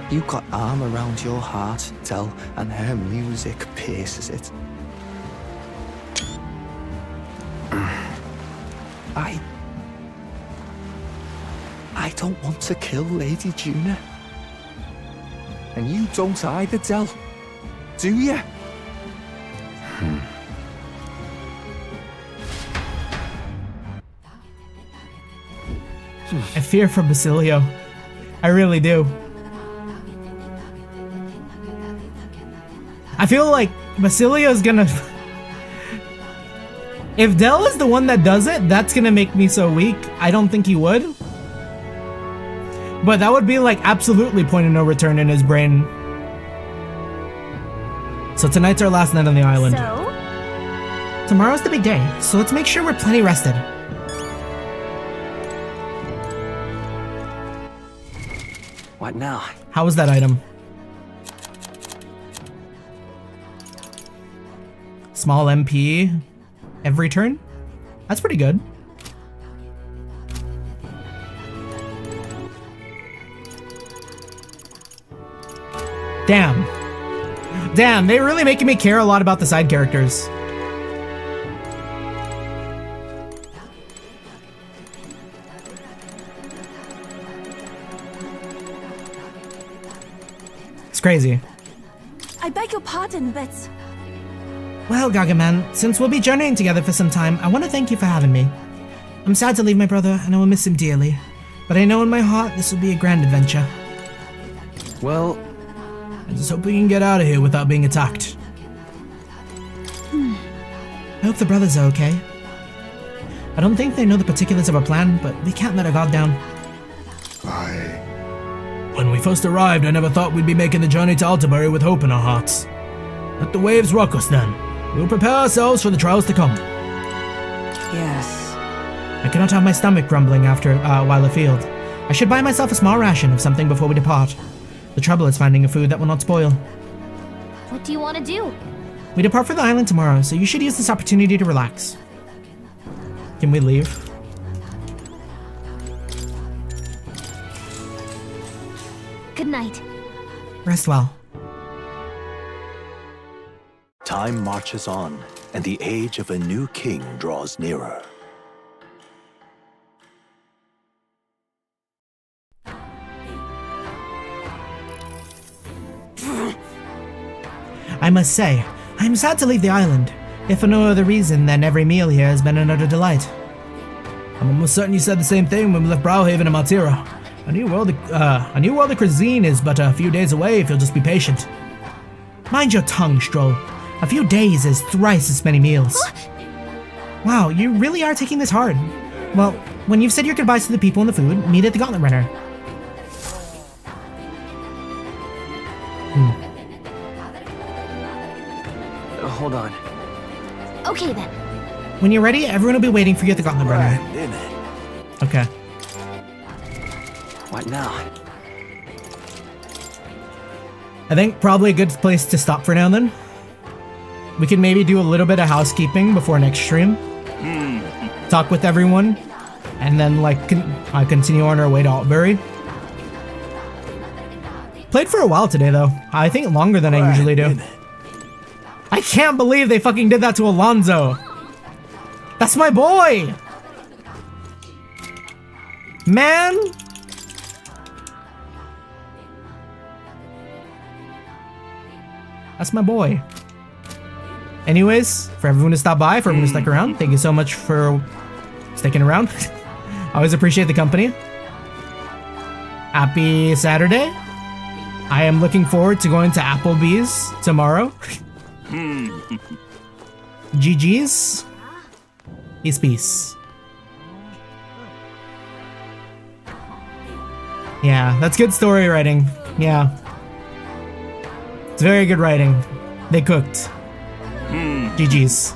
You got arm around your heart, Del, and her music pierces it. I don't want to kill Lady Juna. And you don't either, Del. Do you? I fear for Basilio. I really do. I feel like Basilio's gonna... If Del is the one that does it, that's gonna make me so weak. I don't think he would. But that would be like absolutely point of no return in his brain. So tonight's our last night on the island. So? Tomorrow's the big day, so let's make sure we're plenty rested. What now? How was that item? Small MP every turn? That's pretty good. Damn. Damn, they're really making me care a lot about the side characters. It's crazy. I beg your pardon, but... Well, Gargaman, since we'll be journeying together for some time, I want to thank you for having me. I'm sad to leave my brother, and I will miss him dearly. But I know in my heart this will be a grand adventure. Well, I just hope we can get out of here without being attacked. I hope the brothers are okay. I don't think they know the particulars of our plan, but we can't let our guard down. When we first arrived, I never thought we'd be making the journey to Altabury with hope in our hearts. Let the waves rock us then. We'll prepare ourselves for the trials to come. Yes. I cannot have my stomach grumbling after while afield. I should buy myself a small ration of something before we depart. The trouble is finding a food that will not spoil. What do you want to do? We depart for the island tomorrow, so you should use this opportunity to relax. Can we leave? Good night. Rest well. Time marches on, and the age of a new king draws nearer. I must say, I am sad to leave the island, if for no other reason than every meal here has been an utter delight. I'm almost certain you said the same thing when we left Browhaven and Maltira. A new world of cuisine is but a few days away if you'll just be patient. Mind your tongue, Stroll. A few days is thrice as many meals. Wow, you really are taking this hard. Well, when you've said your goodbyes to the people and the food, meet at the Gauntlet Runner. Hold on. Okay then. When you're ready, everyone will be waiting for you at the Gauntlet Runner. Okay. What now? I think probably a good place to stop for now then. We can maybe do a little bit of housekeeping before next stream. Talk with everyone. And then like continue on our way to Altbury. Played for a while today though. I think longer than I usually do. I can't believe they fucking did that to Alonzo. That's my boy! Man! That's my boy. Anyways, for everyone to stop by, for everyone to stick around, thank you so much for sticking around. Always appreciate the company. Happy Saturday. I am looking forward to going to Applebee's tomorrow. GG's. Peace. Yeah, that's good story writing. Yeah. It's very good writing. They cooked. GG's.